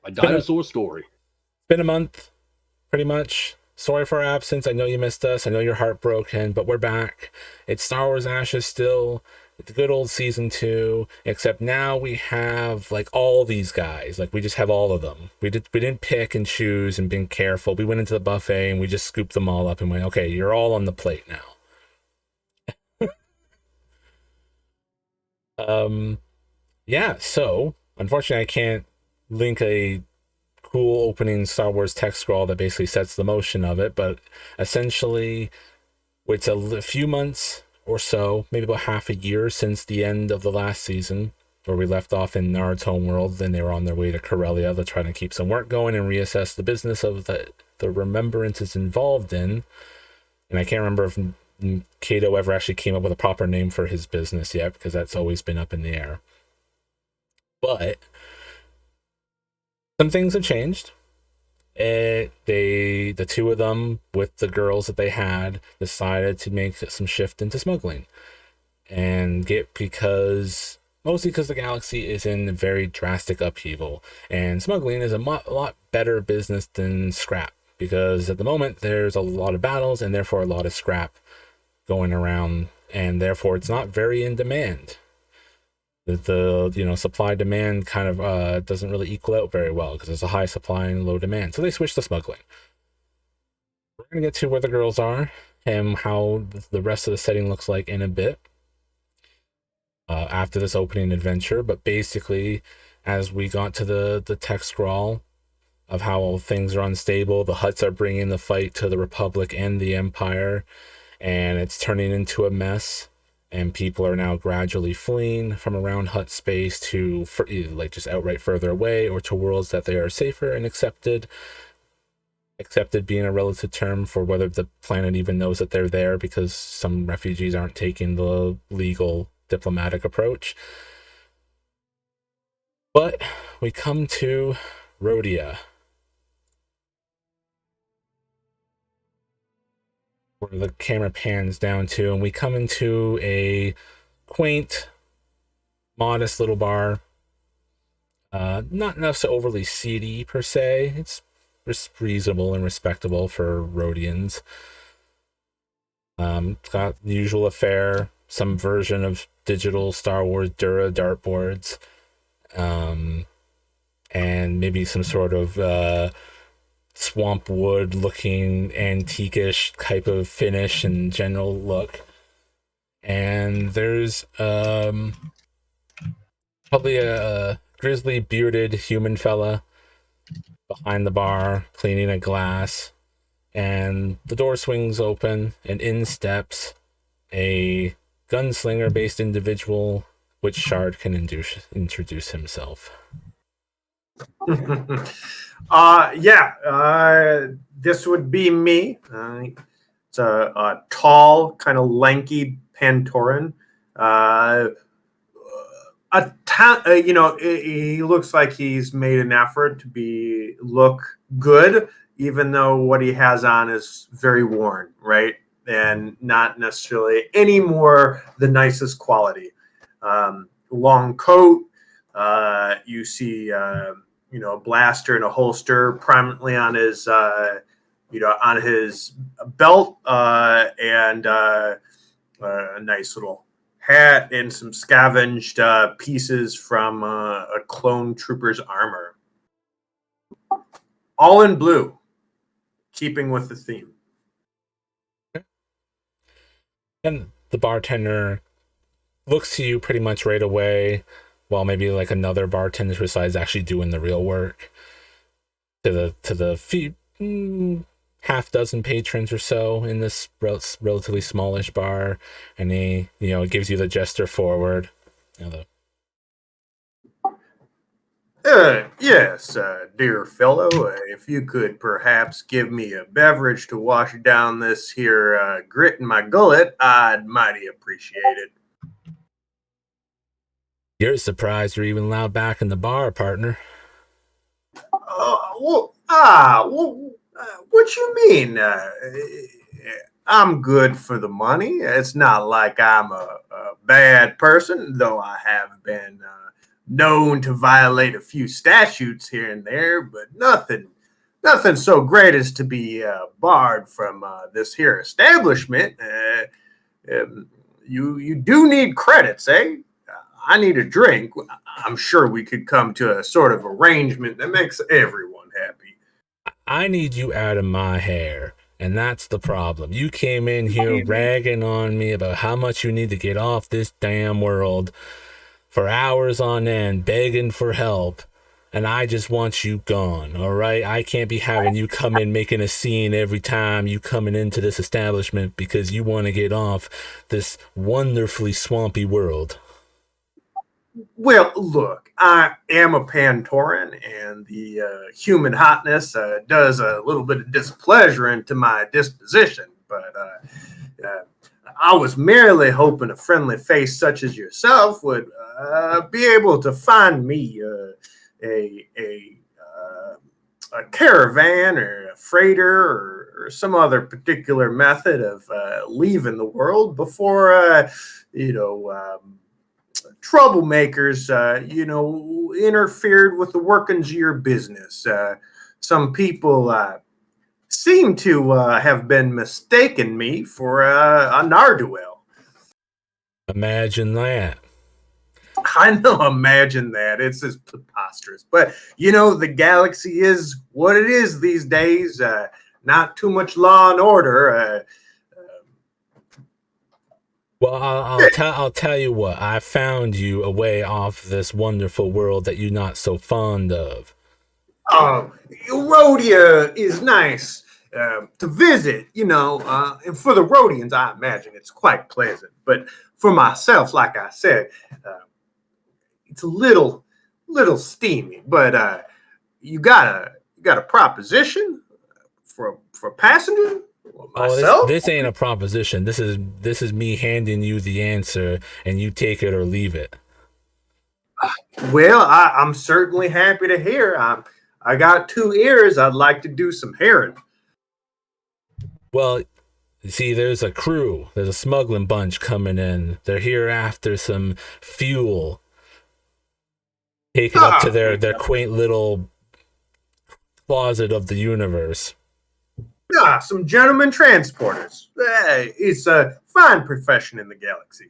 A Been a dinosaur story. been a month, pretty much. Sorry for our absence. I know you missed us. I know you're heartbroken, but we're back. It's Star Wars Ashes still. The good old season two, except now we have like all these guys. Like we just have all of them. We didn't pick and choose and been careful. We went into the buffet and we just scooped them all up and went, okay, you're all on the plate now. Um, yeah. So unfortunately, I can't link a cool opening Star Wars text scroll that basically sets the motion of it, but essentially it's a few months or so, maybe about half a year since the end of the last season, where we left off in Nard's homeworld. Then they were on their way to Corellia to try to keep some work going and reassess the business of the Remembrance is involved in. And I can't remember if Kato ever actually came up with a proper name for his business yet, because that's always been up in the air. But some things have changed. The two of them with the girls that they had decided to make some shift into smuggling and get because mostly because the galaxy is in very drastic upheaval and smuggling is a lot better business than scrap because at the moment there's a lot of battles and therefore a lot of scrap going around and therefore it's not very in demand. The supply demand kind of doesn't really equal out very well because there's a high supply and low demand, so they switched to smuggling. We're gonna get to where the girls are and how the rest of the setting looks like in a bit after this opening adventure. But basically, as we got to the text scrawl of how things are unstable, the Hutts are bringing the fight to the Republic and the Empire, and it's turning into a mess. And people are now gradually fleeing from around Hutt space to like just outright further away or to worlds that they are safer and accepted. Accepted being a relative term for whether the planet even knows that they're there because some refugees aren't taking the legal diplomatic approach. But we come to Rodia, where the camera pans down to, and we come into a quaint, modest little bar. Not enough so overly seedy per se. It's reasonable and respectable for Rhodians. It's got the usual affair, some version of digital Star Wars Dura dartboards, um, and maybe some sort of swamp wood looking antiquish type of finish and general look. And there's probably a grizzly bearded human fella behind the bar cleaning a glass. And the door swings open, and in steps a gunslinger based individual, which Shard can introduce himself. Yeah, this would be me. It's a tall, kind of lanky Pantoran. Uh, he looks like he's made an effort to look good, even though what he has on is very worn, right? And not necessarily any more the nicest quality. Long coat. You see, a blaster and a holster prominently on his, on his belt, and a nice little hat and some scavenged pieces from a clone trooper's armor. All in blue, keeping with the theme. And the bartender looks to you pretty much right away, while maybe like another bartender who decides actually doing the real work. To the few half dozen patrons or so in this relatively smallish bar, and he gives you the gesture forward. Yes, dear fellow, if you could perhaps give me a beverage to wash down this here grit in my gullet, I'd mighty appreciate it. You're surprised you're even allowed back in the bar, partner. What you mean? I'm good for the money. It's not like I'm a bad person, though I have been known to violate a few statutes here and there, but nothing so great as to be barred from this here establishment. You do need credits, eh? I need a drink. I'm sure we could come to a sort of arrangement that makes everyone happy. I need you out of my hair. And that's the problem. You came in here ragging on me about how much you need to get off this damn world for hours on end, begging for help. And I just want you gone, all right? I can't be having you come in making a scene every time you coming into this establishment because you want to get off this wonderfully swampy world. Well, look, I am a Pantoran, and the human hotness does a little bit of displeasure into my disposition. But I was merely hoping a friendly face such as yourself would be able to find me a caravan or a freighter or some other particular method of leaving the world before, troublemakers, interfered with the workings of your business. Some people seem to have been mistaking me for a Narduel. Imagine that. I know, imagine that. It's just preposterous. But, the galaxy is what it is these days. Not too much law and order. Well, I'll tell you what. I found you a way off this wonderful world that you're not so fond of. Rodia is nice to visit, and for the Rodians, I imagine it's quite pleasant. But for myself, like I said, it's a little steamy. But you got a proposition for passenger? Myself? Oh, this ain't a proposition. This is me handing you the answer, and you take it or leave it. Well, I'm certainly happy to hear. I got 2 ears. I'd like to do some hearing. Well, see, there's a smuggling bunch coming in. They're here after some fuel. Take it up to their quaint little closet of the universe. Some gentlemen transporters. It's a fine profession in the galaxy.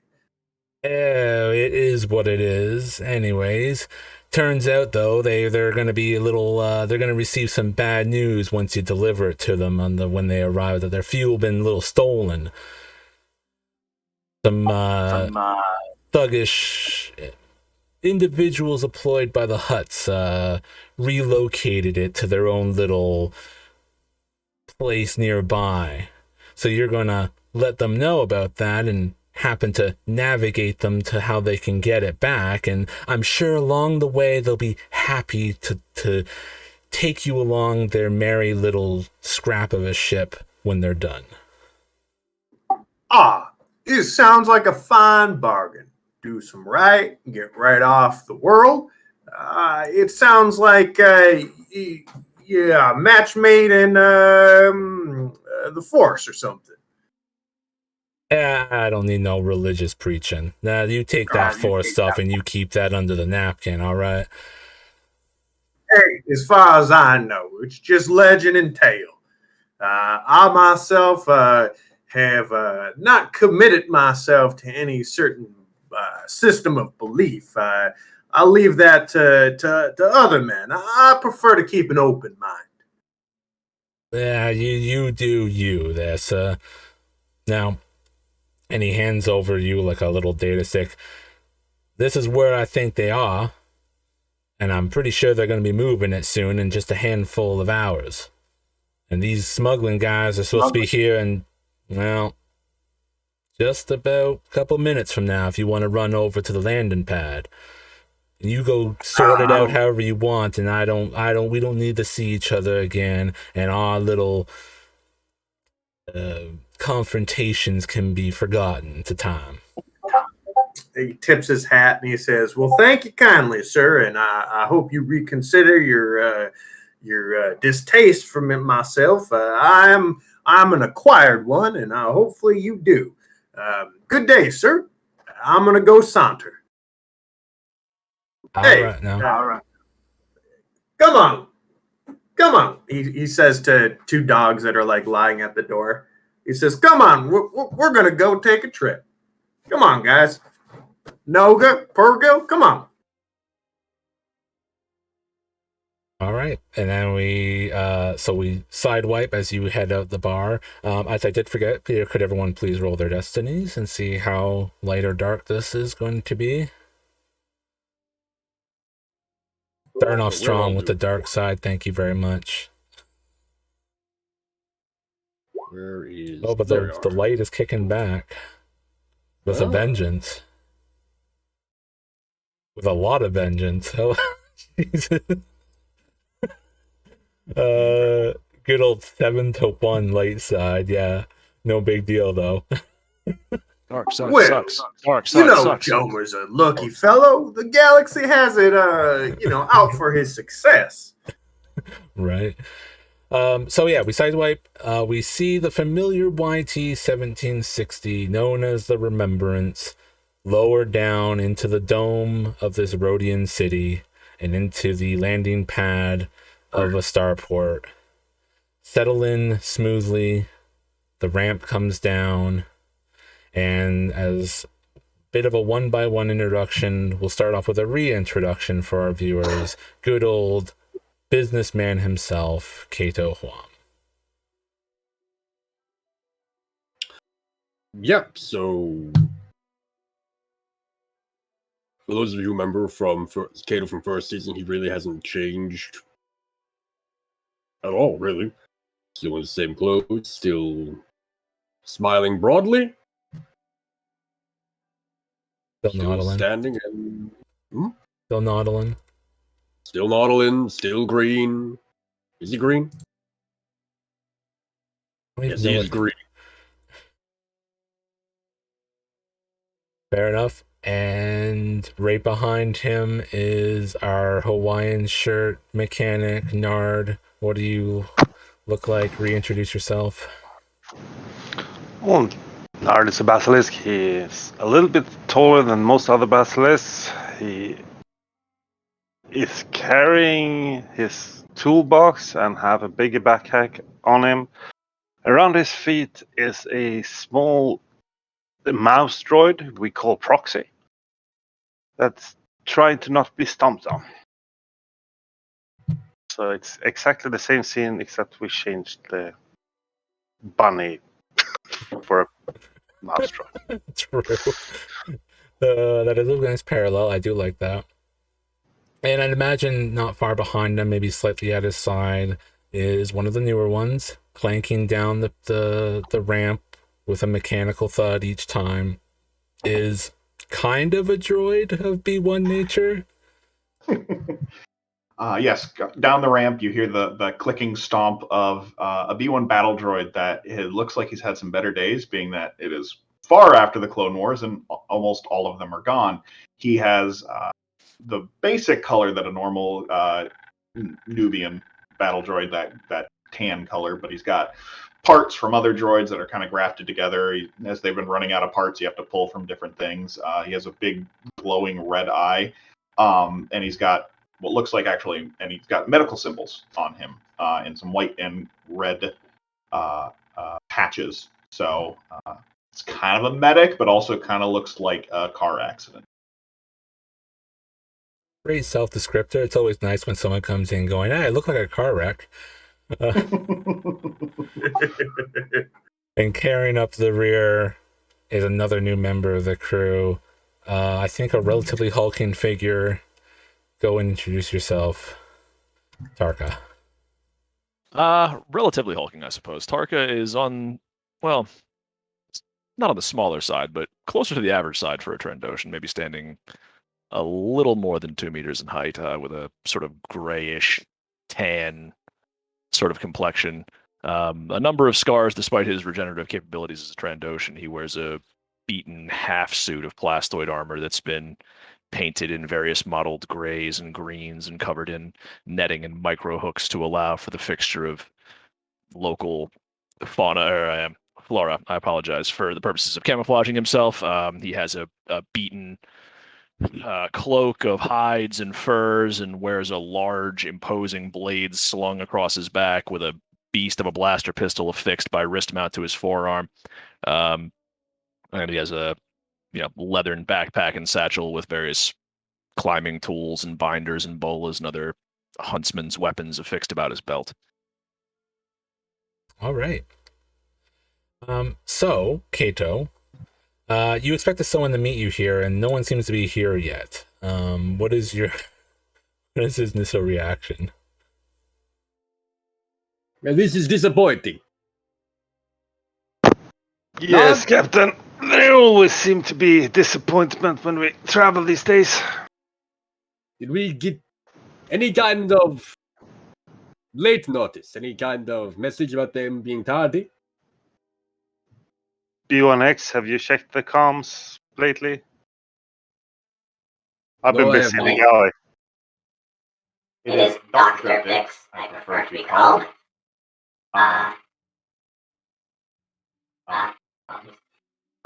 It is what it is. Anyways, turns out though they're going to be a little. They're going to receive some bad news once you deliver it to them when they arrive. That their fuel been a little stolen. Some thuggish individuals employed by the Hutts relocated it to their own little place nearby. So you're gonna let them know about that and happen to navigate them to how they can get it back. And I'm sure along the way they'll be happy to take you along their merry little scrap of a ship when they're done. It sounds like a fine bargain. Do some right, get right off the world. It sounds like match made in the Force or something. I don't need no religious preaching. Nah, you take that Force stuff and you keep that under the napkin, all right? Hey, as far as I know, it's just legend and tale. I myself have not committed myself to any certain system of belief. I'll leave that to other men. I prefer to keep an open mind. Yeah, you do you there, sir. Now, and he hands over you like a little data stick. This is where I think they are, and I'm pretty sure they're going to be moving it soon in just a handful of hours. And these smuggling guys are supposed to be here in, well, just about a couple minutes from now if you want to run over to the landing pad. And you go sort it out however you want, and we don't need to see each other again, and our little confrontations can be forgotten to time. He tips his hat and he says, "Well, thank you kindly, sir, and I hope you reconsider your distaste for myself. I'm an acquired one, and hopefully you do. Good day, sir. I'm gonna go saunter." All Hey, right now. all right, come on, come on. He says to two dogs that are like lying at the door. He says, "Come on, we're gonna go take a trip. Come on, guys. Noga, Purgo, come on." All right, and then we sidewipe as you head out the bar. As I did forget, Peter, could everyone please roll their destinies and see how light or dark this is going to be? Starting off We'll all strong with do. the dark side. Thank you very much. Where is? Oh, but There we the are. light is kicking back with a vengeance. With a lot of vengeance. Oh, Jesus. Good old 7-1 light side. Yeah, no big deal though. Dark side Well, sucks. Dark you side know, sucks. Jomer's a lucky fellow. The galaxy has it, out for his success. Right. So yeah, we sidewipe. We see the familiar YT 1760, known as the Remembrance, lower down into the dome of this Rodian city and into the landing pad of a starport. Settle in smoothly. The ramp comes down, and as a bit of a one-by-one introduction, we'll start off with a reintroduction for our viewers. Good old businessman himself, Kato Huamm. Yep. So, for those of you who remember from Kato from first season, he really hasn't changed at all. Really, still in the same clothes, still smiling broadly, Still still noddling. standing and Still noddling. still noddling, still green. Is he green? Yes, he is green. Fair enough. And right behind him is our Hawaiian shirt mechanic, Nard. What do you look like? Reintroduce yourself. Well, Nard is a basilisk. He is a little bit taller than most other basilisks. He is carrying his toolbox and have a bigger backpack on him. Around his feet is a small mouse droid we call Proxy that's trying to not be stomped on. So it's exactly the same scene except we changed the bunny for a mouse droid. True. That is a nice parallel. I do like that. And I'd imagine not far behind him, maybe slightly at his side, is one of the newer ones, clanking down the ramp with a mechanical thud each time, is kind of a droid of B1 nature. Yes, down the ramp, you hear the clicking stomp of a B1 battle droid that it looks like he's had some better days, being that it is far after the Clone Wars and almost all of them are gone. He has the basic color that a normal Nubian battle droid, that tan color, but he's got parts from other droids that are kind of grafted together. As they've been running out of parts, you have to pull from different things. He has a big glowing red eye, and he's got what looks like actually, and he's got medical symbols on him and some white and red patches. So it's kind of a medic, but also kind of looks like a car accident. Great self-descriptor. It's always nice when someone comes in going, "Hey, I look like a car wreck." And carrying up the rear is another new member of the crew. I think a relatively hulking figure. Go and introduce yourself, Tarka. Relatively hulking, I suppose. Tarka is on, well, not on the smaller side, but closer to the average side for a Trandoshan, maybe standing a little more than 2 meters in height, with a sort of grayish tan sort of complexion. A number of scars, despite his regenerative capabilities as a Trandoshan. He wears a beaten half suit of plastoid armor that's been painted in various mottled grays and greens and covered in netting and micro hooks to allow for the fixture of local fauna or flora. I apologize, for the purposes of camouflaging himself. He has a beaten cloak of hides and furs and wears a large, imposing blade slung across his back with a beast of a blaster pistol affixed by wrist mount to his forearm. And he has a leathern backpack and satchel with various climbing tools and binders and bolas and other huntsman's weapons affixed about his belt. All right. So, Kato, you expected someone to meet you here, and no one seems to be here yet. What is his initial reaction? Well, this is disappointing. Yes, Captain. There always seem to be disappointment when we travel these days. Did we get any kind of late notice? Any kind of message about them being tardy? B1X, have you checked the comms lately? I've been No, I busy in have the not. galley. It is Dr. Vix, I prefer to be called.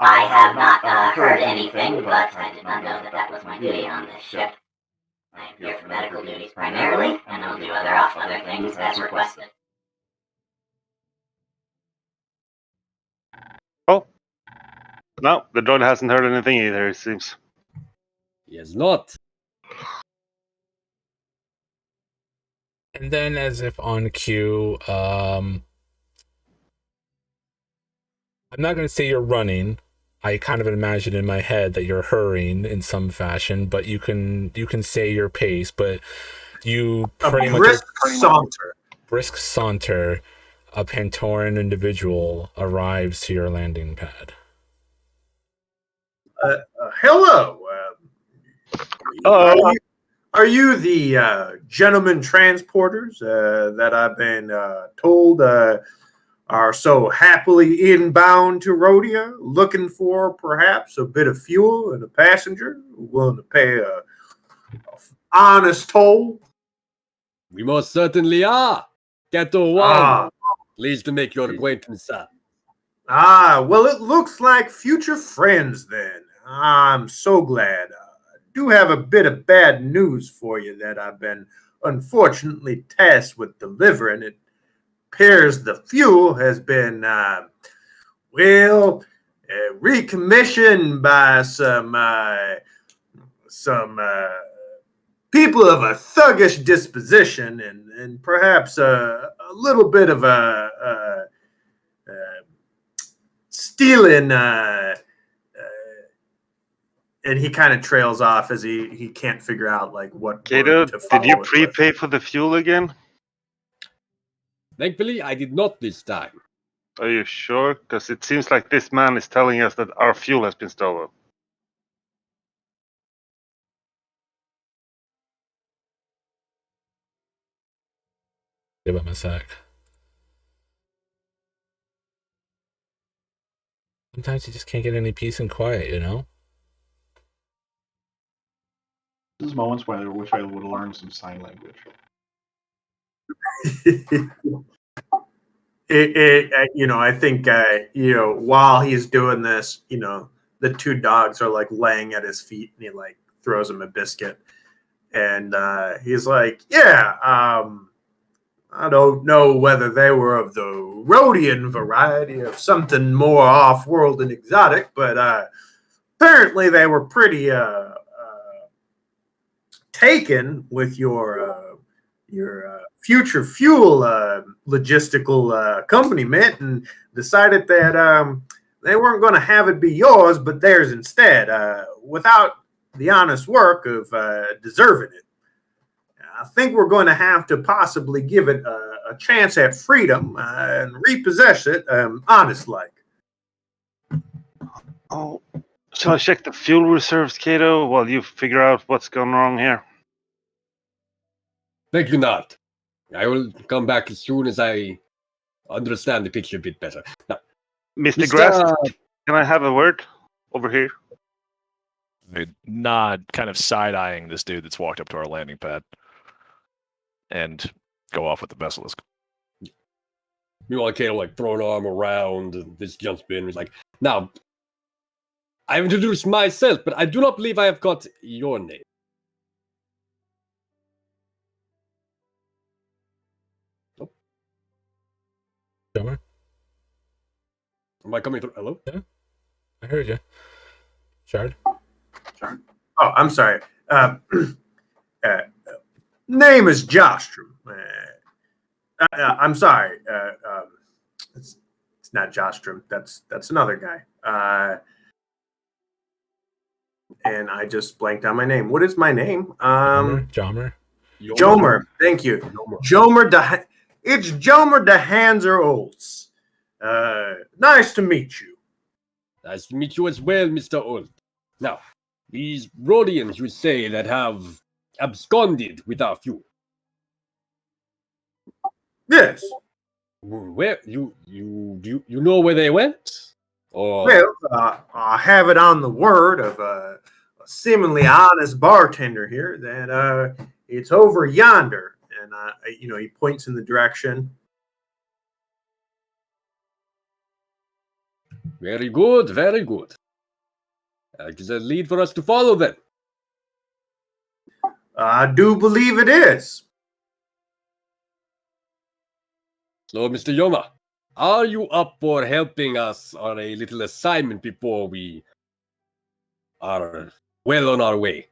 I have not heard anything, but I did not know that was my duty on this ship. I am here for medical duties primarily, and I'll do other things as requested. Oh. No, the droid hasn't heard anything either, it seems. He has not. And then, as if on cue, I'm not going to say you're running. I kind of imagine in my head that you're hurrying in some fashion, but you can say your pace, but you pretty much brisk saunter, a Pantoran individual arrives to your landing pad. Hello. Are you the gentlemen transporters that I've been told are so happily inbound to Rodia, looking for perhaps a bit of fuel and a passenger willing to pay a honest toll? We most certainly are. Kato Huamm. Pleased to make your acquaintance, sir. Well, it looks like future friends then. I'm so glad. I do have a bit of bad news for you that I've been unfortunately tasked with delivering. It appears the fuel has been, recommissioned by some people of a thuggish disposition and perhaps a little bit of a stealing, and he kind of trails off as he can't figure out like what. Kato, did you prepay for the fuel again? Thankfully, I did not this time. Are you sure? Because it seems like this man is telling us that our fuel has been stolen. Give him a sec. Sometimes you just can't get any peace and quiet, you know? This is moments where I wish I would have learned some sign language. I think, while he's doing this, the two dogs are like laying at his feet and he like throws him a biscuit. And he's like, I don't know whether they were of the Rodian variety of something more off-world and exotic, but apparently they were pretty taken with your future fuel logistical accompaniment and decided that they weren't going to have it be yours, but theirs instead, without the honest work of deserving it. I think we're going to have to possibly give it a chance at freedom and repossess it, honest-like. Oh, shall I check the fuel reserves, Kato, while you figure out what's going wrong here? Thank you, Nard. I will come back as soon as I understand the picture a bit better. Now, Mr. Grass, can I have a word over here? I nod, kind of side-eyeing this dude that's walked up to our landing pad, and go off with the basilisk. Meanwhile, Kato like throw an arm around, and this jumps in. He's like, now, I've introduced myself, but I do not believe I have got your name. Drummer? Am I coming through? Hello? Yeah, I heard you. Shard? Oh, I'm sorry. Name is Jostrom. I'm sorry. It's not Jostrom. That's another guy. And I just blanked on my name. What is my name? Jomer? Jomer. Thank you. Jomer. It's Jomer de Hanser Olds. Nice to meet you. Nice to meet you as well, Mr. Old. Now, these Rodians, you say, that have absconded with our fuel. Yes. Where you know where they went? Or Well, I have it on the word of a seemingly honest bartender here that it's over yonder, and he points in the direction. very good, very good. Is a lead for us to follow then? I do believe it is. So, Mr. Yoma, are you up for helping us on a little assignment before we are well on our way?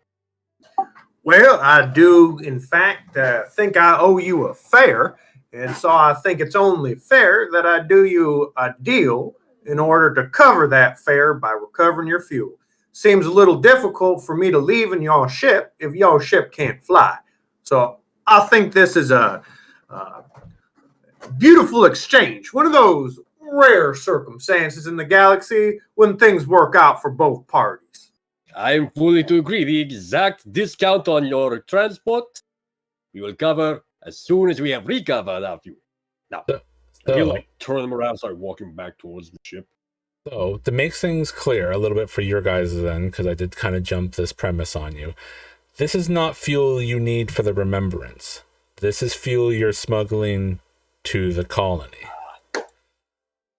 Well, I do, in fact, think I owe you a fare, and so I think it's only fair that I do you a deal in order to cover that fare by recovering your fuel. Seems a little difficult for me to leave in your ship if your ship can't fly. So I think this is a beautiful exchange. One of those rare circumstances in the galaxy when things work out for both parties. I am fully to agree. The exact discount on your transport we will cover as soon as we have recovered our fuel. Now, he'll turn them around and start walking back towards the ship. So, to make things clear a little bit for your guys then, because I did kind of jump this premise on you, this is not fuel you need for the Remembrance. This is fuel you're smuggling to the colony.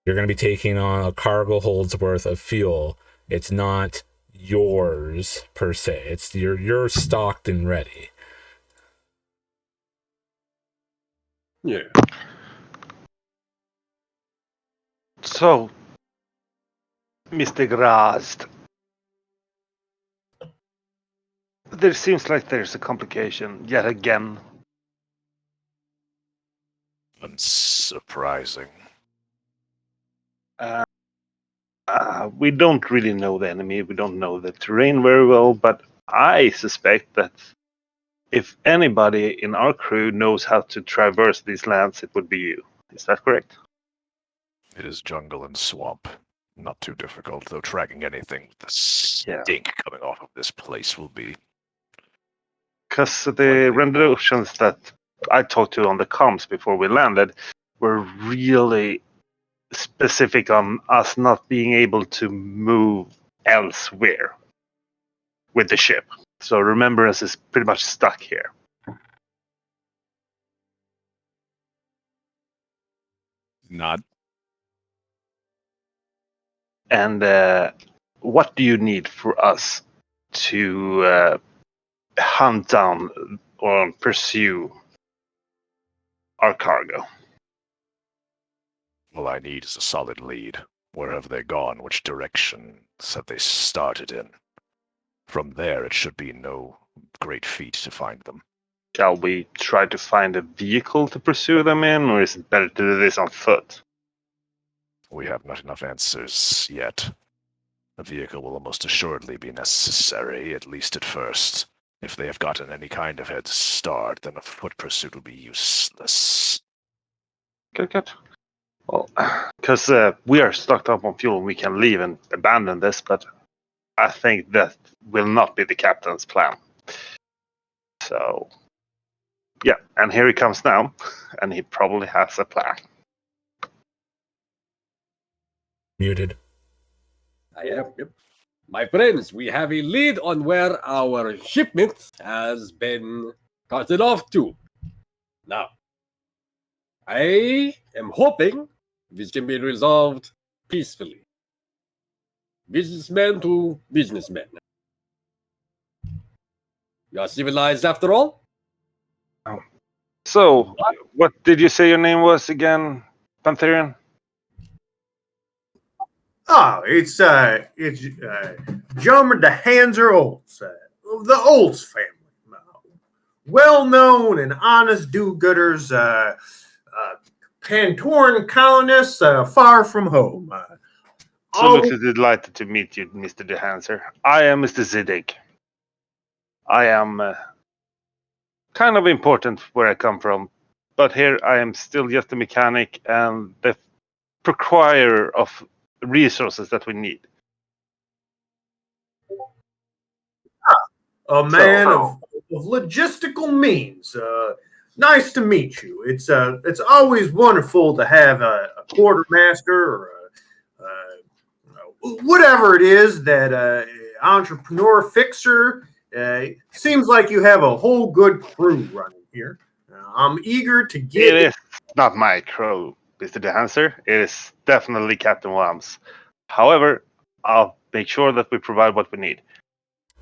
You're going to be taking on a cargo hold's worth of fuel. It's not yours per se. It's you're stocked and ready. Yeah. So, Mr. Grast, there seems like there's a complication yet again. Unsurprising. We don't really know the enemy. We don't know the terrain very well, but I suspect that if anybody in our crew knows how to traverse these lands, it would be you. Is that correct? It is jungle and swamp. Not too difficult, though tracking anything with the stink coming off of this place will be. Because the renditions that I talked to on the comms before we landed were really specific on us not being able to move elsewhere with the ship. So Remembrance is pretty much stuck here. Not. And what do you need for us to hunt down or pursue our cargo? All I need is a solid lead. Where have they gone? Which direction have they started in? From there, it should be no great feat to find them. Shall we try to find a vehicle to pursue them in, or is it better to do this on foot? We have not enough answers yet. A vehicle will almost assuredly be necessary, at least at first. If they have gotten any kind of head start, then a foot pursuit will be useless. Good. Well, because we are stocked up on fuel and we can leave and abandon this, but I think that will not be the captain's plan. So, yeah, and here he comes now, and he probably has a plan. Muted. I am. Yep. My friends, we have a lead on where our shipment has been carted off to. Now, I am hoping this can be resolved peacefully. businessman to businessman. You are civilized after all? So, what did you say your name was again, Pantherian? Oh, it's Jomer the Hanser Olds, of the Olds family. Well-known and honest do-gooders, Pantoran colonists far from home. Absolutely delighted to meet you, Mr. DeHanser. I am Mr. Zittig. I am kind of important where I come from, but here I am still just a mechanic and the procurer of resources that we need. A man of logistical means. Nice to meet you. It's always wonderful to have a quartermaster or whatever it is that entrepreneur fixer. Seems like you have a whole good crew running here. I'm eager to get. It is not my crew, Mr. DeHanser. It is definitely Captain Huamm's. However, I'll make sure that we provide what we need.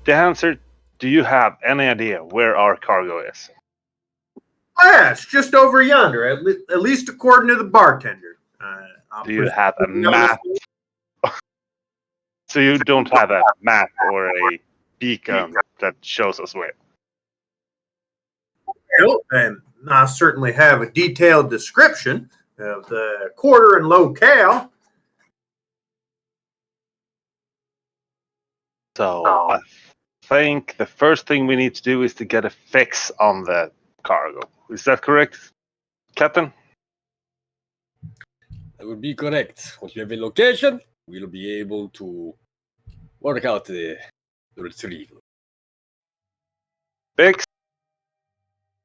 DeHanser, do you have any idea where our cargo is? Yeah, it's just over yonder, at least according to the bartender. Do you have a map? So you don't have a map or a beacon that shows us where? And I certainly have a detailed description of the quarter and locale. So I think the first thing we need to do is to get a fix on the cargo. Is that correct, Captain? That would be correct. Once we have a location, we'll be able to work out the retrieval. Fix?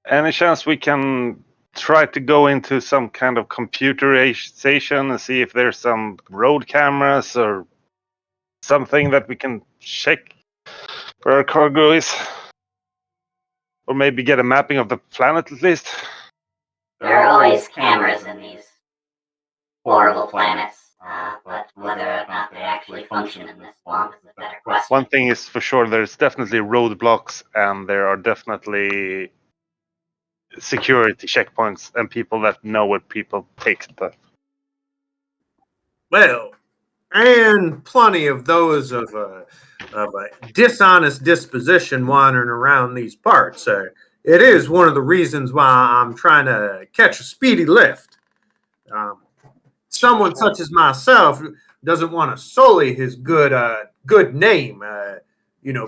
Any chance we can try to go into some kind of computerization and see if there's some road cameras or something that we can check where our cargo is? Or maybe get a mapping of the planet at least? There are always cameras in these horrible planets, but whether or not they actually function in this swamp is a better question. One thing is for sure, there's definitely roadblocks and there are definitely security checkpoints and people that know where people take stuff. Well, and plenty of those of a dishonest disposition wandering around these parts. It is one of the reasons why I'm trying to catch a speedy lift. Someone such as myself doesn't want to sully his good name,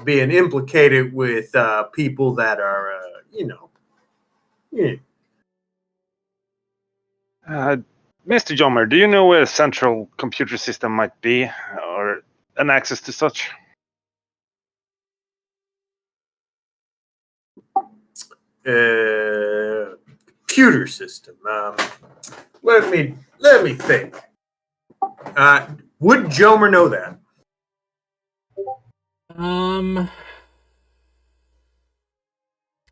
being implicated with people that are, Yeah. Mr. Jomer, do you know where a central computer system might be or an access to such? Computer system. Let me think. Would Jomer know that?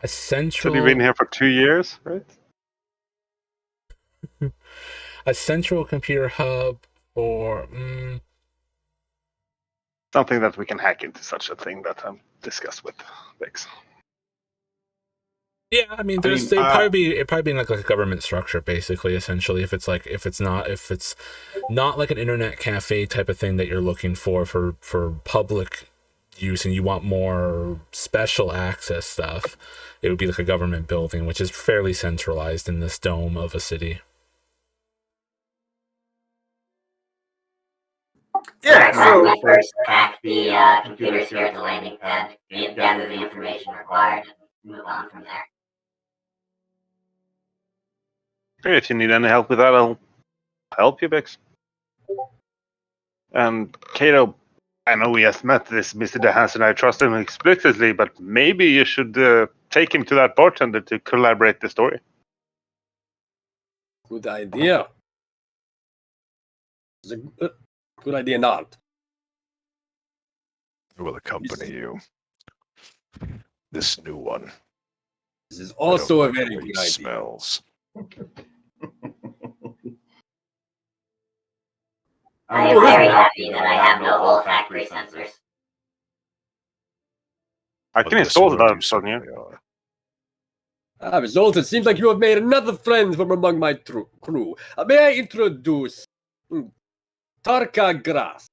A central. So you've been here for 2 years, right? A central computer hub or something that we can hack into such a thing that I'm discussed with Vix. Yeah, I mean, it'd probably be like a government structure, basically, essentially. If it's not like an internet cafe type of thing that you're looking for public use, and you want more special access stuff, it would be like a government building, which is fairly centralized in this dome of a city. Yeah, so we first hack the computers here at the landing pad, gather the information required, and move on from there. If you need any help with that, I'll help you, Vix. And Kato, I know we have met this Mr. DeHansen. I trust him explicitly, but maybe you should take him to that bartender to collaborate the story. Good idea. It's a good idea, Nard. Who will accompany you? This new one. This is also a very good idea. Smells. I am very happy that I have no olfactory sensors. I But can this install world that you on you. certainly are. Results, it seems like you have made another friend from among my crew. May I introduce Tarka Grass?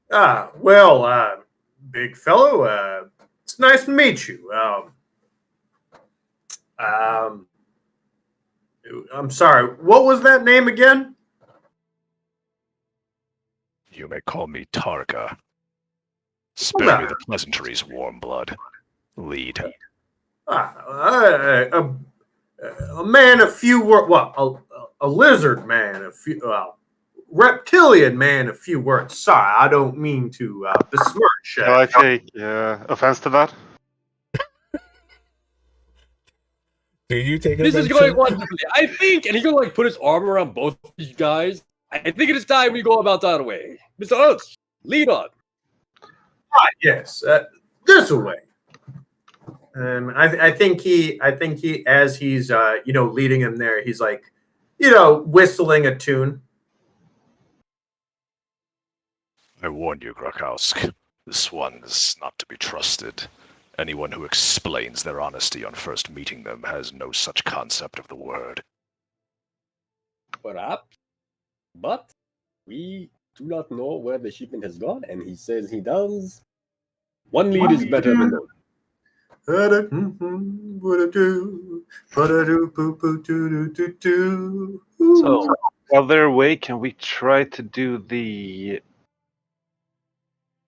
Well, big fellow, it's nice to meet you. I'm sorry, what was that name again? You may call me Tarka. Spare me the pleasantries, warm blood. Lead. A man of few words. Well, a lizard man of few. Reptilian man of few words. Sorry, I don't mean to besmirch. Shall I take offense to that? Do you take This is offense going to- wonderfully. I think, and he's gonna like put his arm around both of these guys. I think it is time we go about our way. Mr. Oates, lead on. Yes, this way. And I think he, as he's, leading him there, he's like, whistling a tune. I warn you, Grakowsk. This one is not to be trusted. Anyone who explains their honesty on first meeting them has no such concept of the word. Perhaps, but we do not know where the shipment has gone, and he says he does. One lead is better than none. So, other way, can we try to do the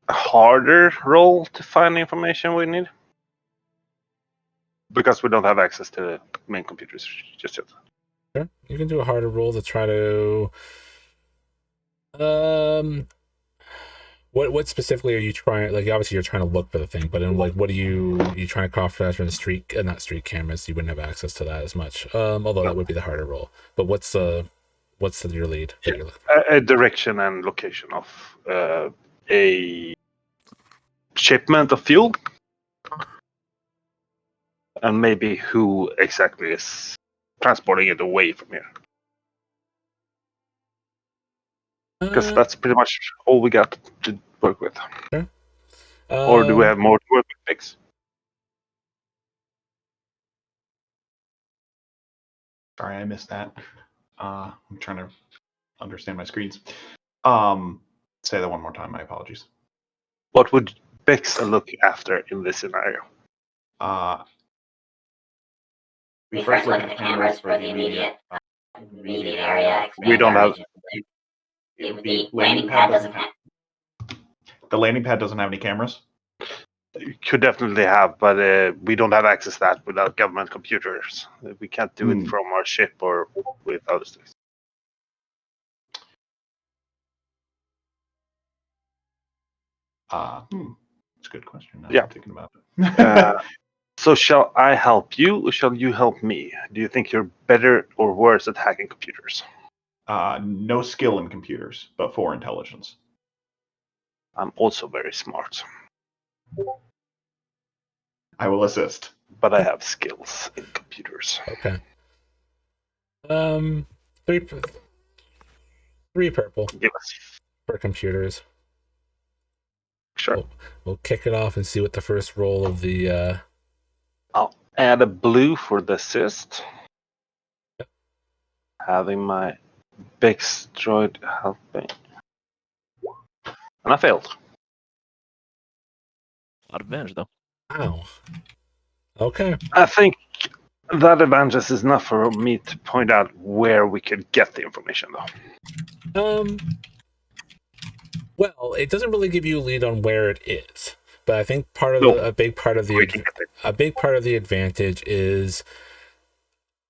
harder role to find the information we need? Because we don't have access to the main computers just yet. Sure. You can do a harder roll to try to. What specifically are you trying? Like, obviously you're trying to look for the thing, but in like, what are you trying to craft for that from the street? Not street cameras. You wouldn't have access to that as much. Although that would be the harder roll. But what's your lead that you're looking for? A direction and location of a shipment of fuel, and maybe who exactly is transporting it away from here. Because that's pretty much all we got to work with. Sure. Or do we have more to work with, Bix? Sorry, I missed that. I'm trying to understand my screens. Say that one more time. My apologies. What would Bix look after in this scenario? We first look at the cameras for the immediate area. We don't have. The landing pad doesn't have. The landing pad doesn't have any cameras. Could definitely have, but we don't have access to that without government computers. We can't do it from our ship or with other things. That's a good question. Now Yeah. I'm thinking about it. So shall I help you, or shall you help me? Do you think you're better or worse at hacking computers? No skill in computers, but for intelligence. I'm also very smart, I will assist. but I have skills in computers. Okay. Three purple Give us. for computers. Sure. We'll kick it off and see what the first roll of the. I'll add a blue for the assist. Having my Bix droid helping. And I failed. Not advantage, though. Wow. Okay. I think that advantage is enough for me to point out where we could get the information, though. Well, it doesn't really give you a lead on where it is, but I think a big part of the advantage is,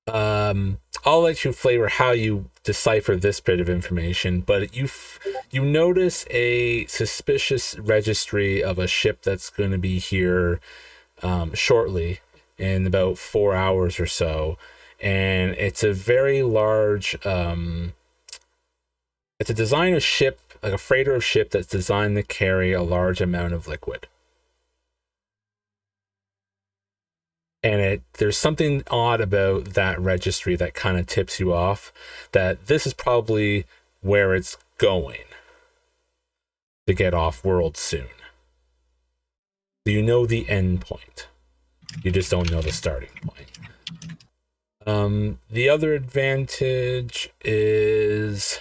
I'll let you flavor how you decipher this bit of information, but you notice a suspicious registry of a ship that's going to be here shortly, in about 4 hours or so, and it's a very large. It's a design of ship, like a freighter of ship that's designed to carry a large amount of liquid. And there's something odd about that registry that kind of tips you off that this is probably where it's going to get off world soon. So you know the end point. You just don't know the starting point. The other advantage is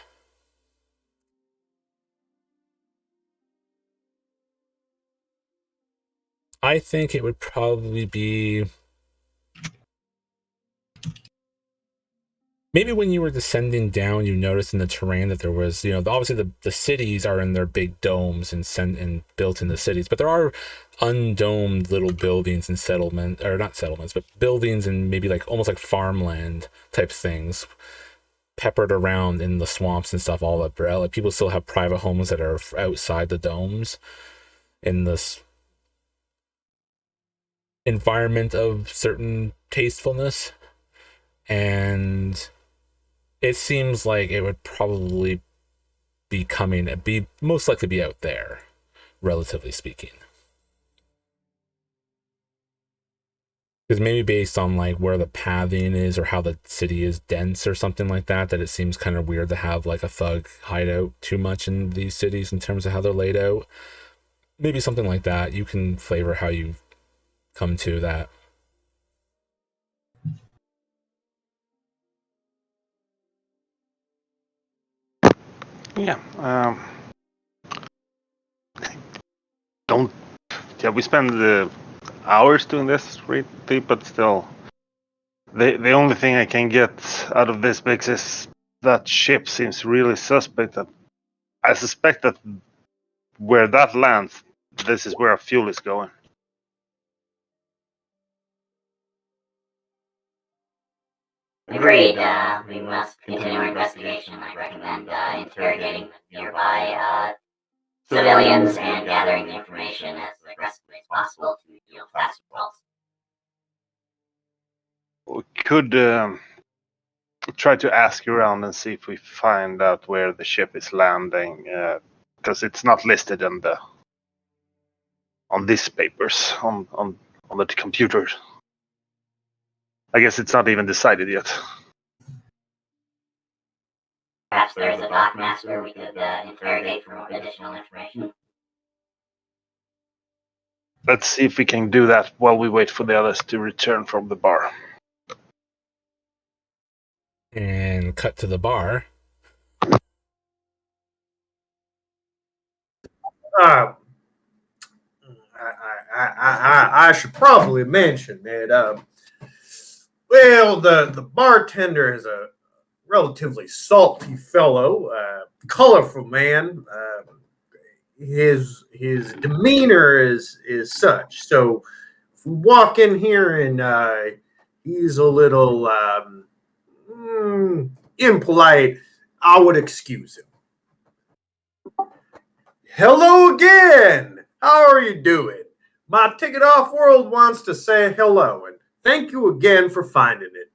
I think it would probably be maybe when you were descending down, you noticed in the terrain that there was, obviously the cities are in their big domes and built in the cities, but there are undomed little buildings and or not settlements, but buildings and maybe like almost like farmland type things peppered around in the swamps and stuff all up there. Like people still have private homes that are outside the domes in this environment of certain tastefulness. And it seems like it would probably be most likely be out there, relatively speaking. Because maybe based on like where the pathing is or how the city is dense or something like that it seems kind of weird to have like a thug hideout too much in these cities in terms of how they're laid out. Maybe something like that. You can flavor how you come to that. Yeah. We spend hours doing this, really, but still, the only thing I can get out of this mix is that ship seems really suspect. That I suspect that where that lands, this is where our fuel is going. Agreed. We must continue our investigation. I recommend interrogating the nearby civilians and gathering the information as aggressively as possible to yield faster results. We could try to ask around and see if we find out where the ship is landing, because it's not listed on these papers on the computer. I guess it's not even decided yet. Perhaps there's a dockmaster we could interrogate for additional information. Let's see if we can do that while we wait for the others to return from the bar. And cut to the bar. I should probably mention that, the bartender is a relatively salty fellow, colorful man. His demeanor is such. So if we walk in here and he's a little impolite, I would excuse him. Hello again. How are you doing? My ticket off world wants to say hello and thank you again for finding it.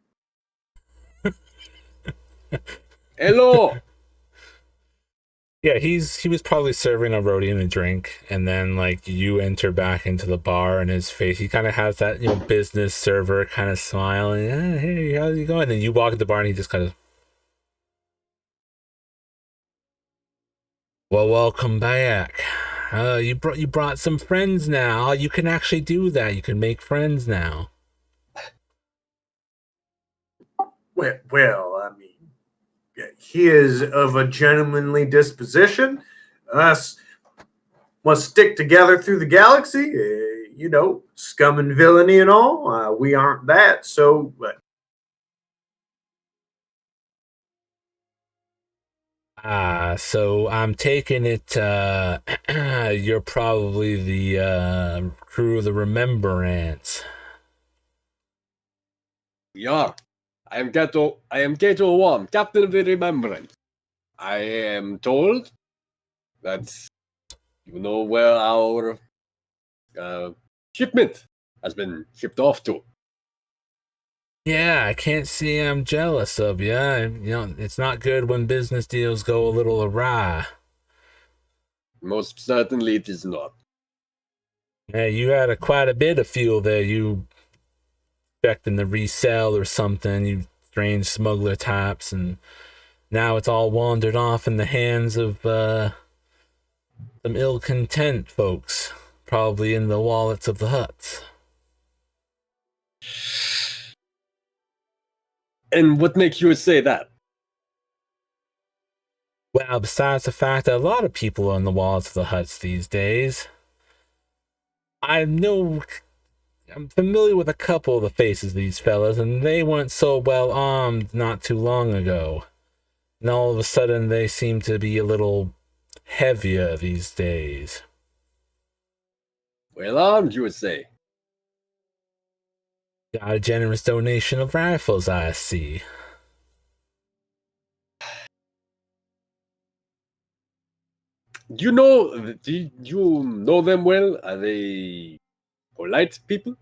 Hello. Yeah, he was probably serving a Rodian a drink, and then like you enter back into the bar, and his face, he kind of has that business server kind of smile, and hey, how's it going? And then you walk in the bar, and he just kind of, well, welcome back. You brought some friends now. You can actually do that. You can make friends now. Well, I mean, he is of a gentlemanly disposition. Us must stick together through the galaxy. Scum and villainy and all. We aren't that. So, but so I'm taking it you're probably the crew of the Remembrance. Yeah. I am Kato Huamm, Captain of the Remembrance. I am told that you know where our shipment has been shipped off to. Yeah, I can't see I'm jealous of you. It's not good when business deals go a little awry. Most certainly it is not. Yeah, you had quite a bit of fuel there. You expecting to resell or something, you strange smuggler types, and now it's all wandered off in the hands of some ill-content folks, probably in the wallets of the huts. And what makes you say that? Well, besides the fact that a lot of people are in the wallets of the huts these days, I'm familiar with a couple of the faces of these fellas, and they weren't so well armed not too long ago. And all of a sudden, they seem to be a little heavier these days. Well armed, you would say. Got a generous donation of rifles, I see. Do you know them well? Are they polite people?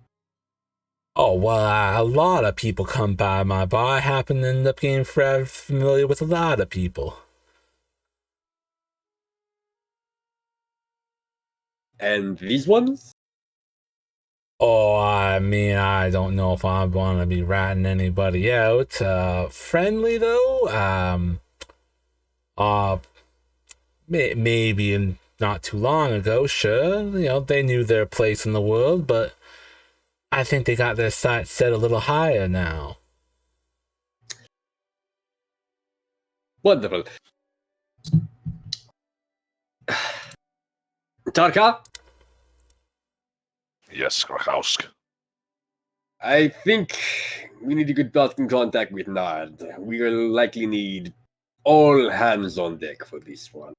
Oh, well, a lot of people come by my bar. I happen to end up getting familiar with a lot of people. And these ones? Oh, I mean, I don't know if I want to be ratting anybody out. Friendly, though? Maybe not too long ago, sure. You know, they knew their place in the world, but I think they got their sights set a little higher now. Wonderful. Tarka, Yes, Krakowsk. I think we need to get back in contact with Nard. We will likely need all hands on deck for this one.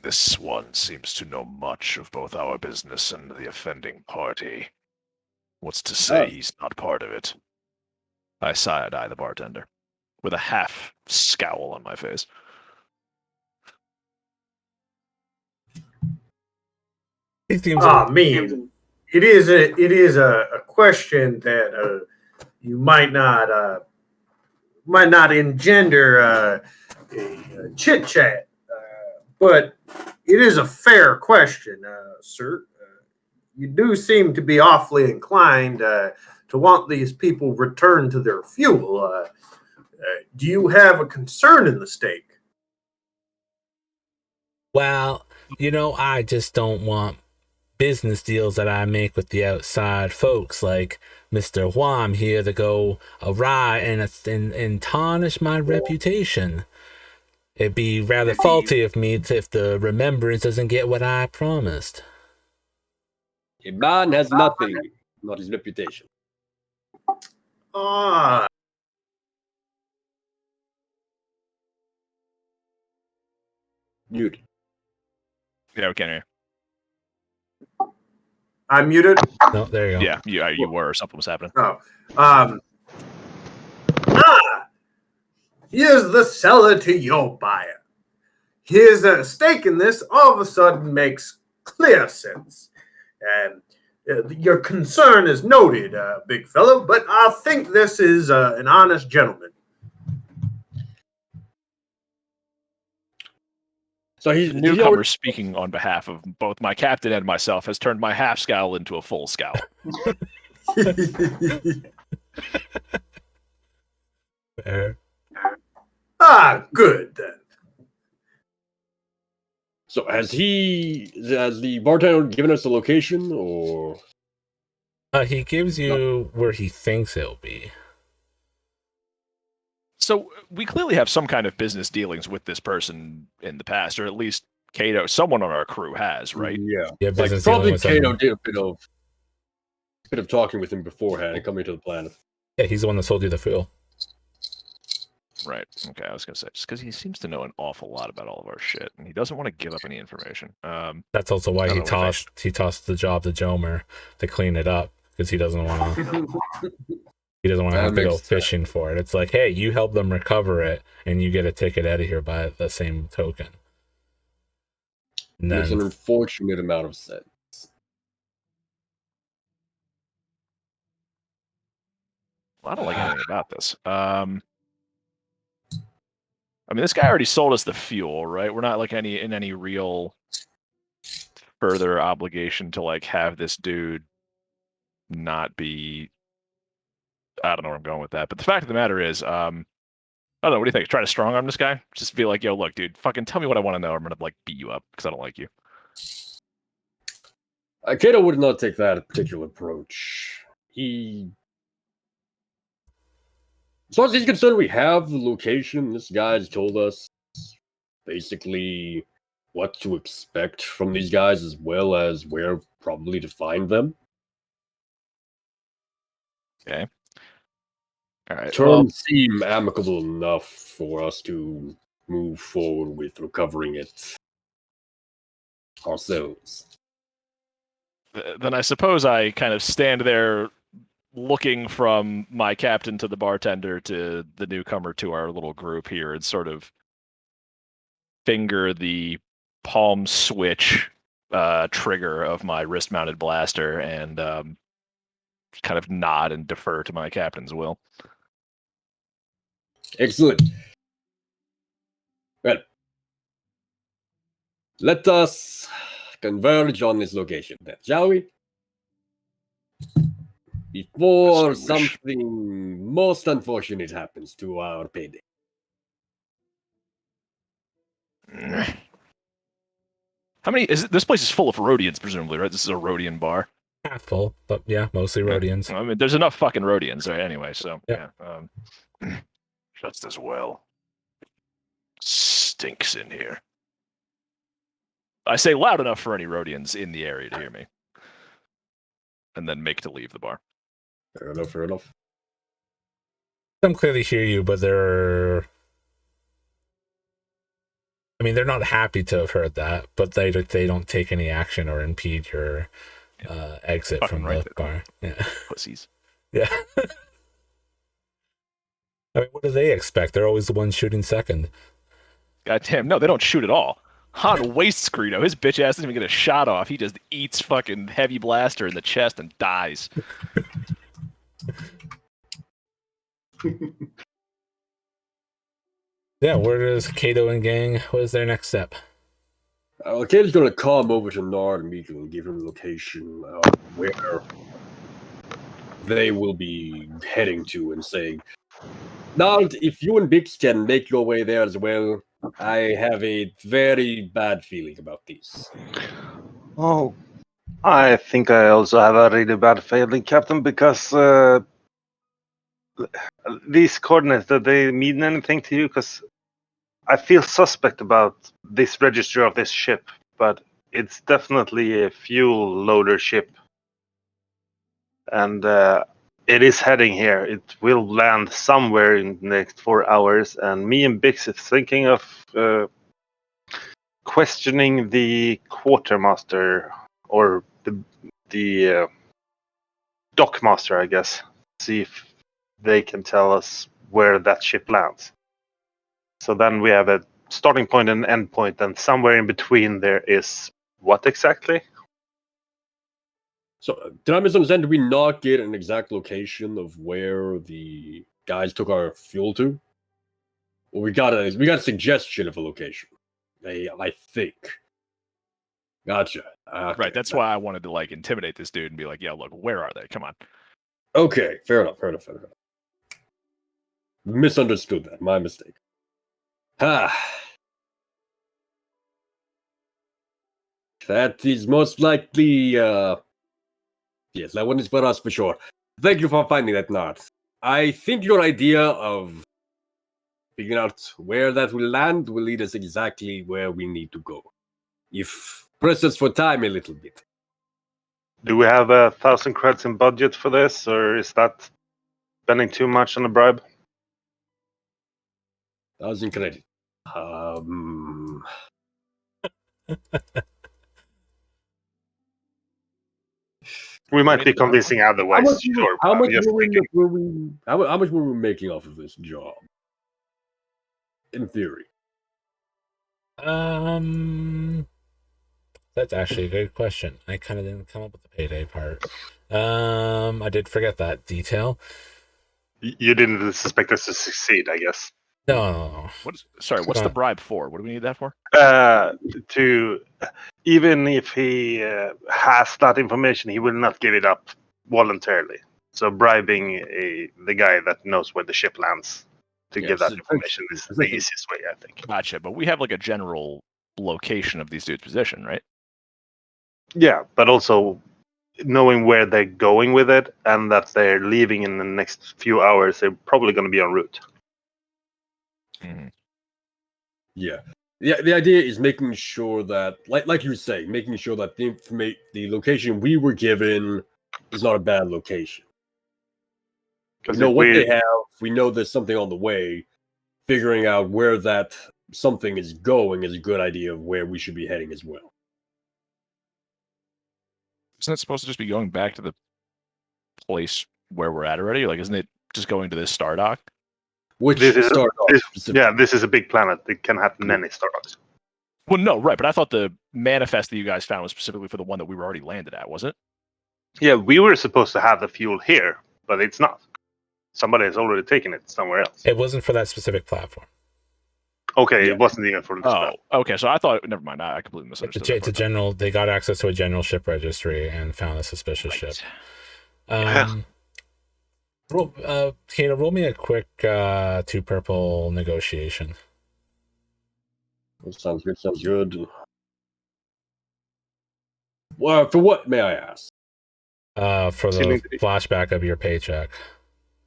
This one seems to know much of both our business and the offending party. What's to say he's not part of it? I side-eye the bartender, with a half scowl on my face. It seems I mean, it is a question that you might not engender a chit chat, but it is a fair question, sir. You do seem to be awfully inclined to want these people returned to their fuel. Do you have a concern in the stake? well, I just don't want business deals that I make with the outside folks like Mr. Huamm here to go awry and tarnish my reputation. It'd be rather faulty of me if the Remembrance doesn't get what I promised. A man has nothing, not his reputation. Ah, Mute. Yeah, we can hear I'm muted. No, there you go. you. Yeah, you were. Something was happening. Oh, here's the seller to your buyer. His stake in this all of a sudden makes clear sense. And your concern is noted, big fellow, but I think this is an honest gentleman. So he's The newcomer speaking on behalf of both my captain and myself has turned my half scowl into a full scowl. Fair. Good then. So has the bartender given us a location, or? He gives you where he thinks it'll be. So we clearly have some kind of business dealings with this person in the past, or at least Kato, someone on our crew has, right? Yeah. Yeah, Like business dealing probably with Kato someone. did a bit of talking with him beforehand and coming to the planet. Yeah, he's the one that sold you the fuel. Right. Okay, I was gonna say just because he seems to know an awful lot about all of our shit, and he doesn't want to give up any information. That's also why I he don't know what tossed the job to Jomer to clean it up, because he doesn't want to. He doesn't want to That have to go makes sense. fishing for it. It's like, hey, you help them recover it, and you get a ticket out of here by the same token. And Makes an then, unfortunate amount of sense. Well, I don't like anything about this. I mean, this guy already sold us the fuel, right? We're not like in any real further obligation to like have this dude not be. I don't know where I'm going with that, but the fact of the matter is, I don't know. What do you think? Try to strong arm this guy. Just be like, yo, look, dude, fucking tell me what I want to know. Or I'm gonna like beat you up because I don't like you. Kato would not take that particular approach. As far as he's concerned, we have the location. This guy's told us basically what to expect from these guys, as well as where probably to find them. Okay. All right. Terms seem amicable enough for us to move forward with recovering it ourselves. Then I suppose I kind of stand there looking from my captain to the bartender to the newcomer to our little group here and sort of finger the palm switch trigger of my wrist-mounted blaster and kind of nod and defer to my captain's will. Excellent. Well, let us converge on this location then, shall we? Before Yes, I wish. something most unfortunate happens to our payday. How many is it? This place is full of Rodians, presumably, right? This is a Rodian bar. Half full, but yeah, mostly Rodians. I mean, there's enough fucking Rodians, right? Anyway, so Yeah. just as well. Stinks in here. I say loud enough for any Rodians in the area to hear me, and then make to leave the bar. Fair enough, fair enough. Some clearly hear you, but they're not happy to have heard that, but they don't take any action or impede your exit Fucking from right the bar. Yeah. Pussies. Yeah. I mean, what do they expect? They're always the ones shooting second. Goddamn, no, they don't shoot at all. Han wastes Greedo. His bitch ass doesn't even get a shot off. He just eats fucking heavy blaster in the chest and dies. Yeah, where does Kato and gang? What is their next step? Kato's going to come over to Nard immediately and give him the location where they will be heading to and saying, Nard, if you and Bix can make your way there as well, I have a very bad feeling about this. Oh, I think I also have a really bad feeling, Captain, because these coordinates, do they mean anything to you? Because I feel suspect about this register of this ship, but it's definitely a fuel loader ship. And it is heading here. It will land somewhere in the next 4 hours. And me and Bix is thinking of questioning the quartermaster or the dockmaster, I guess. See if they can tell us where that ship lands. So then we have a starting point and end point, and somewhere in between there is what exactly? So, did I misunderstand? Did we not get an exact location of where the guys took our fuel to? Well, we got a suggestion of a location. I think. Gotcha. Okay. Right, that's why I wanted to like intimidate this dude and be like, "Yeah, look, where are they? Come on." Okay, fair enough. Misunderstood that. My mistake. That is most likely, yes, that one is for us for sure. Thank you for finding that, Nard. I think your idea of figuring out where that will land will lead us exactly where we need to go. If press us for time a little bit. Do we have 1,000 creds in budget for this, or is that spending too much on a bribe? 1,000 credit. We might be convincing otherwise. How much were we making off of this job? In theory. That's actually a good question. I kind of didn't come up with the payday part. I did forget that detail. You didn't suspect us to succeed, I guess. No. What's the bribe for? What do we need that for? To even if he has that information, he will not give it up voluntarily. So bribing the guy that knows where the ship lands to give that Yes, information is the easiest way, I think. Gotcha. But we have like a general location of these dudes' position, right? Yeah, but also knowing where they're going with it and that they're leaving in the next few hours, they're probably going to be en route. Mm-hmm. Yeah. The idea is making sure that, like you say, making sure that the location we were given is not a bad location. We know what they have. We know there's something on the way. Figuring out where that something is going is a good idea of where we should be heading as well. Isn't it supposed to just be going back to the place where we're at already? Like, isn't it just going to this star dock? Which this is this is a big planet. It can have many star docks. Well, no, right. But I thought the manifest that you guys found was specifically for the one that we were already landed at, was it? Yeah, we were supposed to have the fuel here, but it's not. Somebody has already taken it somewhere else. It wasn't for that specific platform. Okay, Yeah. It wasn't even for this. Okay. So I thought, never mind. I completely misunderstood. It's a general. They got access to a general ship registry and found a suspicious ship. Kato, roll me a quick 2 purple negotiation. That sounds good. Sounds good. Well, for what may I ask? For the flashback of your paycheck.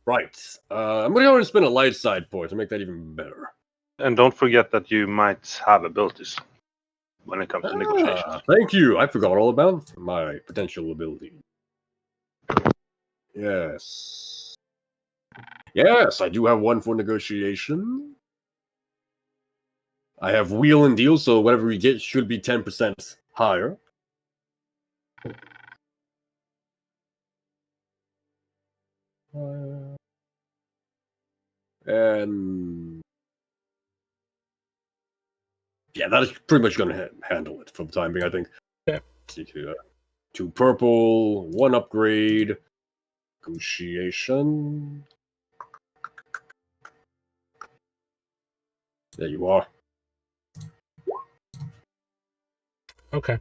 Right. I'm going to go and spend a light side point to make that even better. And don't forget that you might have abilities when it comes to negotiations. Thank you. I forgot all about my potential ability. Yes. Yes, I do have one for negotiation. I have wheel and deal, so whatever we get should be 10% higher. And yeah, that is pretty much going to handle it for the time being, I think. Yeah. See, 2 purple, 1 upgrade, negotiation. There you are. Okay.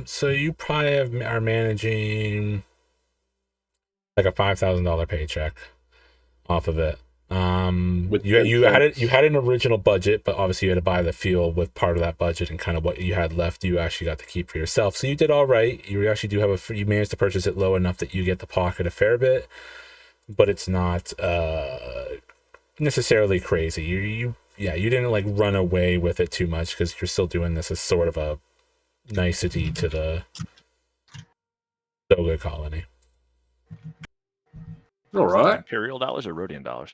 So you probably are managing like a $5,000 paycheck off of it. You had an original budget, but obviously you had to buy the fuel with part of that budget, and kind of what you had left you actually got to keep for yourself. So you did all right. You actually do have you managed to purchase it low enough that you get to pocket a fair bit, but it's not necessarily crazy. You didn't like run away with it too much because you're still doing this as sort of a nicety to the Doga colony. All right. Imperial dollars or Rodian dollars?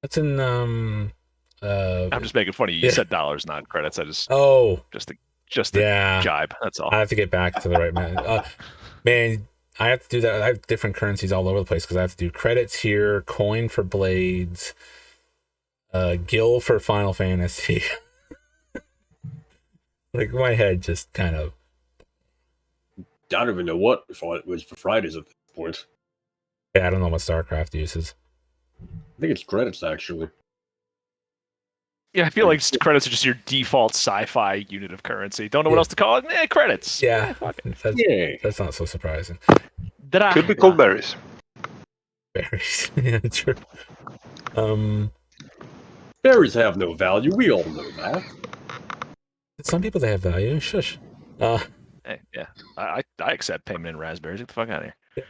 That's in I'm just making fun of you. You said dollars, not credits. I just just to jibe. That's all. I have to get back to the right man. Man, I have to do that. I have different currencies all over the place because I have to do credits here, coin for blades, gil for Final Fantasy. Like my head just kind of. I don't even know what it was for Fridays at this point. Yeah, I don't know what StarCraft uses. I think it's credits, actually. Yeah, I feel like credits are just your default sci-fi unit of currency. Don't know what else to call it? Credits. Yeah, fuck it. That's not so surprising. Could be called berries. Berries. Yeah, true. Berries have no value. We all know that. Some people, they have value. Shush. Hey, yeah, I accept payment in raspberries. Get the fuck out of here. Yeah.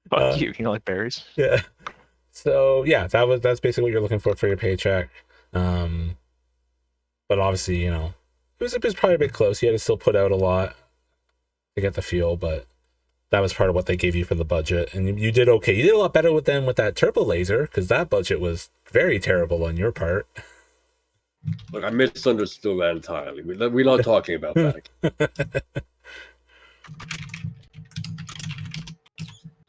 Fuck you. You don't like berries? Yeah. So yeah, that's basically what you're looking for your paycheck. But obviously, it was probably a bit close. You had to still put out a lot to get the fuel, but that was part of what they gave you for the budget, and you did okay. You did a lot better with that turbo laser because that budget was very terrible on your part. Look, I misunderstood that entirely. We're not talking about that.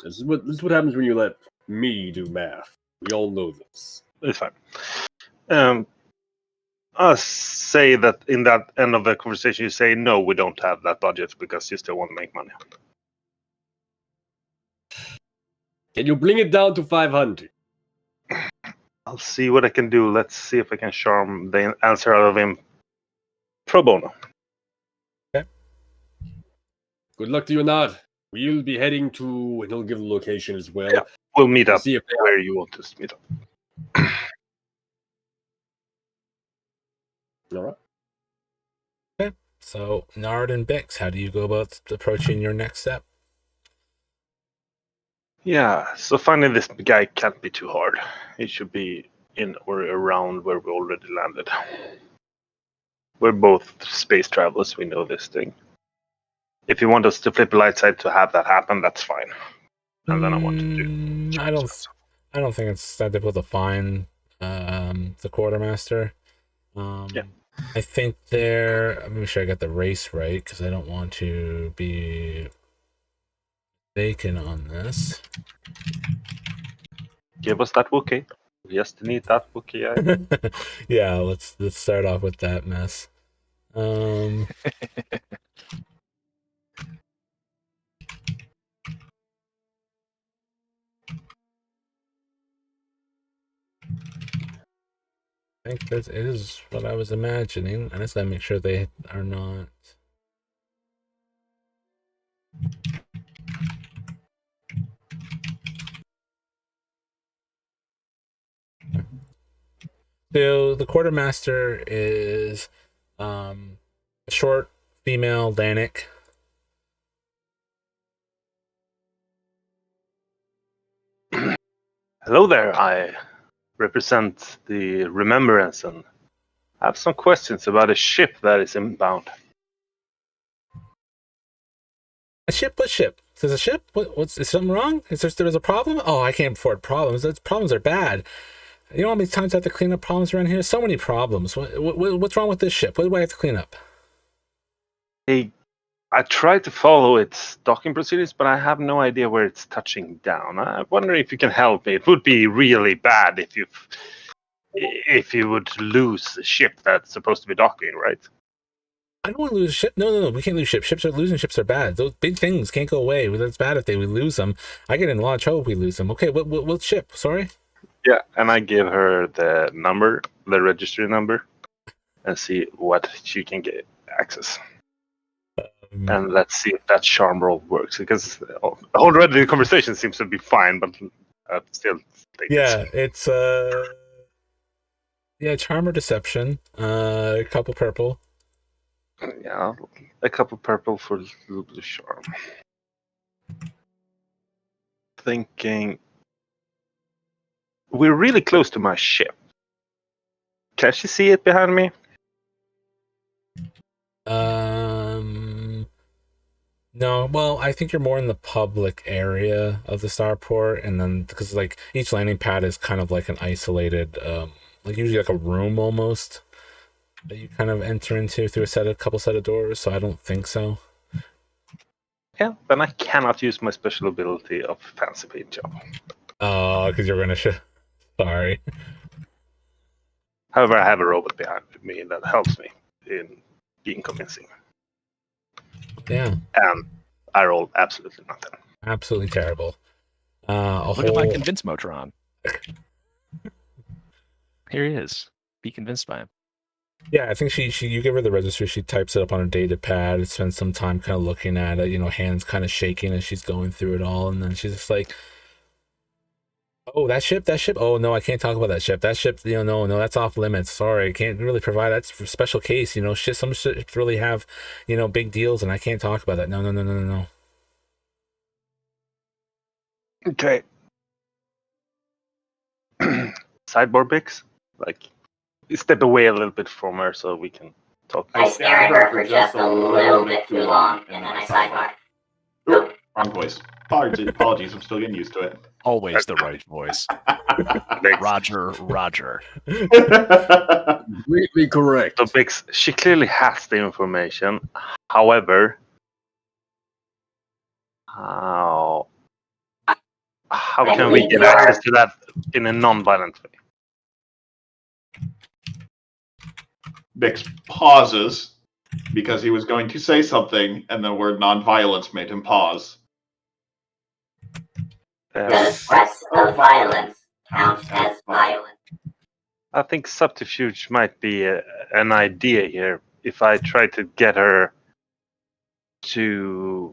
This is what happens when you let me do math. We all know this. It's fine. I'll say that in that end of the conversation, you say, no, we don't have that budget because you still want to make money. Can you bring it down to 500? I'll see what I can do. Let's see if I can charm the answer out of him pro bono. Okay. Good luck to you, Nard. We'll be heading to, and he'll give the location as well. Yeah. We'll meet We'll up see if they where you want us to meet up. All right. Okay. So, Nard and Bix, how do you go about approaching your next step? Yeah, so finding this guy can't be too hard. He should be in or around where we already landed. We're both space travelers, we know this thing. If you want us to flip a light side to have that happen, that's fine. And then I want to do. I don't think it's that difficult to find the quartermaster. Yeah. I think they're. I'm sure I got the race right because I don't want to be mistaken on this. Give us that Wookiee. We just need that Wookiee. Yeah, let's start off with that mess. I think that is what I was imagining. I just gotta make sure they are not. So the quartermaster is a short female Danik. Hello there, I represent the Remembrance and have some questions about a ship that is inbound. A ship? What ship? There's a ship? Is something wrong? Is there's a problem? Oh, I can't afford problems. Problems are bad. You know how many times I have to clean up problems around here? So many problems. What's wrong with this ship? What do I have to clean up? I tried to follow its docking procedures, but I have no idea where it's touching down. I wonder if you can help me. It would be really bad if you would lose a ship that's supposed to be docking, right? I don't want to lose a ship. No. We can't lose ships. Losing ships are bad. Those big things can't go away. That's bad if we lose them. I get in a lot of trouble if we lose them. Okay, what ship? Sorry? Yeah, and I give her the number, the registry number, and see what she can get access. And let's see if that charm roll works, because already the conversation seems to be fine, but I still think it's charm or deception. A couple purple. Yeah, a couple purple for the charm. Thinking we're really close to my ship. Can she see it behind me? No, well, I think you're more in the public area of the starport, and then because like each landing pad is kind of like an isolated, like usually like a room almost that you kind of enter into through a couple set of doors. So I don't think so. Yeah, then I cannot use my special ability of fancy paint job. Oh, because you're gonna sorry. However, I have a robot behind me that helps me in being convincing. Yeah. And I rolled absolutely nothing. Absolutely terrible. Look at my convince Motron. Here he is. Be convinced by him. Yeah, I think you give her the registry, she types it up on a data pad, spends some time kind of looking at it, hands kind of shaking as she's going through it all, and then she's just like, oh, that ship? Oh, no, I can't talk about that ship. That ship, no, that's off limits. Sorry, I can't really provide. That's for special case, some ships really have, big deals, and I can't talk about that. No. Okay. Sideboard Bix? Like, step away a little bit from her so we can talk. I stare at her for just a little bit too long, and then I sidebar. Oop, wrong voice. Apologies, I'm still getting used to it. Always the right voice. Roger. Completely correct. So Bix, she clearly has the information. However, how can we get access to that in a non-violent way? Bix pauses because he was going to say something, and the word non-violence made him pause. The threats of violence count as violent. I think subterfuge might be an idea here. If I try to get her to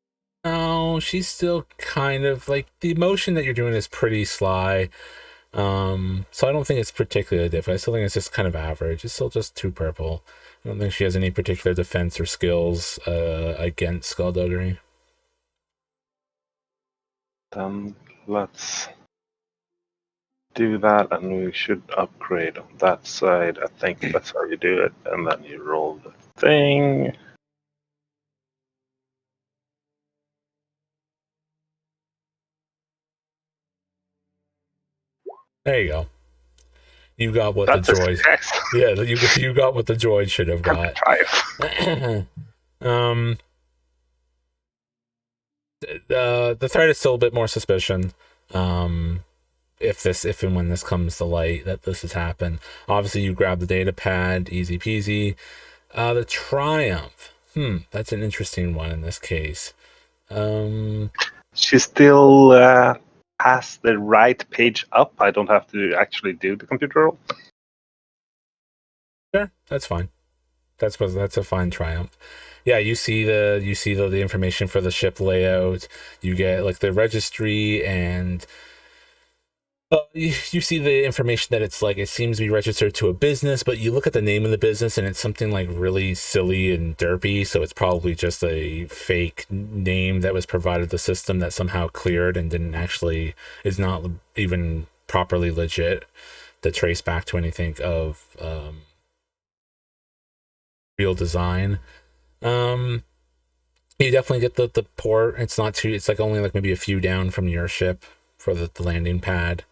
No, she's still kind of like the motion that you're doing is pretty sly. So I don't think it's particularly different. I still think it's just kind of average. It's still just 2 purple. I don't think she has any particular defense or skills against skullduggery. Let's do that, and we should upgrade on that side. I think that's how you do it, and then you roll the thing. There you go. You got what That's the a droid. success. Yeah, you got what the droid should have got. The threat is still a bit more suspicion. If and when this comes to light that this has happened. Obviously, you grab the data pad, easy peasy. The triumph. That's an interesting one in this case. She still has the right page up. I don't have to actually do the computer roll. Sure, that's fine. That's a fine triumph. Yeah, you see the information for the ship layout. You get like the registry, and you see the information that it's like it seems to be registered to a business, but you look at the name of the business and it's something like really silly and derpy, so it's probably just a fake name that was provided the system that somehow cleared and is not even properly legit to trace back to anything of real design. You definitely get the port. It's not too. It's like only like maybe a few down from your ship for the landing pad.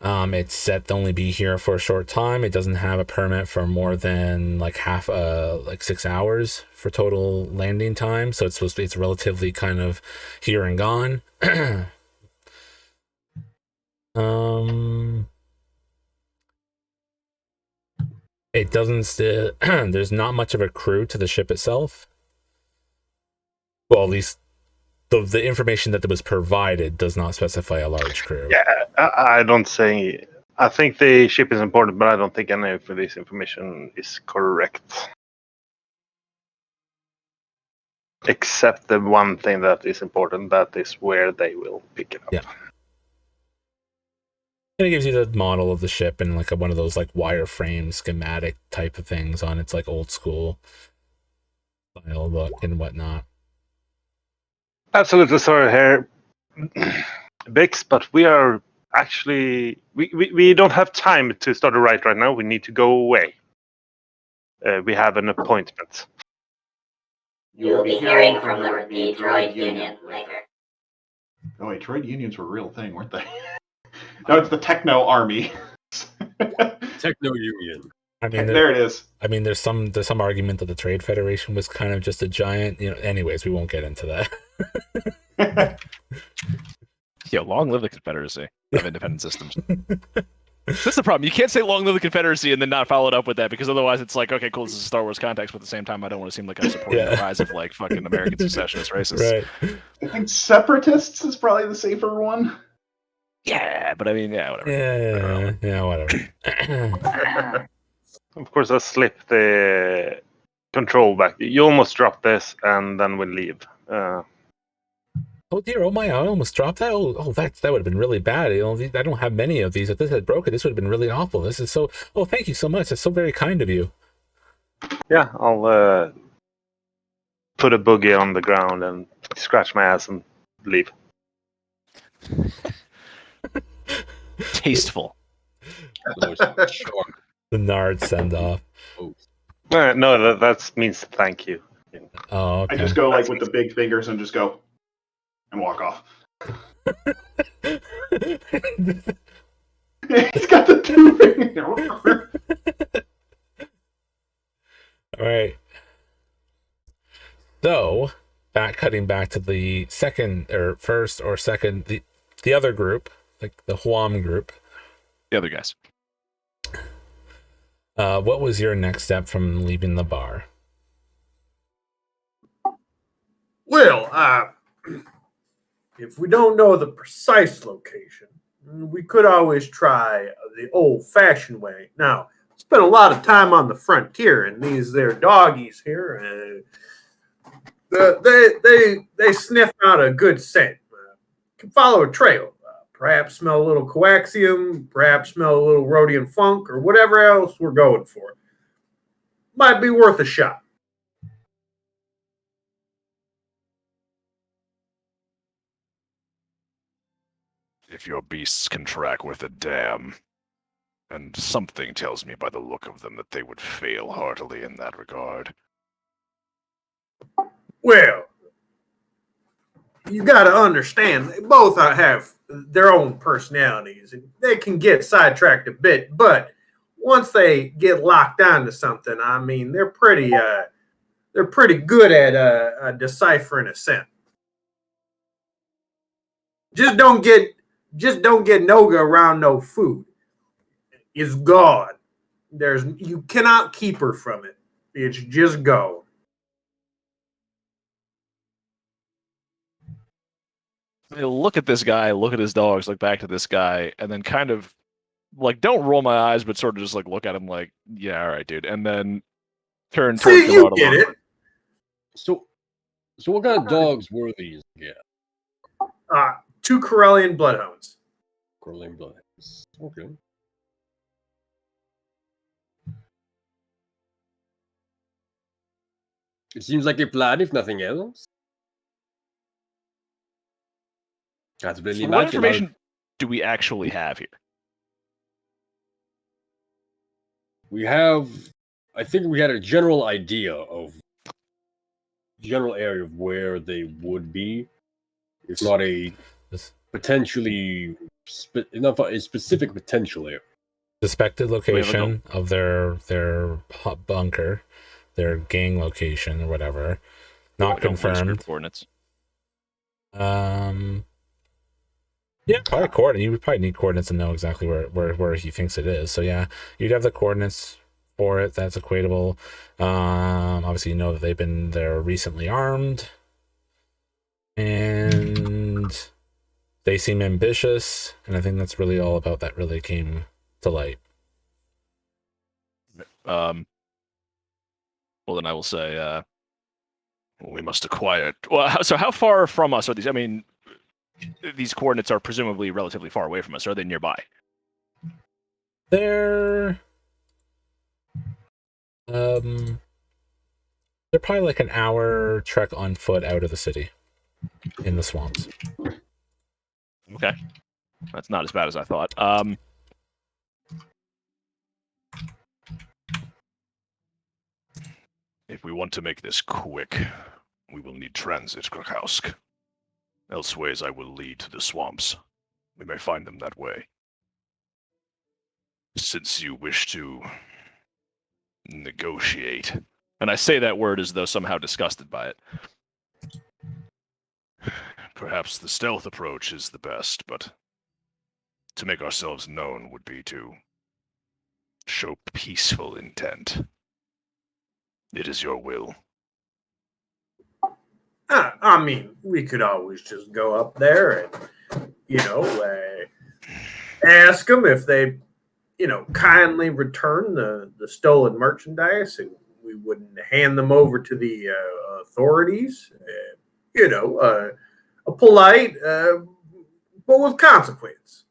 It's set to only be here for a short time. It doesn't have a permit for more than like 6 hours for total landing time. So it's relatively kind of here and gone. It doesn't. There's not much of a crew to the ship itself. Well, at least the information that was provided does not specify a large crew. Yeah, I don't say. I think the ship is important, but I don't think any of this information is correct. Except the one thing that is important, that is where they will pick it up. Yeah. And it gives you the model of the ship and like one of those like wireframe schematic type of things on its like old school style look and whatnot. Absolutely sorry here, Bix, but we are actually we don't have time to start a ride right now. We need to go away. We have an appointment. You will be hearing from the droid union later. Oh, wait, droid unions were a real thing, weren't they? No, it's the Techno Army. Techno Union. I mean, there it is. I mean, there's some argument that the Trade Federation was kind of just a giant, anyways, we won't get into that. Yeah, long live the Confederacy of independent systems. That's the problem. You can't say long live the Confederacy and then not follow it up with that, because otherwise it's like, okay, cool, this is a Star Wars context, but at the same time I don't want to seem like I'm supporting the rise of like fucking American secessionist racists. Right. I think separatists is probably the safer one. Yeah, but I mean, yeah, whatever. Yeah, whatever. Of course, I slipped the control back. You almost dropped this, and then we leave. Oh dear, oh my, I almost dropped that. Oh, that would have been really bad. I don't have many of these. If this had broken, this would have been really awful. This is so. Oh, thank you so much. That's so very kind of you. Yeah, I'll put a boogie on the ground and scratch my ass and leave. Tasteful. The Nard send off. No, that means thank you. Oh, okay. I just go like with the big fingers and just go and walk off. He's got the 2 fingers. All right. So, cutting back to the second or first or second, the other group, like the Huamm group. The other guys. What was your next step from leaving the bar? Well, if we don't know the precise location, we could always try the old-fashioned way. Now, spent a lot of time on the frontier, and these there doggies here They sniff out a good scent. Can follow a trail. Perhaps smell a little coaxium. Perhaps smell a little Rodian funk, or whatever else we're going for. Might be worth a shot. If your beasts can track with a dam, and something tells me by the look of them that they would fail heartily in that regard. Well, you got to understand, they both have their own personalities, and they can get sidetracked a bit. But once they get locked onto something, I mean, they're pretty good at deciphering a scent. Just don't get Noga around no food. It's gone. You cannot keep her from it. It's just gone. I look at this guy, look at his dogs, look back to this guy, and then kind of like don't roll my eyes, but sort of just like look at him like, yeah, all right, dude, and then turn towards See, you get it. So what kind of dogs were these? Yeah. 2 Corellian bloodhounds. Corellian bloodhounds. Okay. It seems like a plan, if nothing else. That's been so what information do we actually have here? We have, I think we had a general idea of general area of where they would be. It's not a potentially not a specific potential area. Suspected location of their hot bunker, their gang location or whatever. Not confirmed. Coordinates. Yeah, probably coordinates. You would probably need coordinates to know exactly where he thinks it is. So yeah, you'd have the coordinates for it. That's equatable. Obviously, you know that they're recently armed, and they seem ambitious. And I think that's really all about that. Really came to light. Well, then I will say, we must acquire. Well, so how far from us are these? I mean, these coordinates are presumably relatively far away from us. Are they nearby? They're probably like an hour trek on foot out of the city in the swamps. Okay. That's not as bad as I thought. If we want to make this quick, we will need transit, Krakowsk. Elseways, I will lead to the swamps. We may find them that way. Since you wish to negotiate, and I say that word as though somehow disgusted by it, perhaps the stealth approach is the best, but to make ourselves known would be to show peaceful intent. It is your will. I mean, we could always just go up there and, ask them if they, kindly return the stolen merchandise, and we wouldn't hand them over to the authorities. A polite, but with consequence.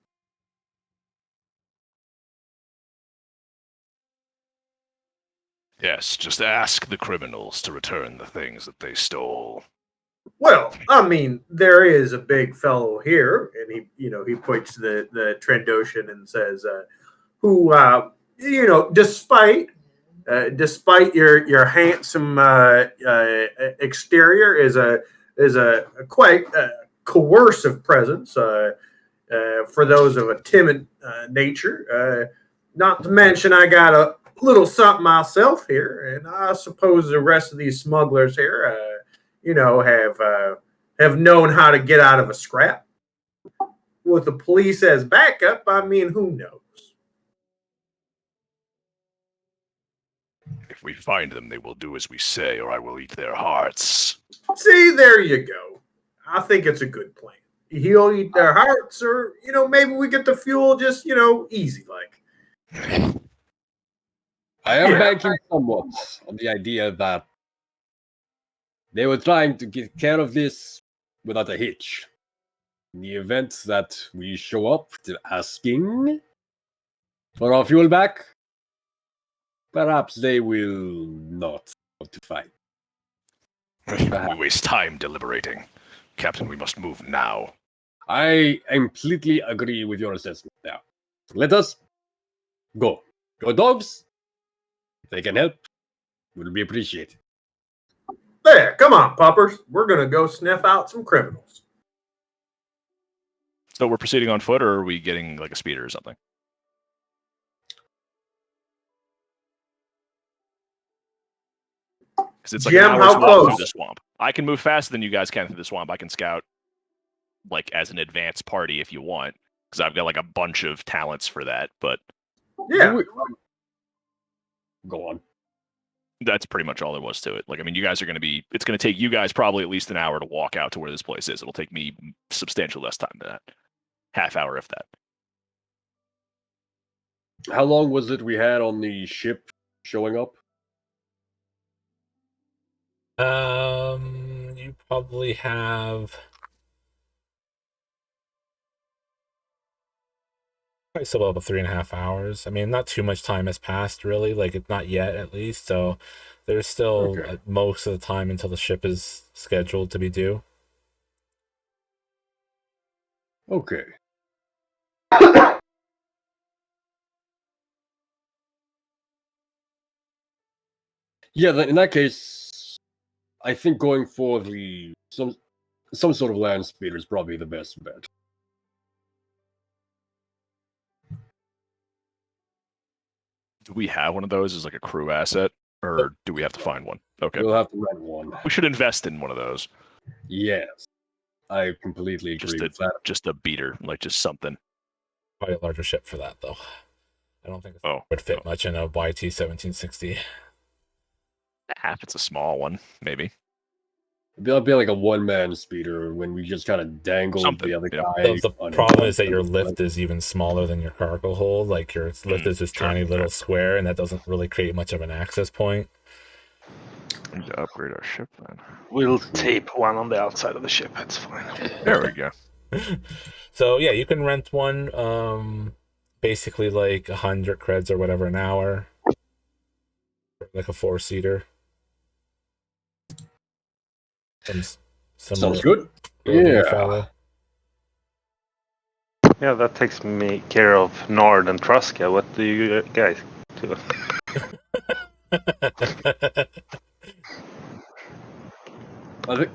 Yes, just ask the criminals to return the things that they stole. Well, I mean, there is a big fellow here, and he points to the Trandoshan and says, who, despite your handsome exterior, is a quite coercive presence for those of a timid nature. Not to mention, I got a little something myself here, and I suppose the rest of these smugglers here, have known how to get out of a scrap. With the police as backup, I mean, who knows? If we find them, they will do as we say, or I will eat their hearts. See, there you go. I think it's a good plan. He'll eat their hearts, or, maybe we get the fuel just, easy like. I am banking somewhat on the idea that They were trying to get care of this without a hitch. In the event that we show up to asking for our fuel back, perhaps they will not want to fight. We waste time deliberating. Captain, we must move now. I completely agree with your assessment there. Let us go. Your dogs, if they can help, will be appreciated. There, come on, puppers. We're going to go sniff out some criminals. So we're proceeding on foot, or are we getting like a speeder or something? Because it's like Jim, an hour's how walk close? through the swamp. I can move faster than you guys can through the swamp. I can scout like as an advanced party if you want, because I've got like a bunch of talents for that. But Yeah. Go on. that's pretty much all there was to it. Like, I mean, you guys are going to be. It's going to take you guys probably at least an hour to walk out to where this place is. It'll take me substantially less time than that. Half hour, if that. How long was it we had on the ship showing up? You probably have probably still about 3.5 hours. I mean, not too much time has passed, really. Like, it's not yet, at least. So there's still most of the time until the ship is scheduled to be due. Okay. Yeah, in that case, I think going for some sort of land speeder is probably the best bet. Do we have one of those as like a crew asset, or do we have to find one? Okay, We'll have to rent one. we should invest in one of those. Yes, I completely agree with that. Just a beater, like just something. Probably a larger ship for that, though. I don't think it Oh, would fit much in a YT 1760. If it's a small one, maybe. It'll be like a one-man speeder when we just kind of dangle Something, the other yeah. guy. The problem is that your lift is even smaller than your cargo hold. Like, your lift is this tiny little square, and that doesn't really create much of an access point. We need to upgrade our ship then. We'll tape one on the outside of the ship. That's fine. There we go. So yeah, you can rent one. Basically like 100 creds or whatever an hour, like a 4-seater. Sounds good. Yeah. Yeah, that takes me care of Nard and Truska. What do you guys do? I think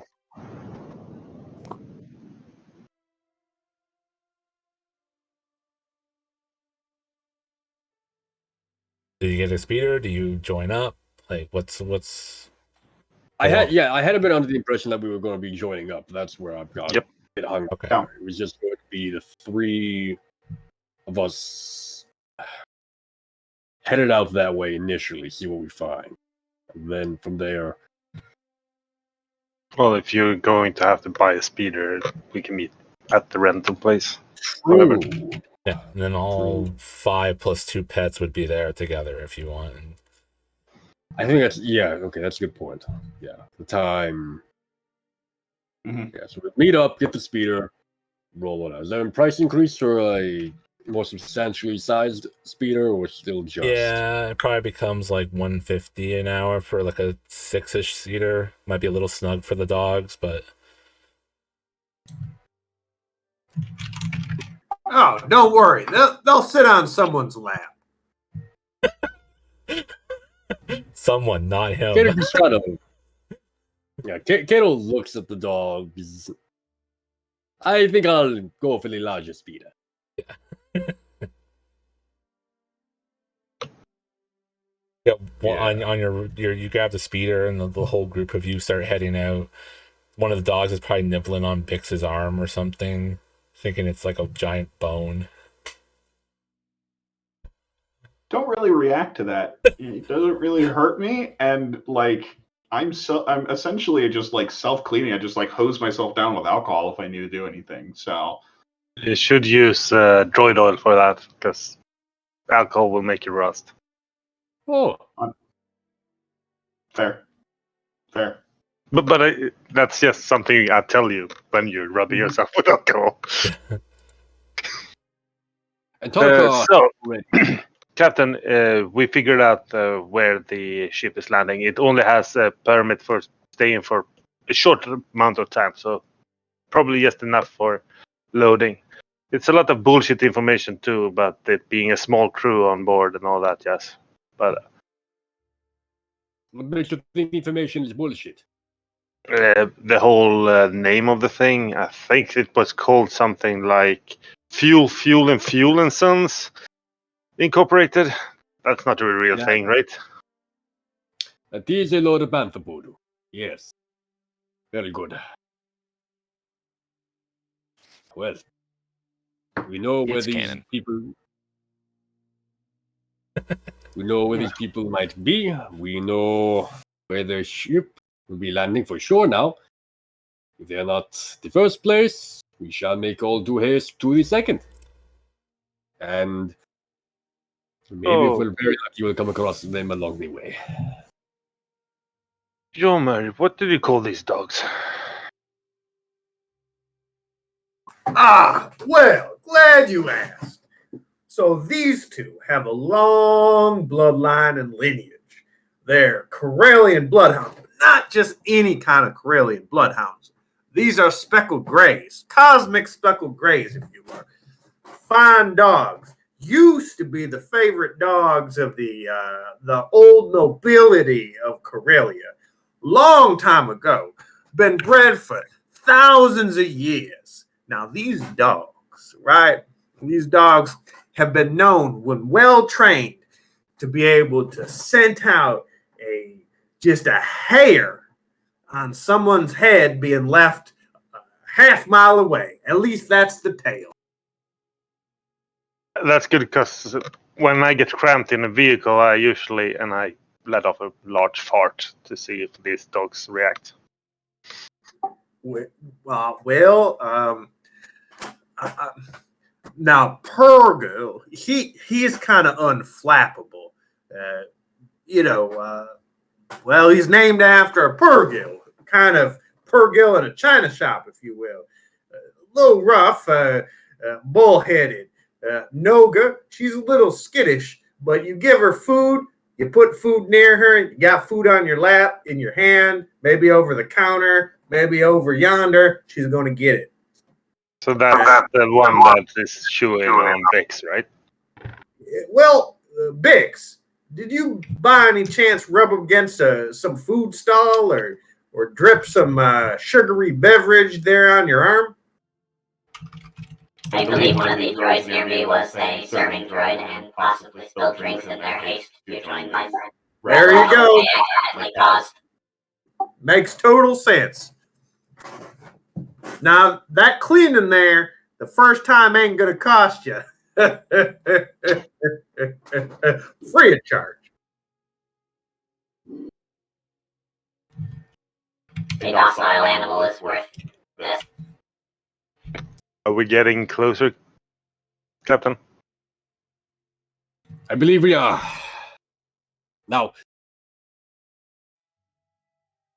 Do you get a speeder? Do you join up? Like, what's? I had a bit under the impression that we were going to be joining up. That's where I've got a bit hung. Okay. Yeah. It was just going to be the three of us headed out that way initially, see what we find, and then from there. Well, if you're going to have to buy a speeder, we can meet at the rental place. True. Yeah, and then all 5 plus 2 pets would be there together if you want. I think that's that's a good point. Yeah, the time. Mhm. Yeah, so we meet up, get the speeder, roll it out. Is there a price increase for a more substantially sized speeder, or still just? Yeah, it probably becomes like 150 an hour for like a 6-ish seater. Might be a little snug for the dogs, but Oh, don't worry. They'll sit on someone's lap. someone, not him. Kato just kind of. Yeah, Kato looks at the dogs. I think I'll go for the larger speeder. Yeah, well, on your you grab the speeder and the whole group of you start heading out. One of the dogs is probably nibbling on Bix's arm or something, thinking it's like a giant bone. Don't really react to that. It doesn't really hurt me, and like I'm essentially just like self-cleaning. I just like hose myself down with alcohol if I need to do anything. So You should use droid oil for that, because alcohol will make you rust. Oh, fair. But that's just something I tell you when you're rubbing yourself with alcohol. And Tarka, Captain, we figured out where the ship is landing. It only has a permit for staying for a short amount of time, so probably just enough for loading. It's a lot of bullshit information too about it being a small crew on board and all that, yes. But what makes you think the information is bullshit? the whole name of the thing, I think it was called something like Fuel and Sons Incorporated. That's not a real Yeah. thing, right? That is a load of bantha voodoo. Yes. Very good. Well, we know where It's these canon. people. We know where these people might be. We know where their ship will be landing for sure now. If they are not the first place, we shall make all due haste to the second. And maybe if we're very lucky, we'll come across them along the way. Jomer, what do you call these dogs? Ah, well, glad you asked. So these two have a long bloodline and lineage. They're Karelian bloodhounds, but not just any kind of Karelian bloodhounds. These are speckled grays, cosmic speckled grays, if you will. Fine dogs. Used to be the favorite dogs of the old nobility of Karelia. Long time ago. Been bred for thousands of years. Now, these dogs, right? These dogs have been known, when well trained, to be able to scent out just a hair on someone's head being left a half mile away. At least that's the tale. That's good because when I get cramped in a vehicle, I let off a large fart to see if these dogs react. Now Purgle, he's kind of unflappable. Well, he's named after a Purgill, kind of Purgill in a china shop, if you will. A little rough, bullheaded. Noga, she's a little skittish, but you give her food, you put food near her, you got food on your lap, in your hand, maybe over the counter, maybe over yonder, she's going to get it. So that's the one that is chewing on Bix, right? Well, Bix, did you by any chance rub against some food stall or drip some sugary beverage there on your arm? I believe one of the droids near me was a serving droid and possibly spilled drinks in their haste to join my friend. There you go. Caused. Makes total sense. Now, that cleaning there, the first time ain't going to cost you. Free of charge. A docile animal is worth this. Are we getting closer, Captain? I believe we are. Now,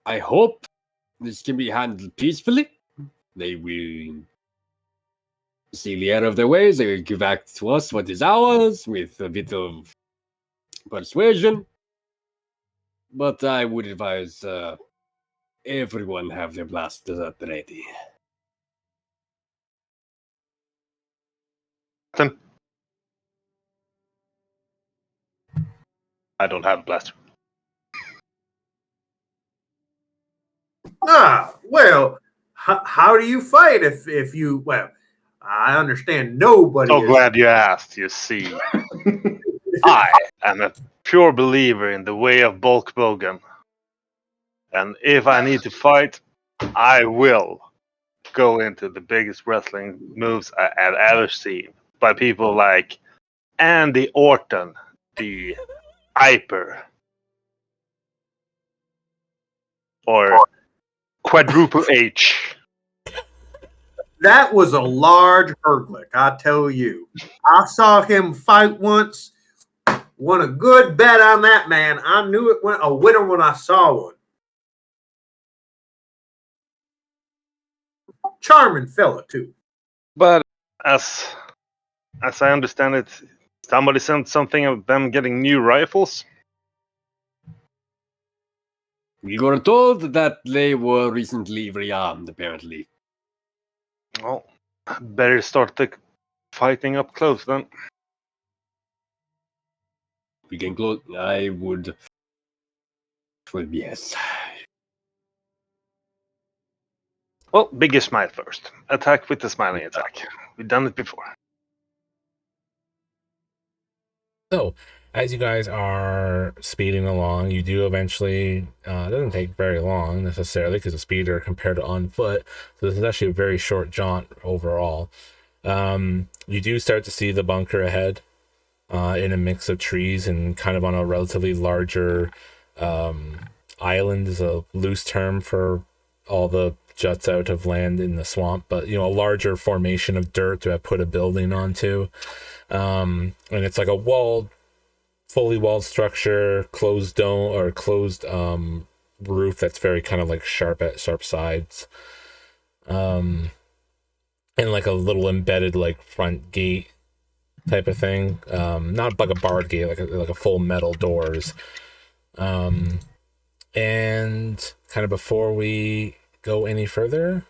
I hope this can be handled peacefully. They will see the error of their ways. They will give back to us what is ours with a bit of persuasion. But I would advise everyone have their blasters at the ready. Captain? I don't have a blaster. Well, how do you fight if you, well, I understand nobody So is... glad you asked, you see. I am a pure believer in the way of bulk bogan. And if I need to fight, I will go into the biggest wrestling moves I have ever seen by people like Andy Orton, the Hyper, or Quadruple H. That was a large Herglick, I tell you. I saw him fight once, won a good bet on that man. I knew it went a winner when I saw one. charming fella too. But as I understand it, somebody sent something of them getting new rifles. We were told that they were recently rearmed, apparently. Well, better start the fighting up close then. We can close. I would. Well, yes. Well, biggest smile first. Attack with the smiling attack. We've done it before. So, as you guys are speeding along, you do eventually, it doesn't take very long necessarily because the speeder compared to on foot. So this is actually a very short jaunt overall. You do start to see the bunker ahead in a mix of trees and kind of on a relatively larger island is a loose term for all the juts out of land in the swamp, but a larger formation of dirt to have put a building onto. And it's like a fully walled structure, closed dome or closed roof that's very kind of like sharp sides. And like a little embedded like front gate type of thing. Not like a barred gate, like a full metal doors. And kind of before we go any further,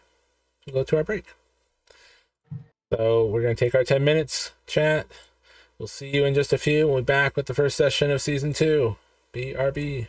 we'll go to our break. So we're going to take our 10 minutes, chat. We'll see you in just a few. We'll be back with the first session of Season 2. BRB.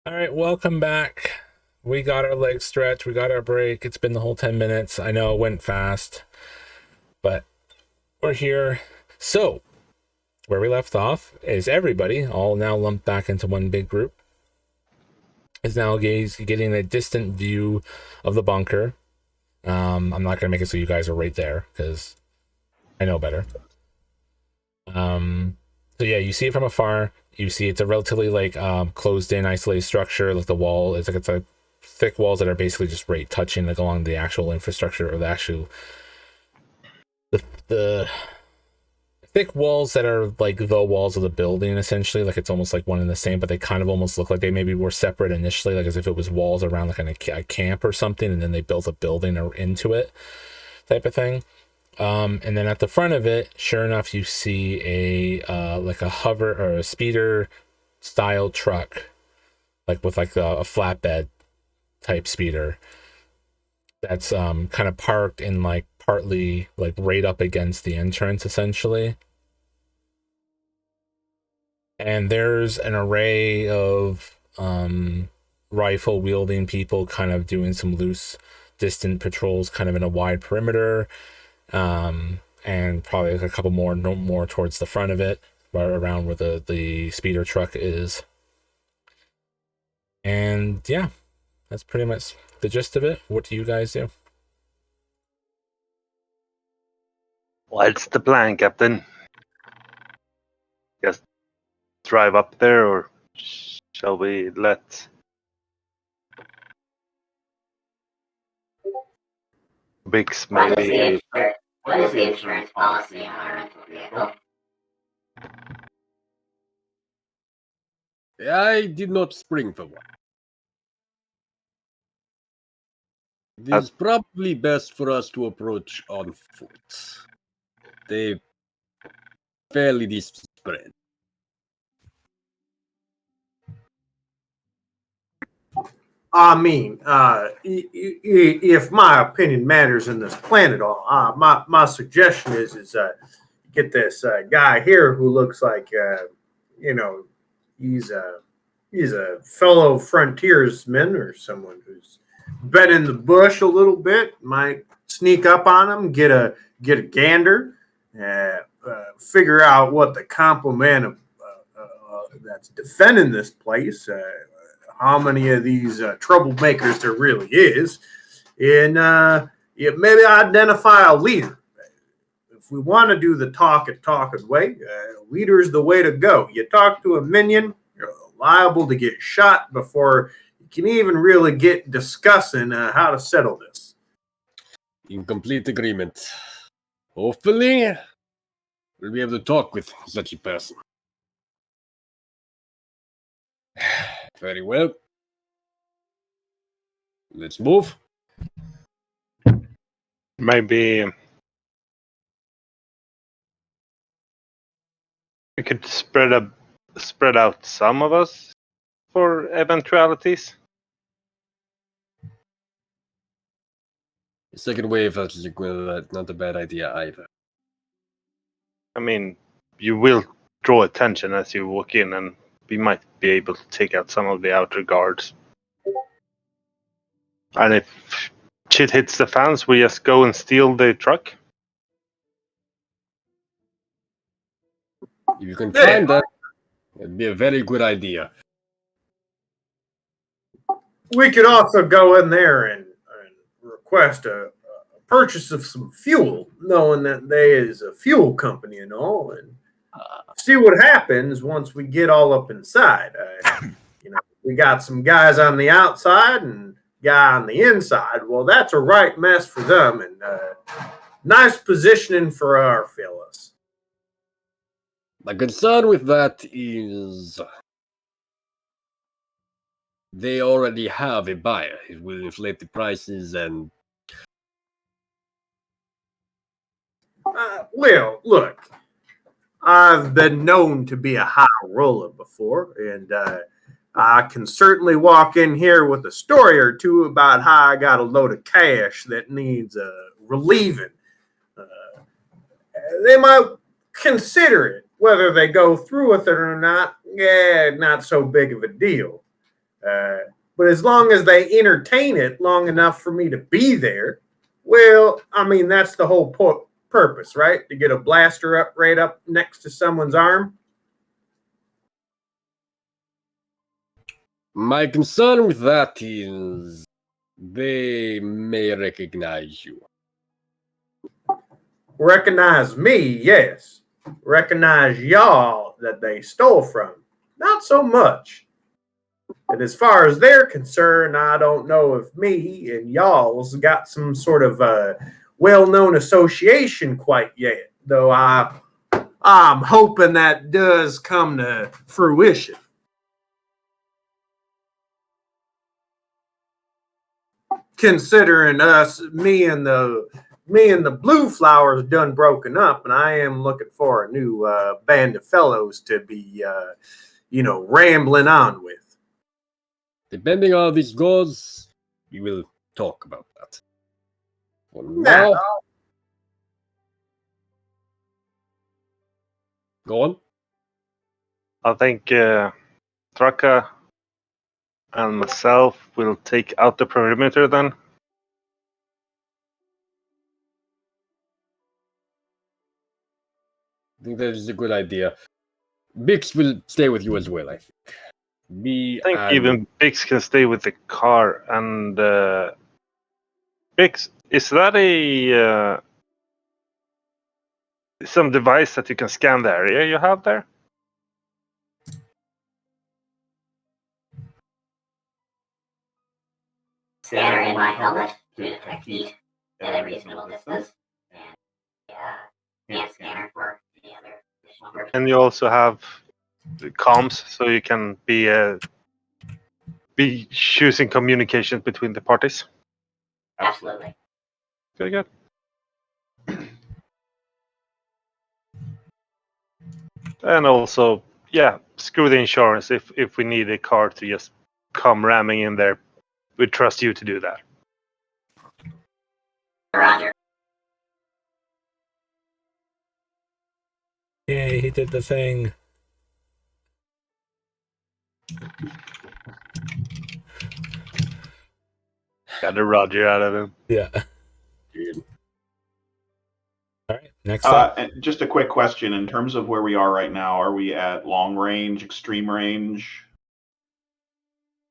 All right, welcome back. We got our legs stretched. We got our break. It's been the whole 10 minutes. I know it went fast, but we're here. So, where we left off is everybody, all now lumped back into one big group, is now getting a distant view of the bunker. I'm not going to make it so you guys are right there because I know better. So yeah, you see it from afar. You see it's a relatively closed in, isolated structure. Like the wall, it's like thick walls that are basically just right touching like along the actual infrastructure or the thick walls that are like the walls of the building essentially. Like it's almost like one and the same, but they kind of almost look like they maybe were separate initially, like as if it was walls around like a camp or something, and then they built a building or into it, type of thing. And then at the front of it, sure enough, you see a hover or a speeder style truck, like with like a flatbed type speeder that's kind of parked in like partly like right up against the entrance essentially. And there's an array of rifle wielding people kind of doing some loose distant patrols kind of in a wide perimeter. And probably a couple more towards the front of it, right around where the speeder truck is. And yeah, that's pretty much the gist of it. What do you guys do? What's the plan, Captain? Just drive up there, or shall we let Bix maybe? What is the insurance policy on our rental vehicle? I did not spring for one. It is probably best for us to approach on foot. They fairly disparate. I mean, if my opinion matters in this plan at all, my suggestion is get this guy here who looks like he's a fellow frontiersman or someone who's been in the bush a little bit. Might sneak up on him, get a gander, figure out what the complement of that's defending this place. How many of these troublemakers there really is, and maybe identify a leader. If we want to do the talking way, leader is the way to go. You talk to a minion, you're liable to get shot before you can even really get discussing how to settle this. In complete agreement. Hopefully, we'll be able to talk with such a person. Very well. Let's move. Maybe we could spread out some of us for eventualities. The second wave is not a bad idea either. I mean, you will draw attention as you walk in, and we might be able to take out some of the outer guards. And if shit hits the fans, we just go and steal the truck. If you can find that, it'd be a very good idea. We could also go in there and request a purchase of some fuel, knowing that there is a fuel company and all, and see what happens once we get all up inside. We got some guys on the outside and guy on the inside. Well, that's a right mess for them, and nice positioning for our fellas. My concern with that is they already have a buyer. It will inflate the prices and... Well, look, I've been known to be a high roller before, and I can certainly walk in here with a story or two about how I got a load of cash that needs relieving. They might consider it. Whether they go through with it or not, not so big of a deal. But as long as they entertain it long enough for me to be there, well, I mean, that's the whole purpose, right? To get a blaster up right up next to someone's arm. My concern with that is they may recognize you. Recognize me, yes. Recognize y'all that they stole from. Not so much. And as far as they're concerned, I don't know if me and y'all's got some sort of well-known association quite yet, though I'm hoping that does come to fruition. Considering me and the Blue Flowers done broken up, and I am looking for a new band of fellows to be, rambling on with. Depending on how this goes, we will talk about that. For now, go on. I think Traka and myself will take out the perimeter then. I think that is a good idea. Bix will stay with you as well, I think. I think even Bix can stay with the car. And Bix, is that a some device that you can scan the area you have there? Scanner in my helmet to detect heat at a reasonable distance, and hand scanner for any other additional purpose. And you also have the comms, so you can be choosing communications between the parties. Absolutely. Good. And also, screw the insurance. If we need a car to just come ramming in there, we trust you to do that. Roger. Yay, he did the thing. Got a Roger out of him. Yeah. All right, next up. And just a quick question. In terms of where we are right now, are we at long range, extreme range?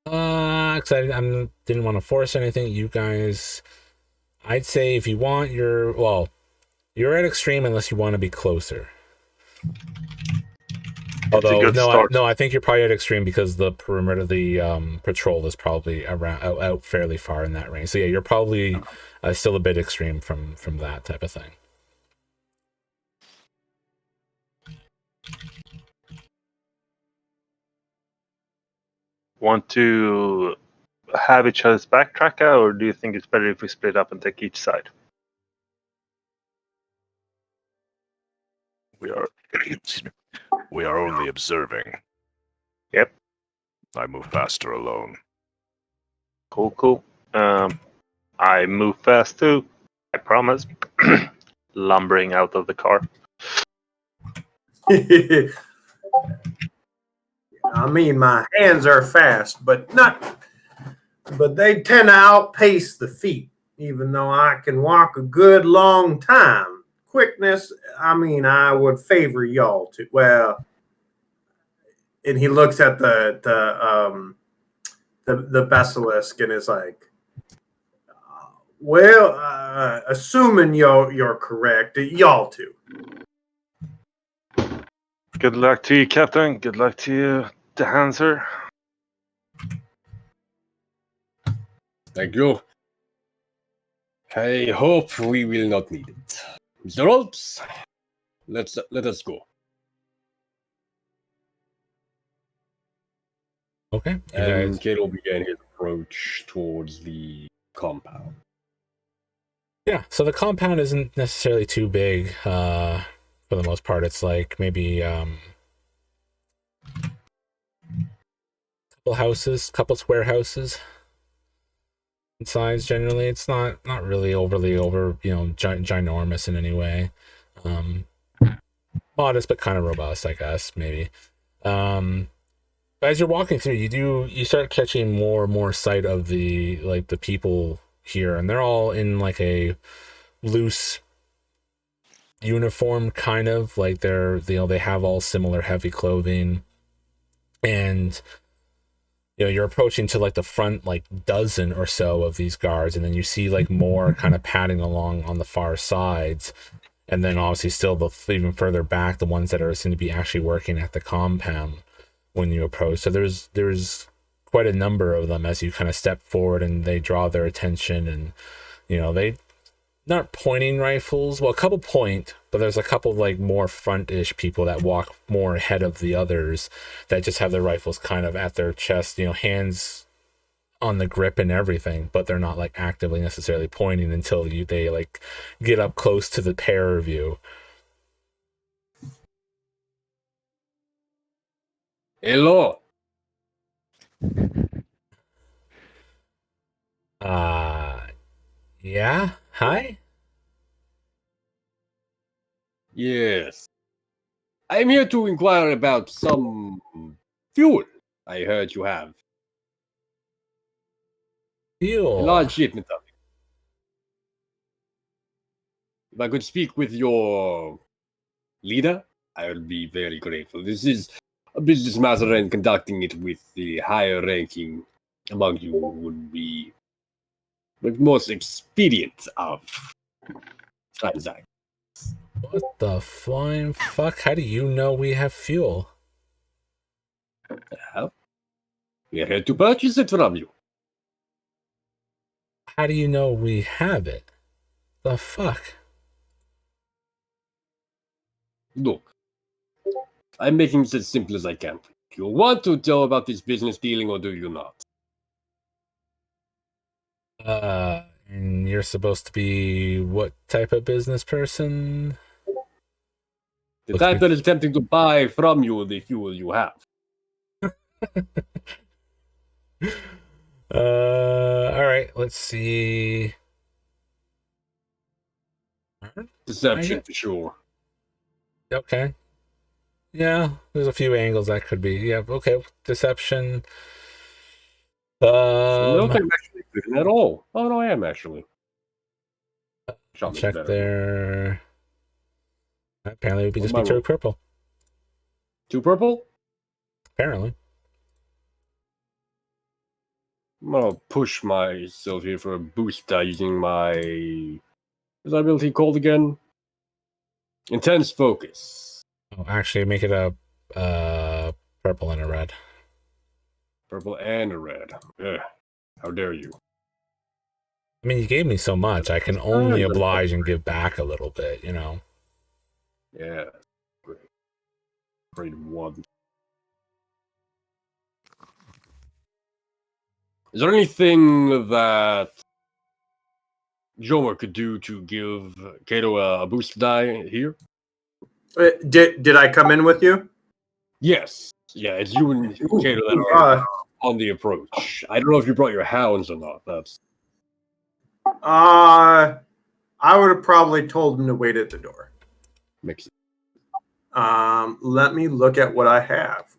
Excited. I didn't want to force anything. You guys, I'd say if you want, you're at extreme unless you want to be closer. Although no, I think you're probably at extreme because the perimeter of the patrol is probably around out fairly far in that range. So yeah, you're probably still a bit extreme from that type of thing. Want to have each other's back, Traka, or do you think it's better if we split up and take each side? We are only observing. Yep. I move faster alone. Cool. I move fast too. I promise. Lumbering out of the car. I mean, my hands are fast, but they tend to outpace the feet, even though I can walk a good long time. Quickness, I mean, I would favor y'all to. Well, and he looks at the basilisk and is like, well, assuming you're correct, y'all too. Good luck to you, Captain. Good luck to you, the Hanser. Thank you. I hope we will not need it. Mr. Rolps, let us go. Okay. And Kato began his approach towards the compound. Yeah, so the compound isn't necessarily too big. For the most part, it's like maybe couple square houses in size. Generally, it's not really overly ginormous in any way. Modest but kind of robust, I guess, maybe. As you're walking through, you start catching more and more sight of the people here, and they're all in like a loose uniform, kind of like they have all similar heavy clothing, and you're approaching to like the front like dozen or so of these guards, and then you see like more kind of padding along on the far sides, and then obviously still even further back, the ones that are seem to be actually working at the compound when you approach. So there's quite a number of them as you kind of step forward, and they draw their attention, and they not pointing rifles. Well, a couple point, but there's a couple like more front-ish people that walk more ahead of the others that just have their rifles kind of at their chest, hands on the grip and everything, but they're not like actively necessarily pointing until they like get up close to the pair of you. Hello. Yeah. Hi. Yes. I'm here to inquire about some fuel I heard you have. A Fuel. large shipment of it. If I could speak with your leader, I would be very grateful. This is a business matter, and conducting it with the higher ranking among you would be the most expedient of transactions. What the flying fuck? How do you know we have fuel? Well, we are here to purchase it from you. How do you know we have it? The fuck? Look, I'm making this as simple as I can. Do you want to tell about this business dealing, or do you not? And you're supposed to be what type of business person? The type that is attempting to buy from you the fuel you have. All right, let's see. Deception for sure. Okay. Yeah, there's a few angles that could be. Yeah, okay. Deception. I don't think I'm actually good at all. Oh no, I am actually. I'll check there. Apparently, it would be just be 2 purple. 2 purple? Apparently. I'm gonna push myself here for a boost using my. What's that ability called again? Intense focus. Oh, actually, make it a purple and a red. Purple and a red. Ugh. How dare you? I mean, you gave me so much. I can only oblige and give back a little bit, Yeah. Great. Grade 1. Is there anything that Jomer could do to give Kato a boost die here? Did I come in with you? Yes. Yeah, it's you and Kato that are on the approach. I don't know if you brought your hounds or not. That's. I would have probably told him to wait at the door. Makes sense. Let me look at what I have.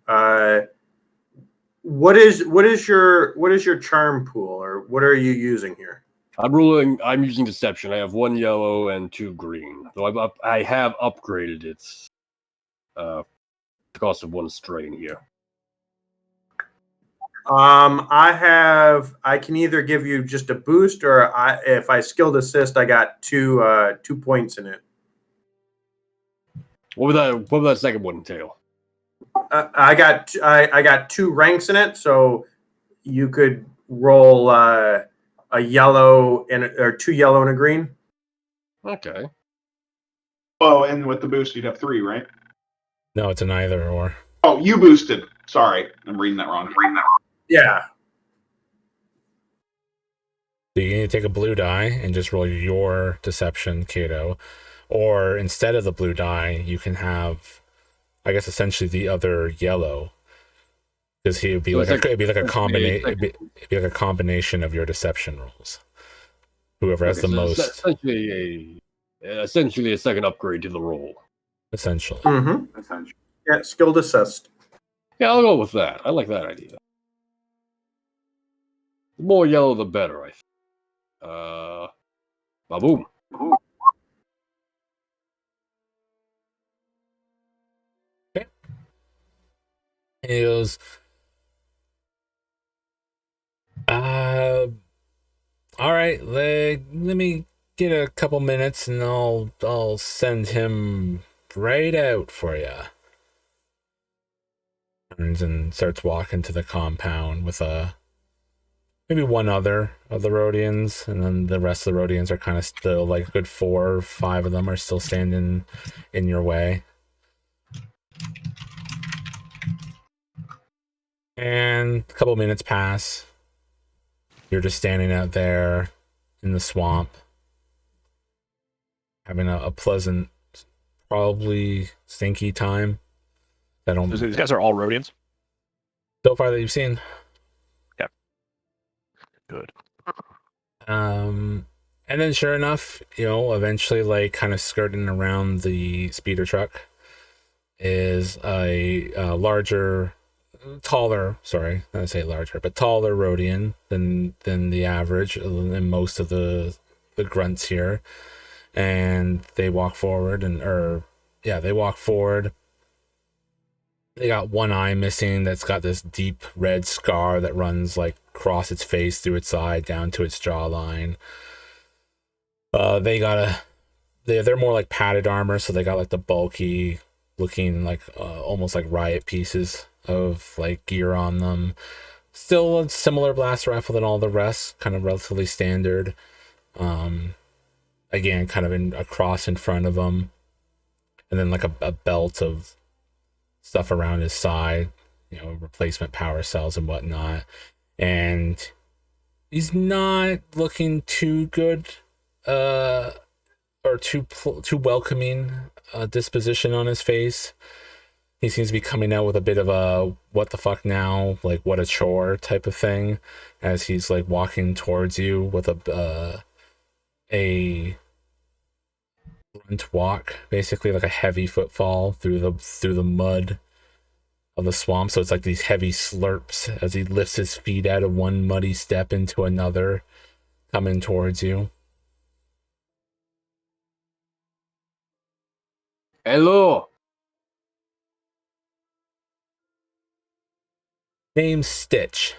What is your charm pool, or what are you using here? I'm using deception. I have 1 yellow and 2 green. Though I have upgraded it. The cost of 1 strain here. I can either give you just a boost, or if I skilled assist, I got 2 points in it. What would that second one entail? I got 2 ranks in it, so you could roll a yellow or 2 yellow and a green. Okay. Oh, and with the boost, you'd have 3, right? No, it's an either or. Oh, you boosted. Sorry, I'm reading that wrong. Yeah. So you need to take a blue die and just roll your deception, Kato. Or instead of the blue die, you can have, I guess, essentially the other yellow, because he would be it'd be like a combination of your deception rolls. Whoever has the most. Essentially a second upgrade to the roll. Essentially. Mm-hmm. Yeah, skilled assist. Yeah, I'll go with that. I like that idea. The more yellow, the better, I think. Baboom. Okay. And he goes, all right, let me get a couple minutes and I'll send him right out for you. Turns and starts walking to the compound with maybe one other of the Rodians, and then the rest of the Rodians are kind of still, like a good 4 or 5 of them are still standing in your way. And a couple minutes pass. You're just standing out there in the swamp, having a pleasant, probably stinky time. These guys are all Rodians? So far that you've seen. Yeah. Good. And then sure enough, eventually, like, kind of skirting around the speeder truck is a larger, taller, sorry, not to say larger, but taller Rodian than the average, than most of the grunts here. And they walk forward, they walk forward. They got one eye missing that's got this deep red scar that runs like across its face, through its eye, down to its jawline. They're more like padded armor, so they got like the bulky looking, like almost like riot pieces of like gear on them. Still a similar blast rifle than all the rest, kind of relatively standard. Again, kind of a cross in front of them, and then like a belt of stuff around his side, replacement power cells and whatnot. And he's not looking too good, or too welcoming disposition on his face. He seems to be coming out with a bit of a what the fuck now, like what a chore type of thing, as he's like walking towards you with a grunt walk, basically like a heavy footfall through the mud of the swamp. So it's like these heavy slurps as he lifts his feet out of one muddy step into another, coming towards you. Hello. Name's Stitch.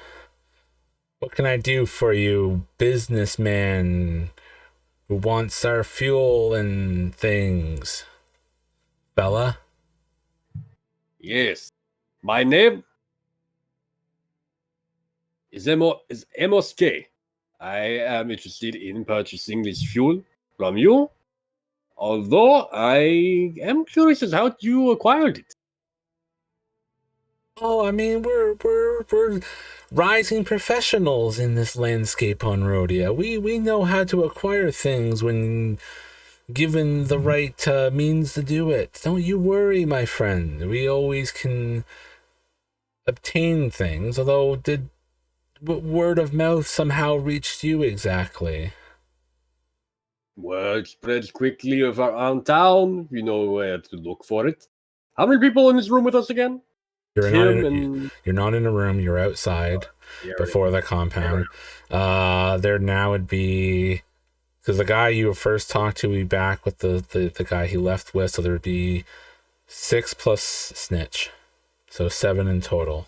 What can I do for you, businessman who wants our fuel and things, fella? Yes. My name is Amos J. I am interested in purchasing this fuel from you, although I am curious as how you acquired it. Oh, I mean, we're rising professionals in this landscape on Rodia. We know how to acquire things when given the right means to do it. Don't you worry, my friend. We always can obtain things. Although, did word of mouth somehow reached you exactly? Word spreads quickly around town. You know where to look for it. How many people in this room with us again? You're not in a room. You're outside before the compound. There now would be, because the guy you first talked to would be back with the guy he left with, so there would be 6 plus Snitch, so 7 in total.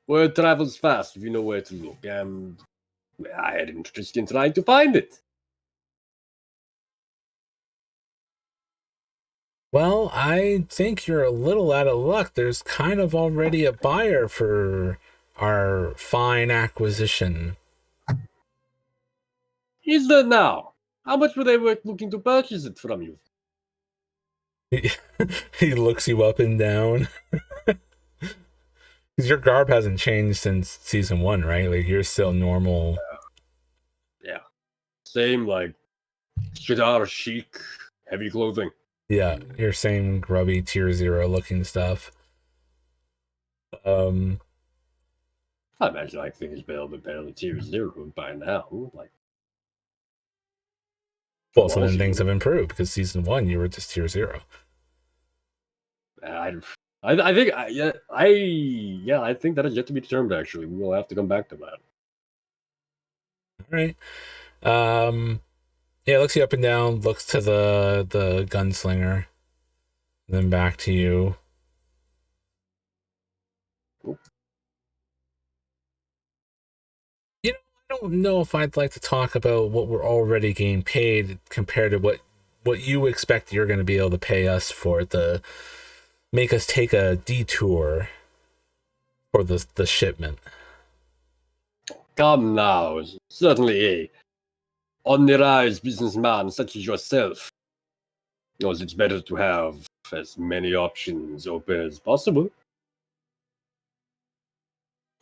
Word travels fast if you know where to look. I had interest in trying to find it. Well, I think you're a little out of luck. There's kind of already a buyer for our fine acquisition. Is there now? How much were they looking to purchase it from you? He looks you up and down. Because your garb hasn't changed since season 1, right? Like, you're still normal. Yeah. Same, like, Shadar chic, heavy clothing. Yeah, your same grubby tier 0 looking stuff. I imagine things barely tier 0 by now. Like, well, so then things have improved, because season 1 you were just tier 0. I think I think that is yet to be determined. Actually, we will have to come back to that. All right. Yeah, looks you up and down, looks to the gunslinger, then back to you. You know, I don't know if I'd like to talk about what we're already getting paid compared to what you expect you're going to be able to pay us for the make us take a detour for the shipment. Come now, certainly a on-the-rise businessman such as yourself knows it's better to have as many options open as possible.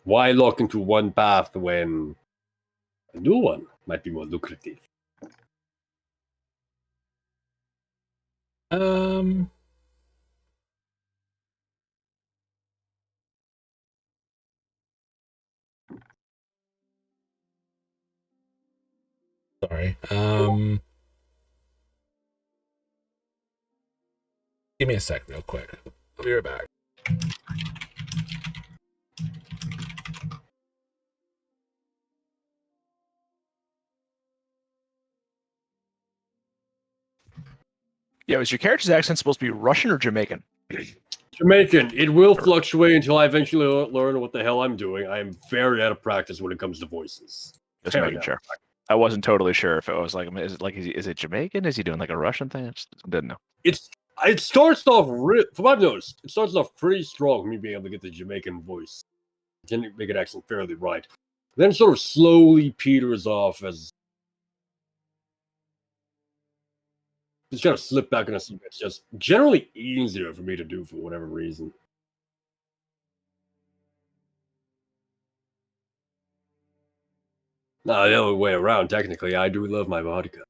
Why lock into one path when a new one might be more lucrative? Sorry. Give me a sec real quick. I'll be right back. Yeah, was your character's accent supposed to be Russian or Jamaican? Jamaican. It will fluctuate until I eventually learn what the hell I'm doing. I am very out of practice when it comes to voices. Just Very making out. sure. I wasn't totally sure if it was like, is it Jamaican? Is he doing like a Russian thing? I just didn't know. It starts off, from what I've noticed, it starts off pretty strong, me being able to get the Jamaican voice. Jamaican accent fairly right. Then sort of slowly peters off as just kind of slip back into something that's just generally easier for me to do for whatever reason. Nah, the other way around, technically, I do love my vodka.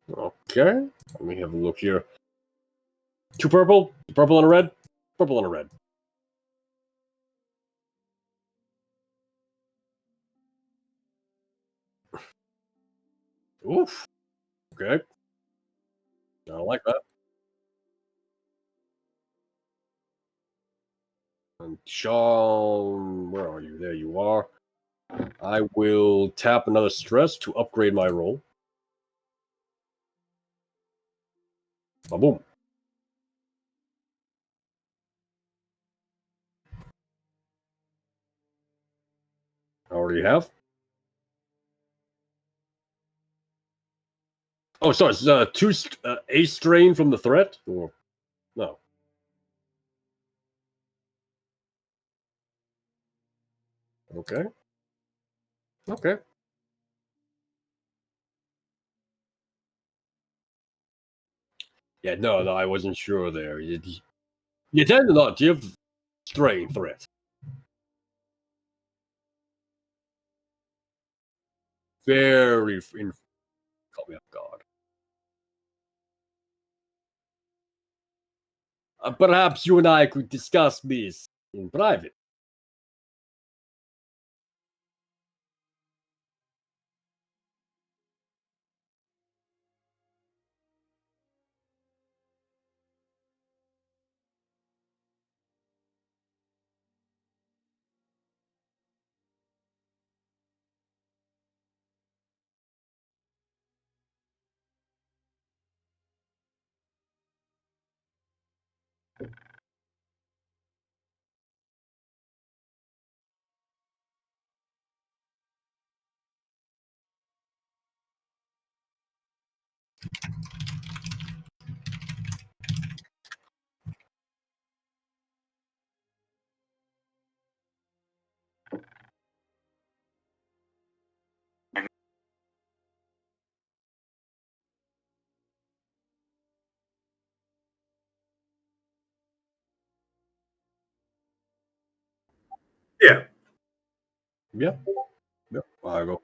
Okay, let me have a look here. 2 purple, purple and a red, purple and a red. Oof. Okay. I don't like that. And Sean, where are you? There you are. I will tap another stress to upgrade my roll. Boom. I already have. Oh, sorry. It's a strain from the threat? Or no? Okay. Okay. Yeah, no, I wasn't sure there. You tend to not give strain threat. Very caught me off guard. Perhaps you and I could discuss this in private. Yeah. Yeah. Yeah. I go.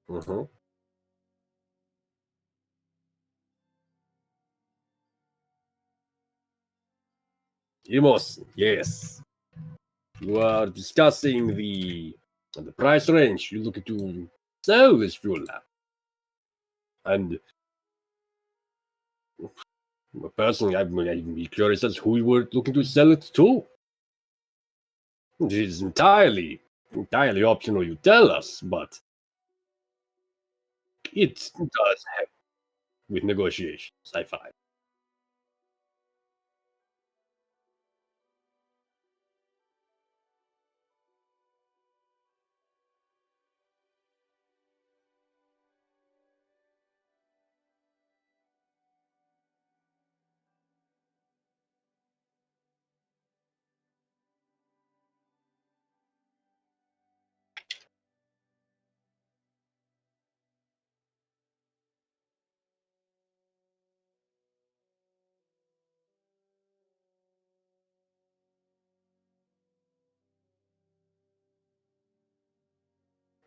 Mm-hmm. Imos, yes. You are discussing the price range you're looking to sell this fuel now. And personally, I'd be curious as who you were looking to sell it to. It is entirely optional you tell us, but it does help with negotiations, I find.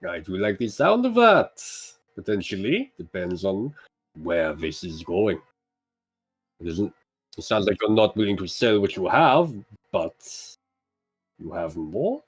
I do like the sound of that. Potentially. Depends on where this is going. It isn't. It sounds like you're not willing to sell what you have, but you have more?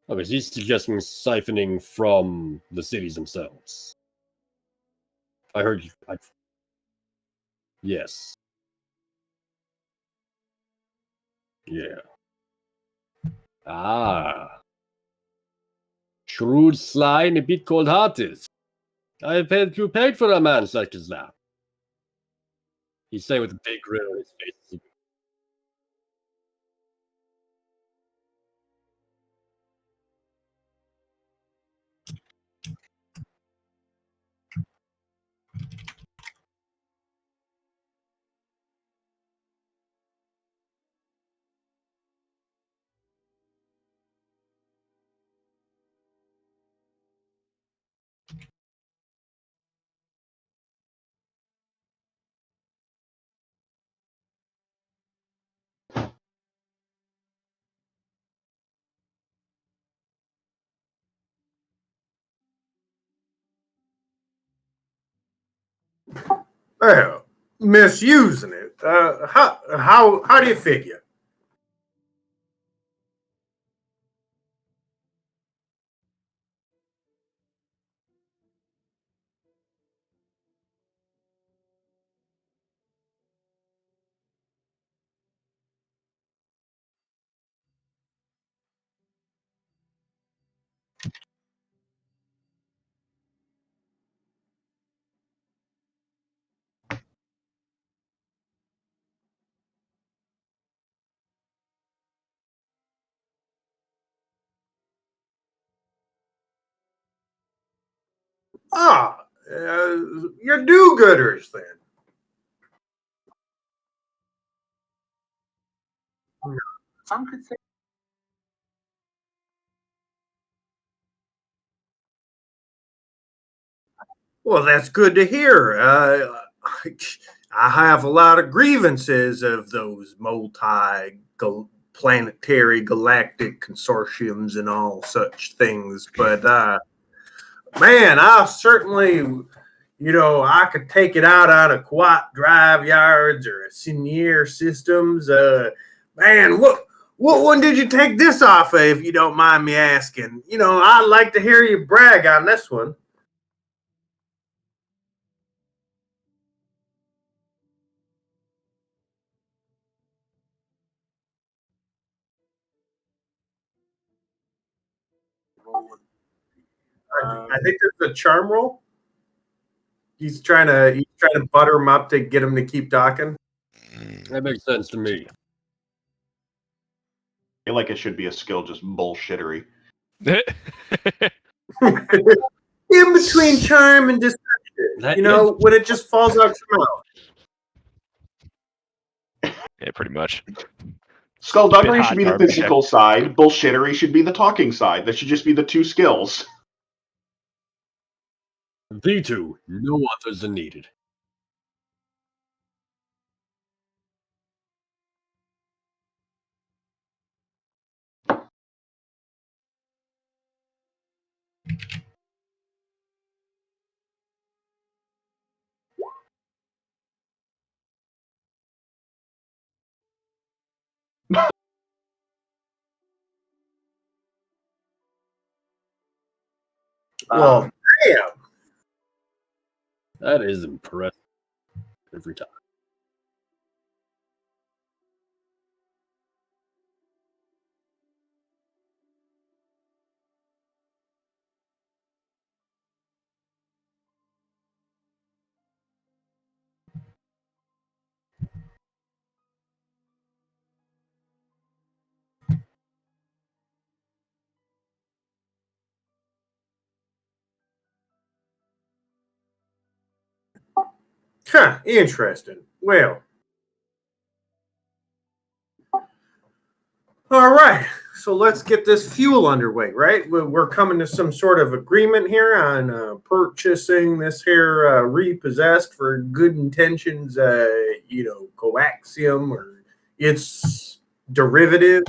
Okay, so he's suggesting siphoning from the cities themselves. I heard you. Yes. Yeah. Ah. Shrewd, sly, and a bit cold-hearted. I paid you paid for a man such as that. He's saying with a big grin on his face. Well, misusing it. How do you figure? Ah, you're do-gooders then. Some could say. Well, that's good to hear. I have a lot of grievances of those multi planetary galactic consortiums and all such things. But man, I certainly, I could take it out on a Quat drive yards or a Senior systems. Man, what one did you take this off of, if you don't mind me asking? I'd like to hear you brag on this one. I think there's a charm roll. He's trying to butter him up to get him to keep talking. That makes sense to me. I feel like it should be a skill, just bullshittery. In between charm and deception, when it just falls out your mouth. Yeah, pretty much. Skullduggery should be the physical side. Bullshittery should be the talking side. That should just be the two skills. V2, no others are needed. Well, damn. That is impressive every time. Huh, interesting. Well, all right. So let's get this fuel underway, right? We're coming to some sort of agreement here on purchasing this here repossessed for good intentions, coaxium or its derivative.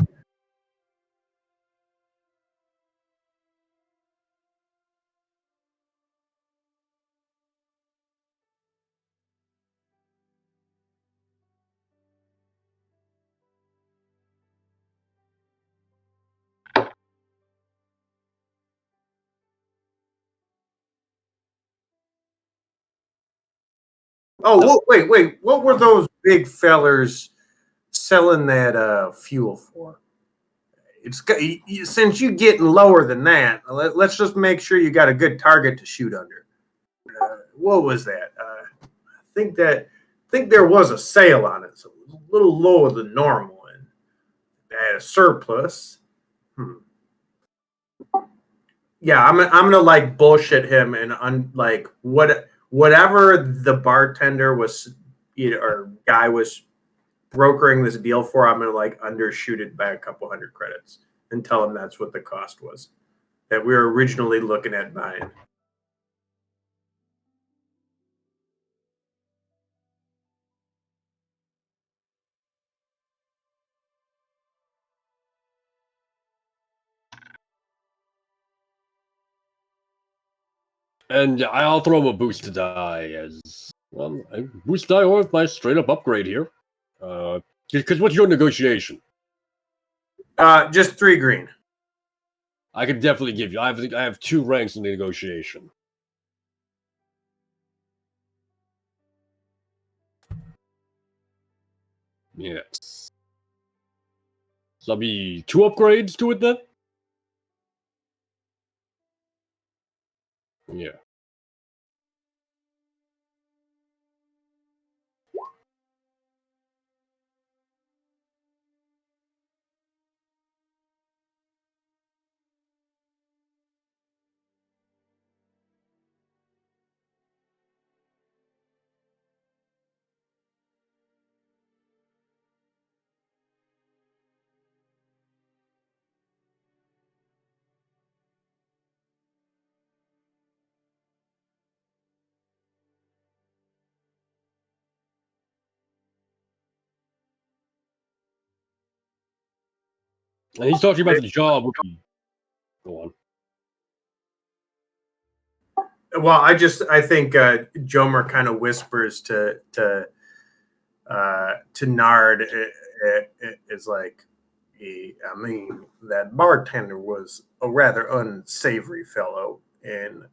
Oh, wait. What were those big fellers selling that fuel for? Since you're getting lower than that, let's just make sure you got a good target to shoot under. What was that? I think there was a sale on it, so it was a little lower than normal, and at a surplus. Yeah, I'm gonna like bullshit him and whatever the bartender was, or guy was brokering this deal for. I'm gonna like undershoot it by a couple hundred credits and tell him that's what the cost was that we were originally looking at buying. And I'll throw him a boost die as well. A boost die or my straight up upgrade here. Because what's your negotiation? Just 3 green. I could definitely give you. I have 2 ranks in the negotiation. Yes. So that'll be 2 upgrades to it then? Yeah. And he's talking about the job. Go on. Well, I think Jomer kind of whispers to Nard. Is like, I mean, that bartender was a rather unsavory fellow, and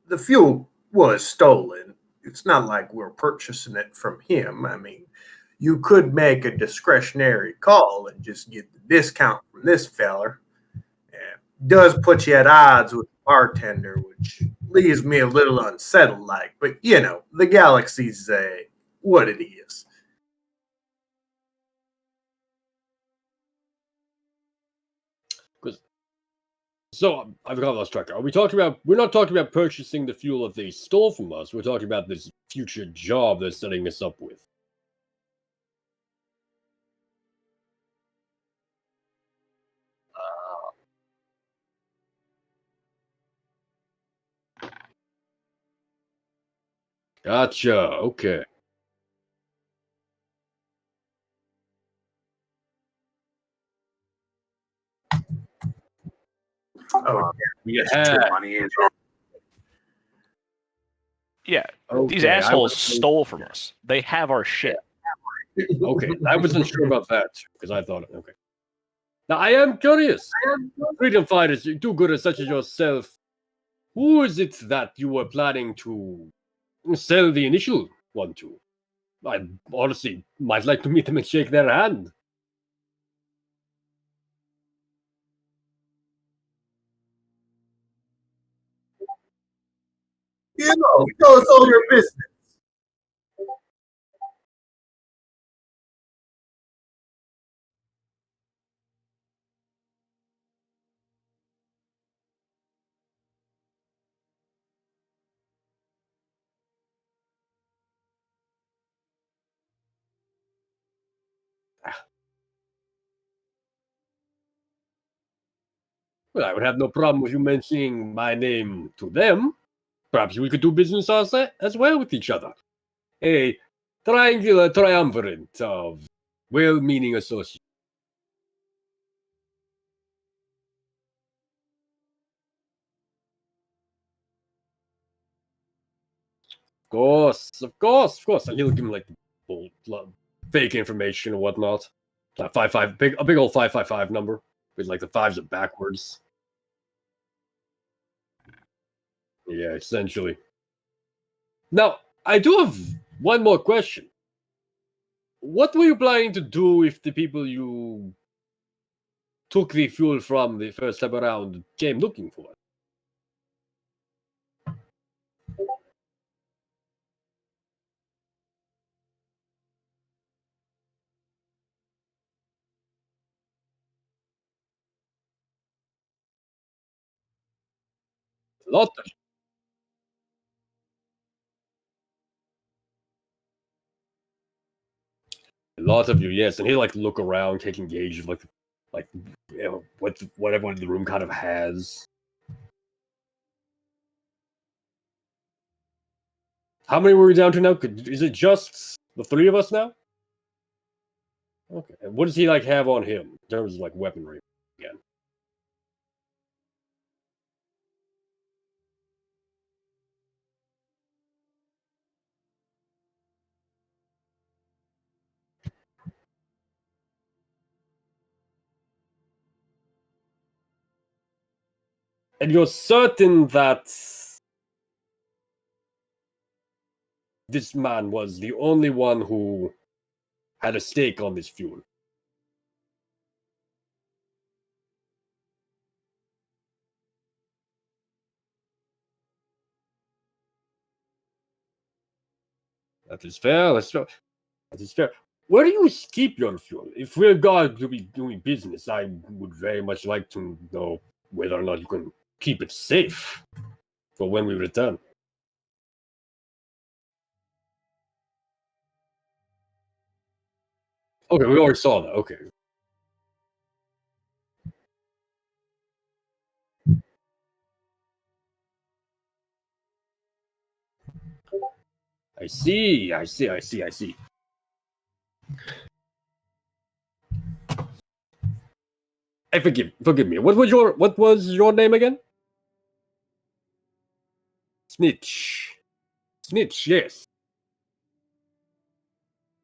the fuel was stolen. It's not like we're purchasing it from him. I mean, you could make a discretionary call and just get the discount from this feller. Does put you at odds with the bartender, which leaves me a little unsettled. Like, but the galaxy's what it is. So I've got lost track. Are we talking about? We're not talking about purchasing the fuel that they stole from us. We're talking about this future job they're setting us up with. Gotcha. Okay. Oh, Yeah. Yeah, Okay, these assholes stole from us. They have our shit. Okay, I wasn't sure about that because I thought, okay. Now I am curious. Freedom fighters, do-gooders such as yourself. Who is it that you were planning to sell the initial one to? I honestly might like to meet them and shake their hand. Tell us all your business. Well, I would have no problem with you mentioning my name to them. Perhaps we could do business as well with each other. A triangular triumvirate of well-meaning associates. Of course. And he'll give him like fake information or whatnot. A big old 555 number with like the fives are backwards. Yeah, essentially. Now, I do have one more question. What were you planning to do if the people you took the fuel from the first time around came looking for it? A lot of you, yes. And he like look around, taking gauge of like what everyone in the room kind of has. How many were we down to now? Is it just the three of us now? Okay. And what does he like have on him in terms of like weaponry again? And you're certain that this man was the only one who had a stake on this fuel? That is fair. That is fair. Where do you keep your fuel? If we're going to be doing business, I would very much like to know whether or not you can keep it safe for when we return. Okay, we already saw that. Okay. I see. Forgive me. What was your name again? Snitch. Snitch, yes.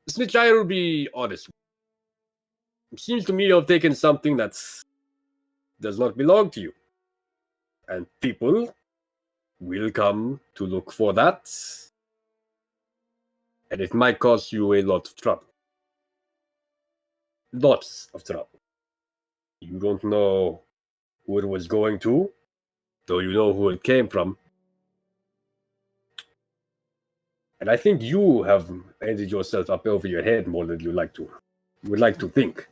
Snitch, I will be honest. It seems to me you've taken something that does not belong to you. And people will come to look for that. And it might cause you a lot of trouble. Lots of trouble. You don't know who it was going to, though you know who it came from. And I think you have ended yourself up over your head more than you would like to think.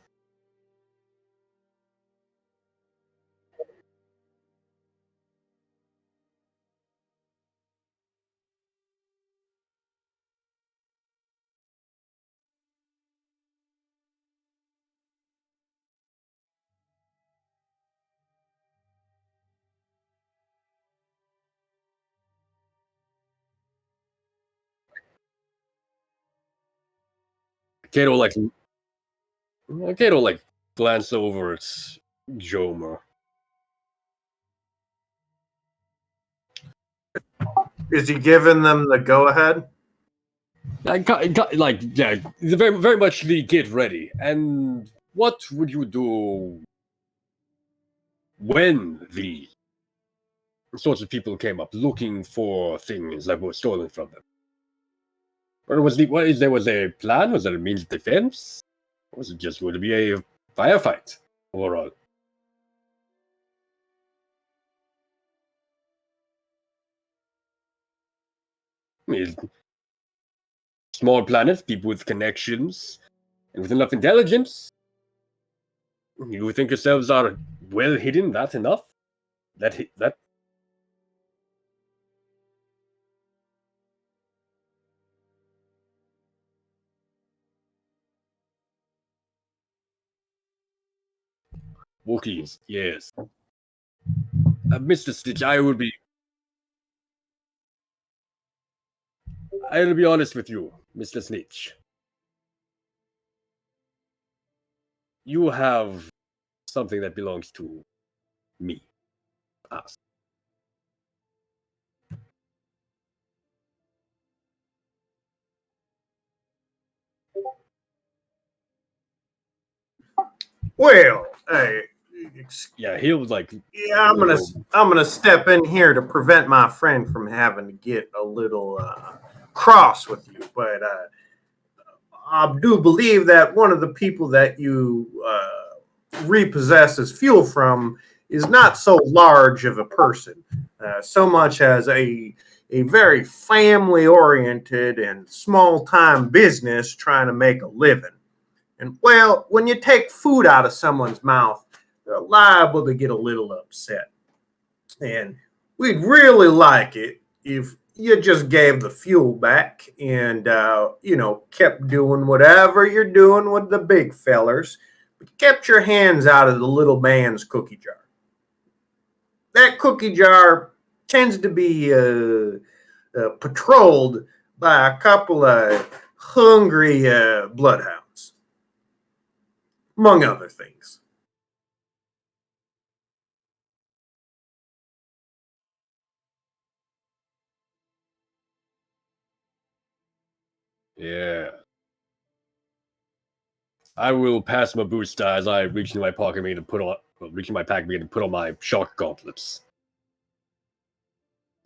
Kato glance over at Jomer. Is he giving them the go ahead? Yeah, very, very much the get ready. And what would you do when the sorts of people came up looking for things that were stolen from them? Or was there was a plan? Was there a means of defense? Or was it just going to be a firefight overall? I mean, small planet, people with connections, and with enough intelligence. You think yourselves are well hidden? That enough? That Wookiees, yes. Mr. Stitch, I'll be honest with you, Mr. Snitch. You have something that belongs to me, us. Well, hey, Yeah, he was like, yeah, I'm gonna step in here to prevent my friend from having to get a little cross with you, but I do believe that one of the people that you repossess as fuel from is not so large of a person, so much as a very family oriented and small time business trying to make a living. And well, when you take food out of someone's mouth, they're liable to get a little upset. And we'd really like it if you just gave the fuel back and, kept doing whatever you're doing with the big fellers, but kept your hands out of the little man's cookie jar. That cookie jar tends to be patrolled by a couple of hungry bloodhounds, among other things. yeah. I will pass my boost as I reach into my pocket begin to put on reach in my pack begin to put on my shark gauntlets.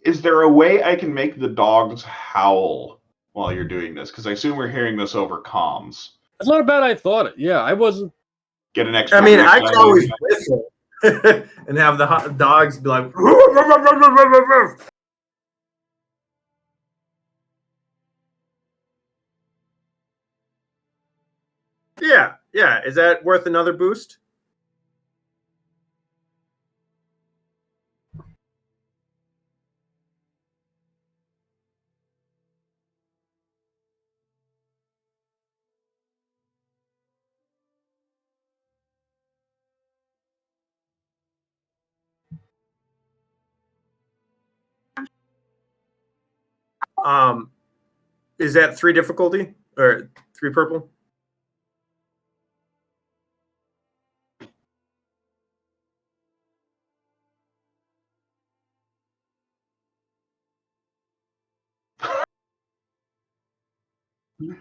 Is there a way I can make the dogs howl while you're doing this? Because I assume we're hearing this over comms. That's not a bad I thought it. Yeah, I wasn't Get an extra. I mean, I could always whistle and have the dogs be like, yeah, yeah. Is that worth another boost? Um, is that 3 difficulty or 3 purple? Hey,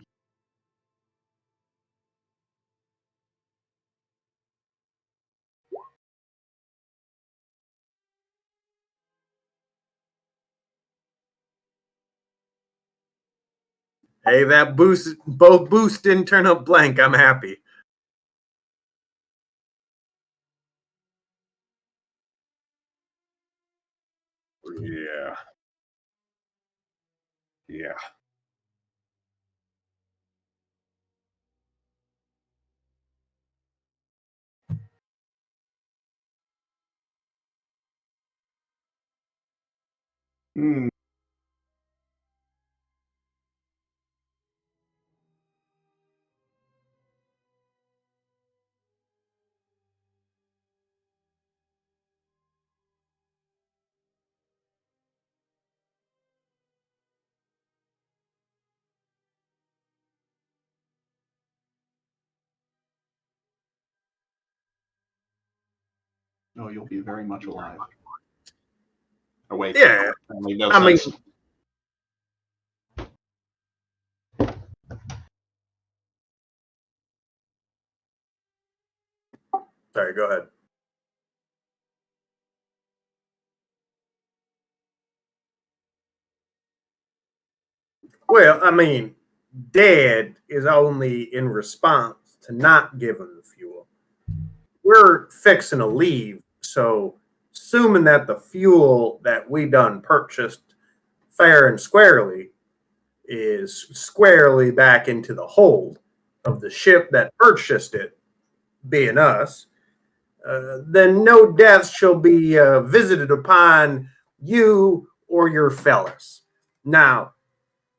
that both boosts didn't turn up blank. I'm happy. Yeah. Yeah. Hmm. No, you'll be very much alive. Awake. Yeah. No I mean, sense. sorry, go ahead. Well, I mean, dead is only in response to not giving the fuel. We're fixing to leave, so assuming that the fuel that we done purchased fair and squarely is squarely back into the hold of the ship that purchased it, being us, then no death shall be visited upon you or your fellas. Now,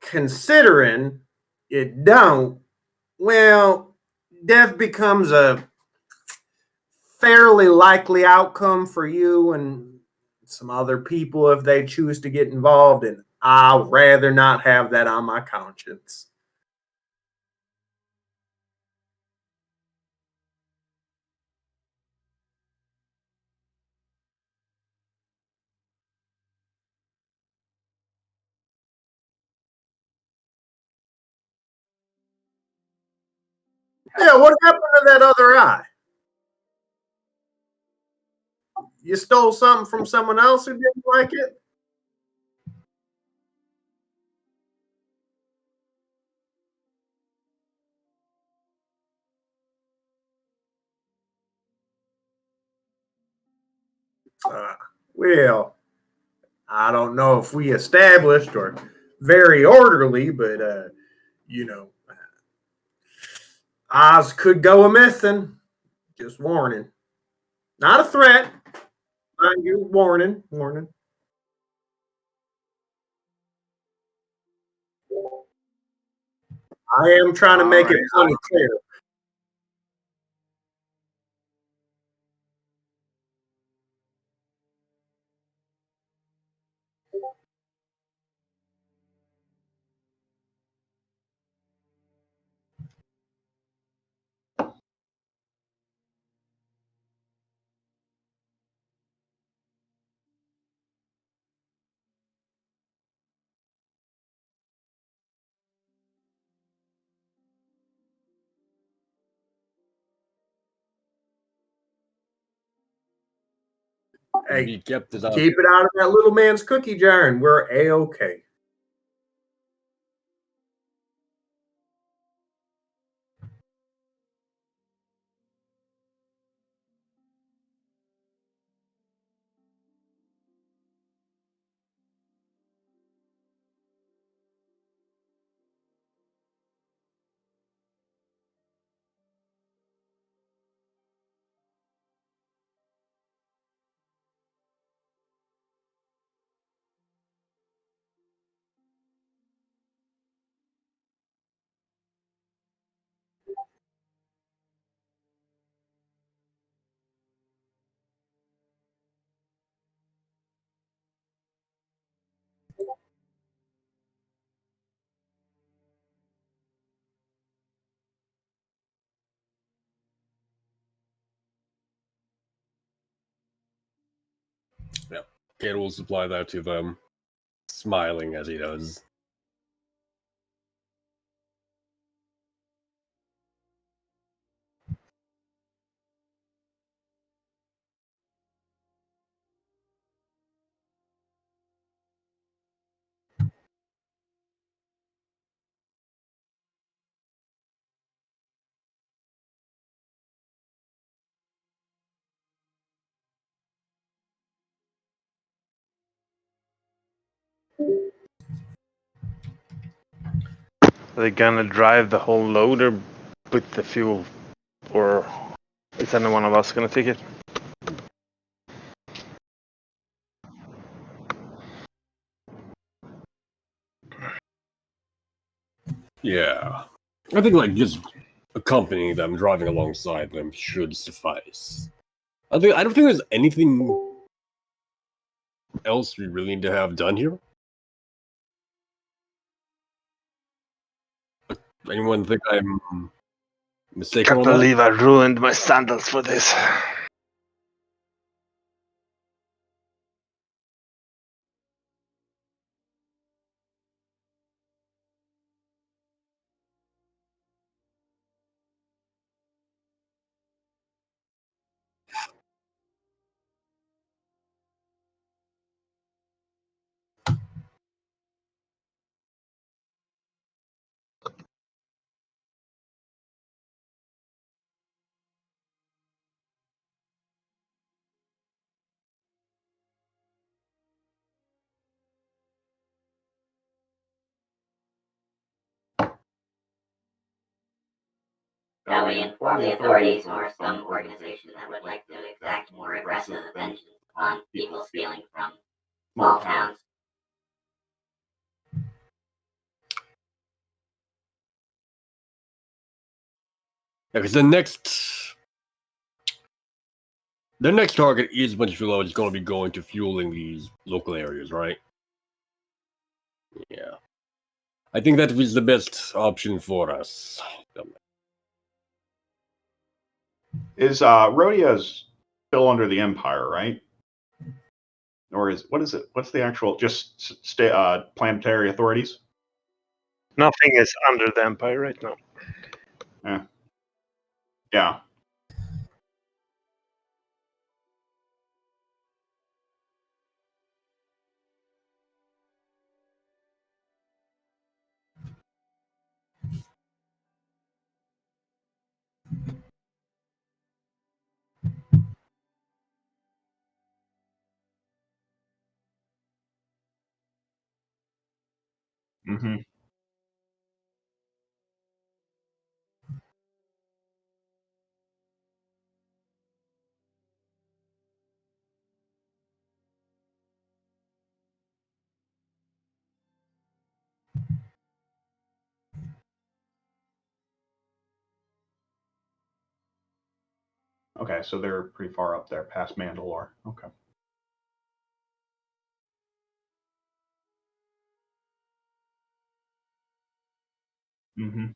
considering it don't, well, death becomes a fairly likely outcome for you and some other people if they choose to get involved, and I'd rather not have that on my conscience. Yeah, what happened to that other eye? You stole something from someone else who didn't like it? Uh, well, I don't know if we established or very orderly, but you know, Oz could go a missing. Just warning. Not a threat. Mind you, warning, warning. I am trying to make it plenty clear. Hey, He kept it up. keep it out of that little man's cookie jar, and we're a-okay. Yeah. Kato will supply that to them, smiling as he does. Are they gonna drive the whole loader with the fuel, or is any one of us gonna take it? Yeah. I think like just accompanying them, driving alongside them should suffice. I don't think there's anything else we really need to have done here. Anyone think I'm mistaken Can't on that? believe I ruined my sandals for this. Shall we inform the authorities or some organization that would like to exact more aggressive vengeance on people stealing from small towns? Yeah, because their next target is a bunch of fuel is going to be going to fueling these local areas, right? Yeah. I think that was the best option for us. Is Rodia's still under the Empire, right? Or what is it? What's the actual planetary authorities? Nothing is under the Empire right now. Yeah. Mm-hmm. Okay, so they're pretty far up there, past Mandalore. Okay. Mm-hmm.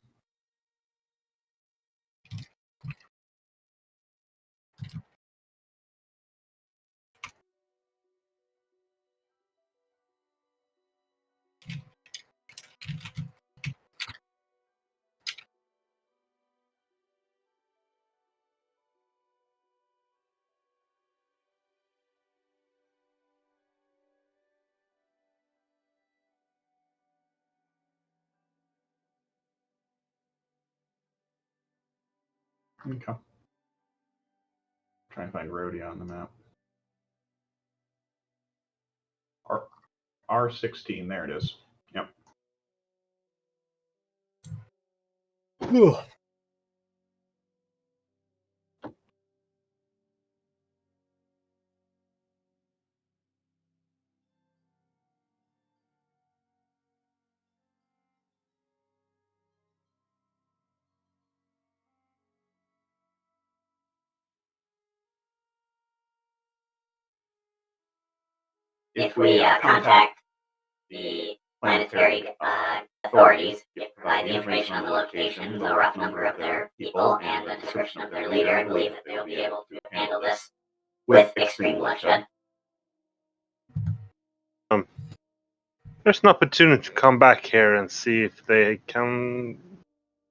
Okay. Trying to find Rodia on the map. R16, there it is. Yep. Ugh. If we contact the planetary authorities, provide the information on the location, the rough number of their people, and the description of their leader, I believe that they'll be able to handle this with extreme bloodshed. There's an opportunity to come back here and see if they can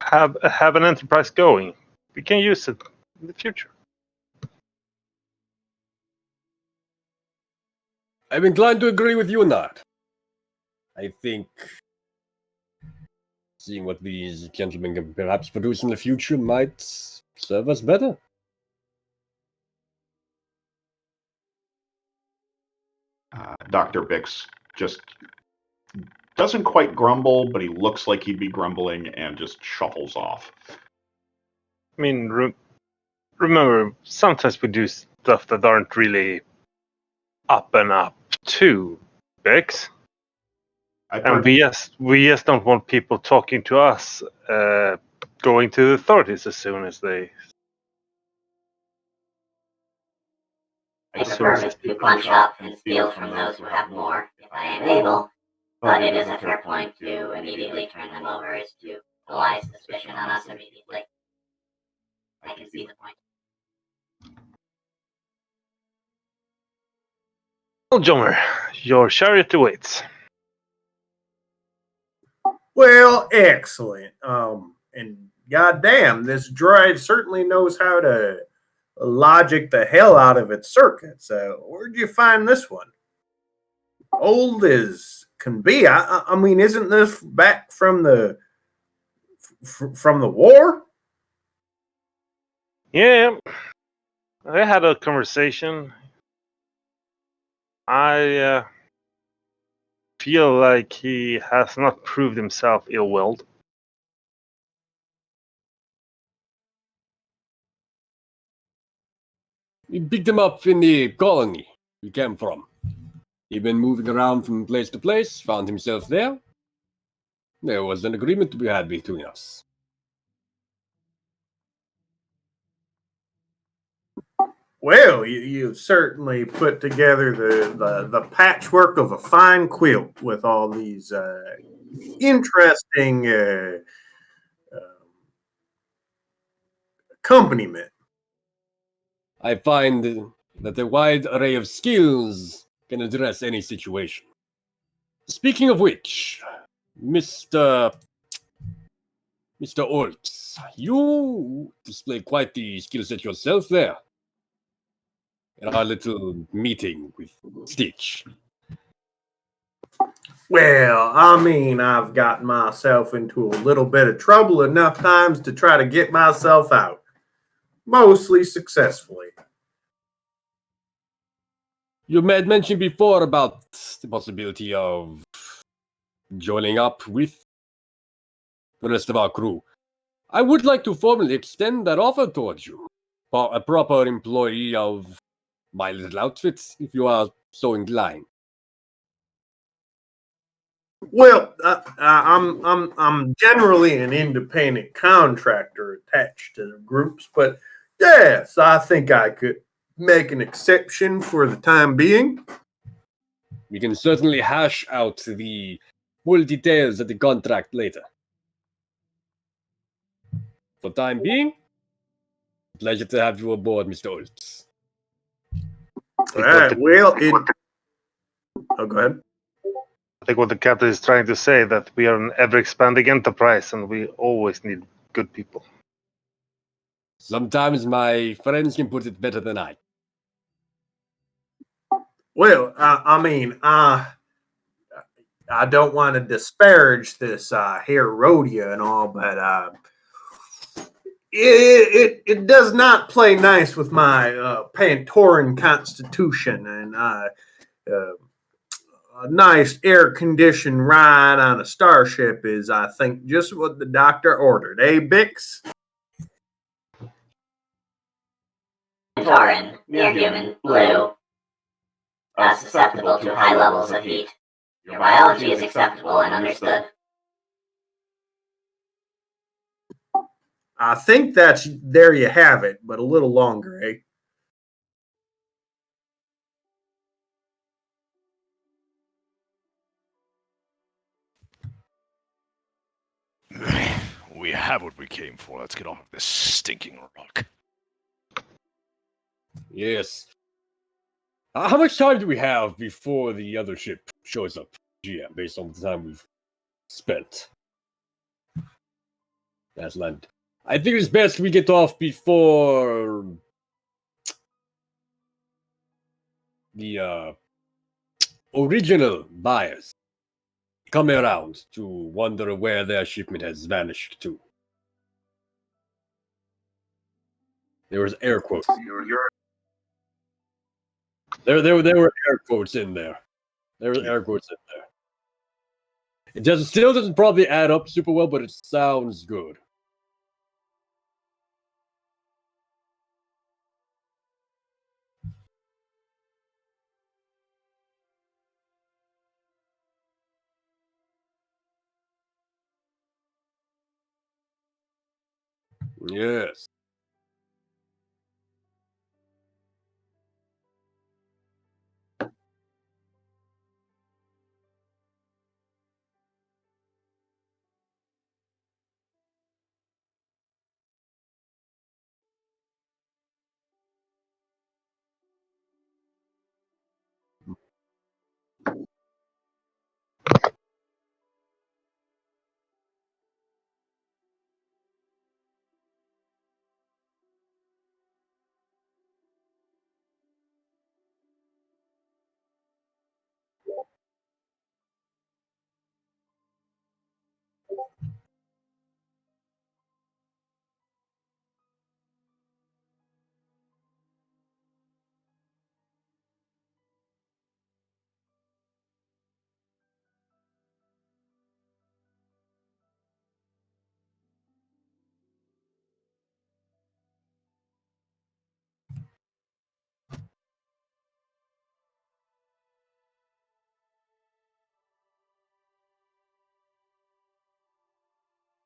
have an enterprise going. We can use it in the future. I'm inclined to agree with you on that. I think seeing what these gentlemen can perhaps produce in the future might serve us better. Dr. Bix just doesn't quite grumble, but he looks like he'd be grumbling and just shuffles off. I mean, remember, sometimes we do stuff that aren't really up and up too, Bex. And we just don't want people talking to us, going to the authorities as soon as they. I prefer to punch up and steal from those who have more, if I am able, but it is a fair point to immediately turn them over as to rely suspicion on us immediately. I can see the point. Well, Jomer, your chariot awaits. Well, excellent. And goddamn, this droid certainly knows how to logic the hell out of its circuits. Where'd you find this one? Old as can be. I mean, isn't this back from the war? Yeah, I had a conversation. I feel like he has not proved himself ill-willed. We picked him up in the colony we came from. He'd been moving around from place to place, found himself there. There was an agreement to be had between us. Well, you certainly put together the patchwork of a fine quilt with all these interesting accompaniment. I find that a wide array of skills can address any situation. Speaking of which, Mr. Olks, you display quite the skill set yourself there. In our little meeting with Stitch. Well, I mean, I've gotten myself into a little bit of trouble enough times to try to get myself out. Mostly successfully. You had mentioned before about the possibility of joining up with the rest of our crew. I would like to formally extend that offer towards you. A proper employee of my little outfit, if you are so inclined. Well, I'm generally an independent contractor attached to the groups, but yes, I think I could make an exception for the time being. We can certainly hash out the full details of the contract later. For the time being, pleasure to have you aboard, Mr. Oltz. All right, well, oh, go ahead. I think what the captain is trying to say that we are an ever-expanding enterprise and we always need good people. Sometimes my friends can put it better than I. Well, I mean, I don't want to disparage this here Rodia and all, but it does not play nice with my Pantoran constitution, and a nice air-conditioned ride on a starship is, I think, just what the doctor ordered. Eh, Bix? Pantoran, near human, blue, susceptible to high levels of heat. Your biology is acceptable and understood. I think that's there you have it, but a little longer, eh? We have what we came for. Let's get off of this stinking rock. Yes. How much time do we have before the other ship shows up, GM, based on the time we've spent? That's land. I think it's best we get off before the original buyers come around to wonder where their shipment has vanished to. There was air quotes. There were air quotes in there. There were air quotes in there. It still doesn't probably add up super well, but it sounds good. Yes.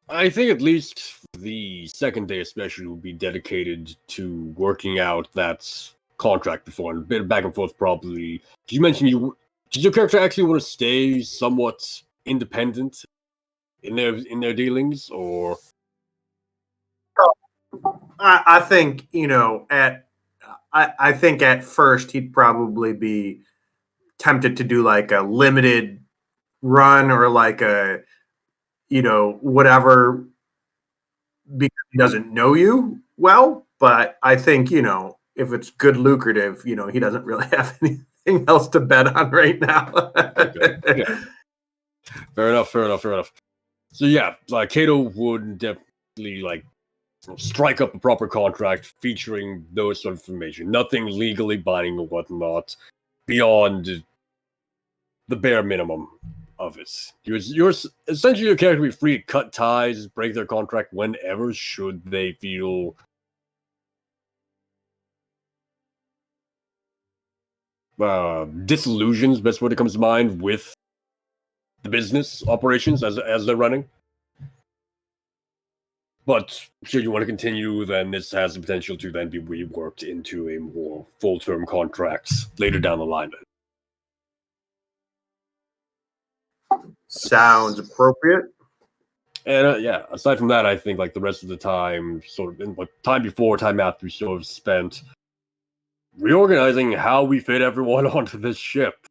I think at least the second day especially will be dedicated to working out that contract before and a bit of back and forth probably. Did you mention did your character actually want to stay somewhat independent in their dealings, or I think I think at first he'd probably be tempted to do like a limited run or like a whatever, because he doesn't know you well. But I think if it's good lucrative, he doesn't really have anything else to bet on right now. Okay. Yeah. Fair enough. So yeah, like Kato would definitely strike up a proper contract featuring those sort of information. Nothing legally binding or whatnot beyond the bare minimum of it. You're essentially your character will be free to cut ties, break their contract whenever should they feel disillusioned, best word that comes to mind, with the business operations as they're running. But should you want to continue, then this has the potential to then be reworked into a more full-term contract later down the line. Sounds appropriate. And yeah, aside from that, I think like the rest of the time, sort of time before, time after, we sort of spent reorganizing how we fit everyone onto this ship.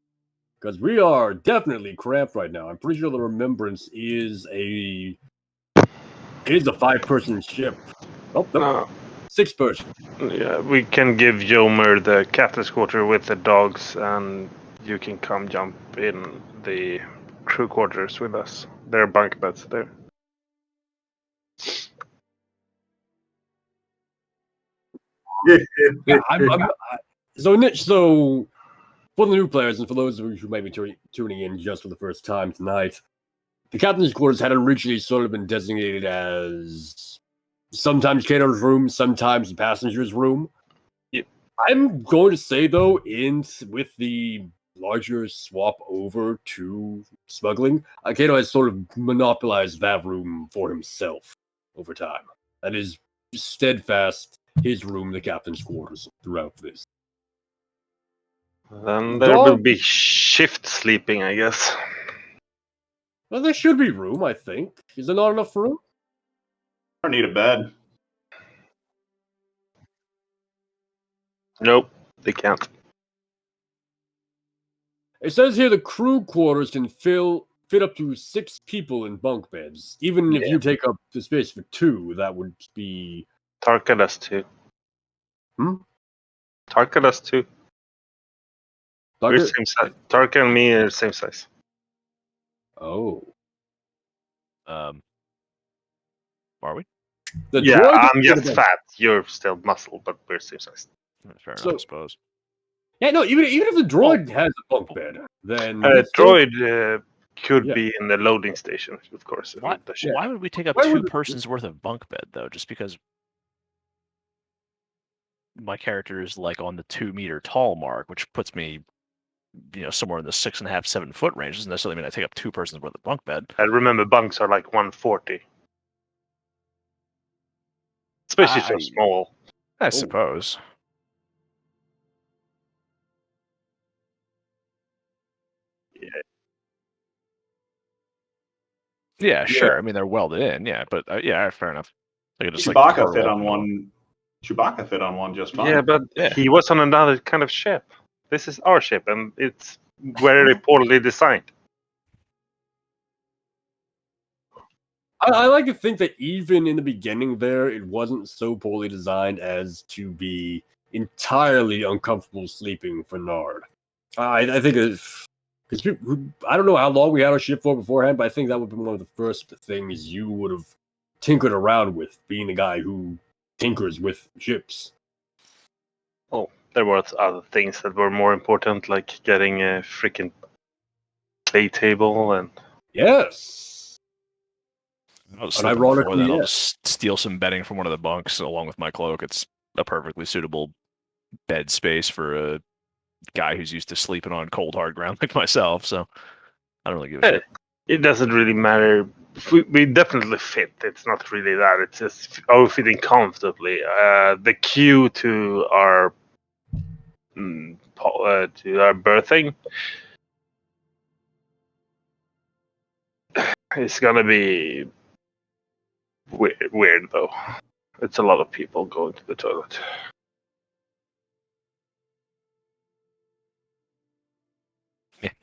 Because we are definitely cramped right now. I'm pretty sure the Remembrance is a 5-person ship. Oh, nope. No. 6-person. Yeah, we can give Yomer the captain's quarter with the dogs, and you can come jump in the crew quarters with us. There are bunk beds there. Yeah, so for the new players and for those of you who may be tuning in just for the first time tonight, the captain's quarters had originally sort of been designated as sometimes Kato's room, sometimes the passenger's room. Yep. I'm going to say though, with the larger swap over to smuggling, Kato has sort of monopolized that room for himself over time. That is steadfast his room, the captain's quarters, throughout this. Then there will be shift sleeping, I guess. Well, there should be room, I think. Is there not enough room? I don't need a bed. Nope, they can't. It says here the crew quarters can fit up to 6 people in bunk beds. Even if you take up the space for 2, that would be... Tarka does too. Tarka does too. We're same size. Tarka and me are same size. Oh. Are we? I'm just fat. You're still muscle, but we're same size. Fair enough, I suppose. Yeah, no, even if the droid has a bunk bed, then... droid could Yeah. be in the loading station, of course. Why, of the ship. why would we take up Why two would- persons worth of bunk bed though? Just because my character is like on the 2-meter tall mark, which puts me, somewhere in the 6.5, 7 foot range. Doesn't necessarily mean I take up two persons worth of bunk bed. And remember, bunks are like 140. Especially so small. I suppose. Yeah, sure. I mean, they're welded in. Yeah, but yeah, fair enough. They could just Chewbacca fit on one. Chewbacca fit on one just fine. Yeah, but Yeah. he was on another kind of ship. This is our ship, and it's very poorly designed. I like to think that even in the beginning there, it wasn't so poorly designed as to be entirely uncomfortable sleeping for Nard. I think because I don't know how long we had our ship for beforehand, but I think that would be one of the first things you would have tinkered around with, being the guy who tinkers with ships. Oh, there were other things that were more important, like getting a freaking play table and. Yes. I'll And ironically, I'll just steal some bedding from one of the bunks along with my cloak. It's a perfectly suitable bed space for a guy who's used to sleeping on cold, hard ground like myself. So I don't really give a shit. It doesn't really matter. We definitely fit. It's not really that. It's just fitting comfortably. The queue to our berthing is gonna be weird though. It's a lot of people going to the toilet.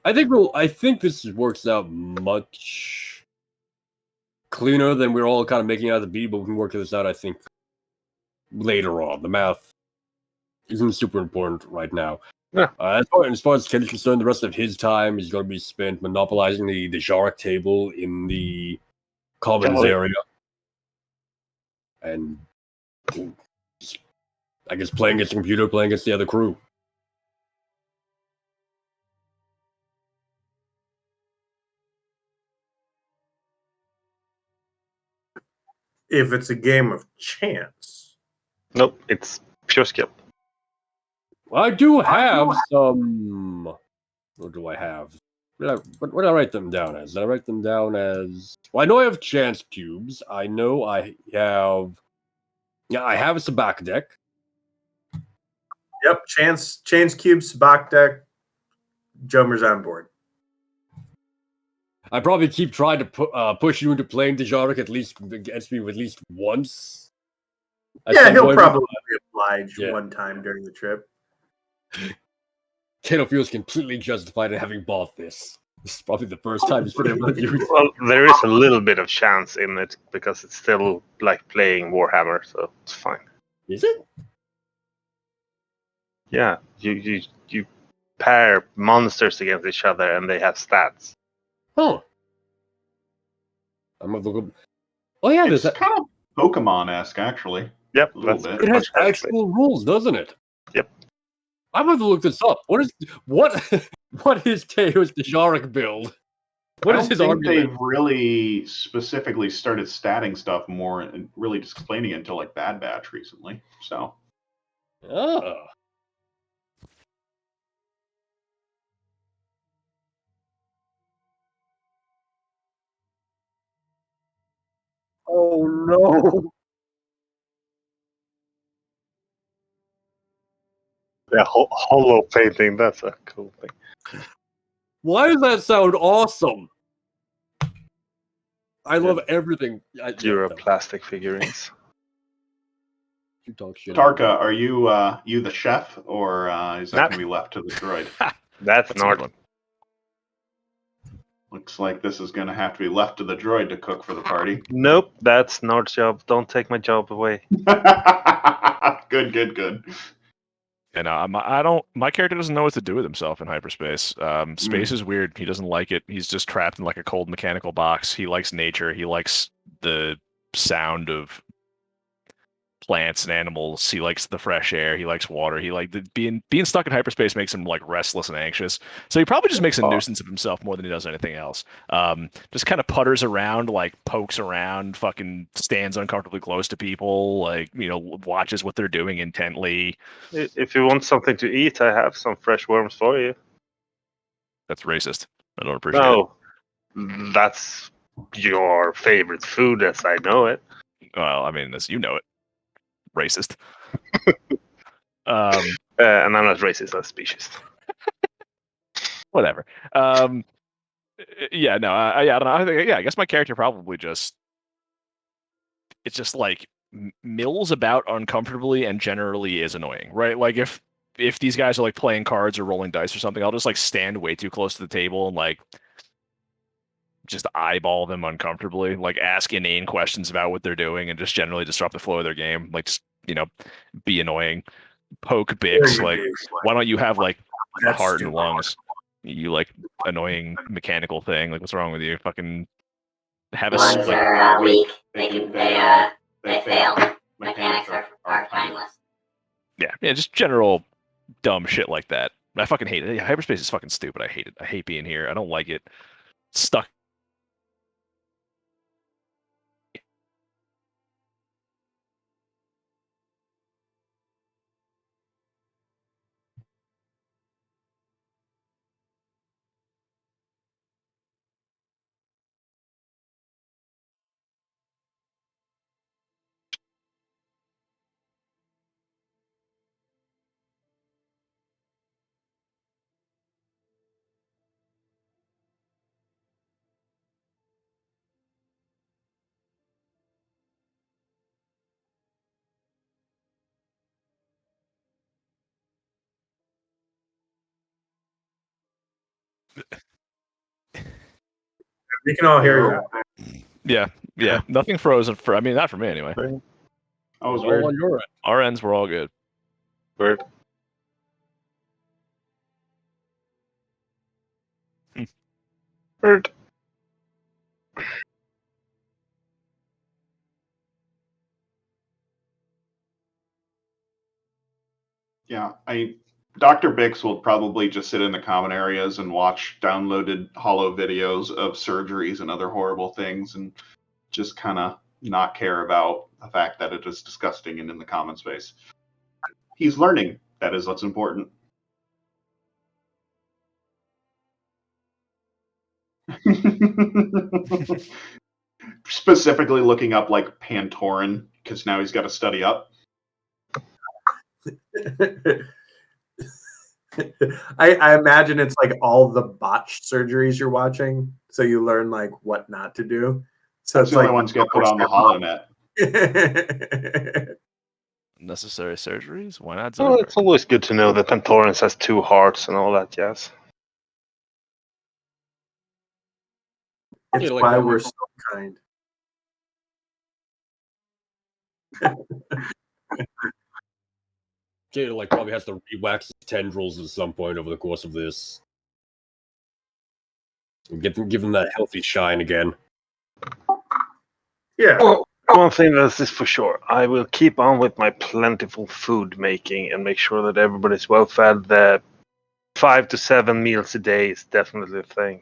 I think this works out much cleaner than we're all kind of making out to be, but we can work this out, I think, later on. The math isn't super important right now. Yeah. As far as Ken is concerned, the rest of his time is going to be spent monopolizing the Jarek table in the commons area. And I guess playing against the computer, playing against the other crew. If it's a game of chance. Nope, it's pure skill. Well, I do have some. What do I have? What did I write them down as? Did I write them down as? Well, I know I have chance cubes. I know I have. Yeah, I have a sabacc deck. Yep, chance cubes, Sabacc deck, Jomer's on board. I probably keep trying to push you into playing Dejarik at least against me at least once. Yeah, he'll probably be obliged one time during the trip. Kato feels completely justified in having bought this. This is probably the first time he's been able to use it. Well, there is a little bit of chance in it because it's still like playing Warhammer, so it's fine. Is it? Yeah, you pair monsters against each other and they have stats. Huh. I'm gonna look. Oh yeah, It's there's kind of Pokemon-esque, actually. Yep, A little bit. it has actual rules, doesn't it? Yep. I'm going to look this up. What is Kato's Dejarik build? What is his I don't argument? think they've really specifically started statting stuff more and really just explaining it until like Bad Batch recently. So Oh. Oh no. Yeah, hollow painting, that's a cool thing. Why does that sound awesome? I love everything. Plastic figurines. You talk shit. Tarka, are you the chef, or is that going to be left to the droid? That's Nard. one. Looks like this is going to have to be left to the droid to cook for the party. Nope, that's Nard's job. Don't take my job away. Good. And my character doesn't know what to do with himself in hyperspace. Space is weird. He doesn't like it. He's just trapped in like a cold mechanical box. He likes nature. He likes the sound of plants and animals. He likes the fresh air. He likes water. He like being stuck in hyperspace makes him like restless and anxious. So he probably just makes a nuisance of himself more than he does anything else. Just kind of putters around, like pokes around, fucking stands uncomfortably close to people, like watches what they're doing intently. If you want something to eat, I have some fresh worms for you. That's racist. I don't appreciate it. No, that's your favorite food, as I know it. Well, I mean, as you know it, racist. And I'm not racist, I'm speciesist. Whatever. Yeah, no, I don't know. I think, I guess my character probably just it's just like mills about uncomfortably and generally is annoying, right? Like if these guys are like playing cards or rolling dice or something, I'll just like stand way too close to the table and like just eyeball them uncomfortably, like ask inane questions about what they're doing and just generally disrupt the flow of their game, like just be annoying, poke Bix, like why don't you have like a That's heart stupid. and lungs? You like annoying mechanical thing. Like what's wrong with you? Fucking have a Ones like, are weak. They fail. Mechanics are timeless. yeah, just general dumb shit like that. I fucking hate it. Yeah, hyperspace is fucking stupid. I hate it. I hate being here. I don't like it. Stuck. We can all hear you. Yeah. Nothing frozen for. I mean, not for me anyway. Oh, it was It's all weird. on your end. Our ends were all good. Weird. Weird. Yeah, Dr. Bix will probably just sit in the common areas and watch downloaded hollow videos of surgeries and other horrible things and just kind of not care about the fact that it is disgusting and in the common space. He's learning. That is what's important. Specifically looking up like Pantoran because now he's got to study up. I imagine it's like all the botched surgeries you're watching, so you learn like what not to do. So That's it's the like only ones get put on the HoloNet. Necessary surgeries? Why not? Well, Zittig? it's always good to know that Pantorans has 2 hearts and all that jazz. It's like why how we're we- so kind. Kato like probably has to re-wax his tendrils at some point over the course of this. Give them that healthy shine again. Yeah. Well, one thing that is for sure, I will keep on with my plentiful food making and make sure that everybody's well fed. That 5 to 7 meals a day is definitely a thing.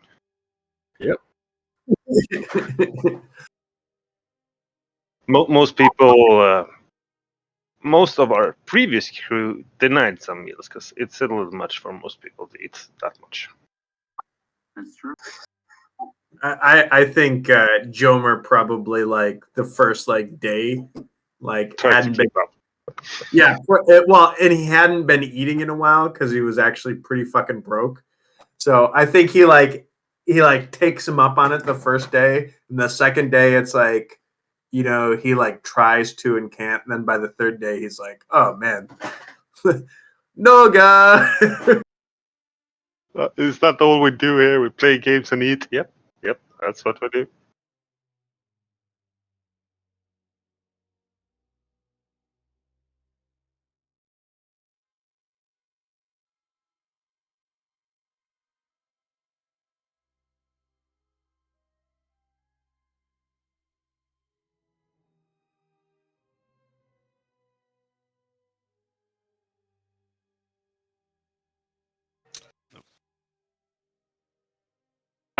Most people, most of our previous crew denied some meals because it's a little much for most people to eat that much. That's true. I think Jomer probably like the first like day like Try to hadn't been keep up. yeah well and he hadn't been eating in a while because he was actually pretty fucking broke. So I think he takes him up on it the first day, and the second day it's like he like tries to and can't. And then by the third day he's like, oh man, no guy. Is that all we do here? We play games and eat? Yep, that's what we do.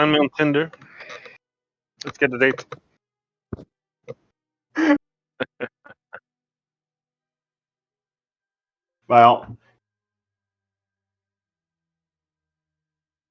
Find me on Tinder. Let's get a date. Well,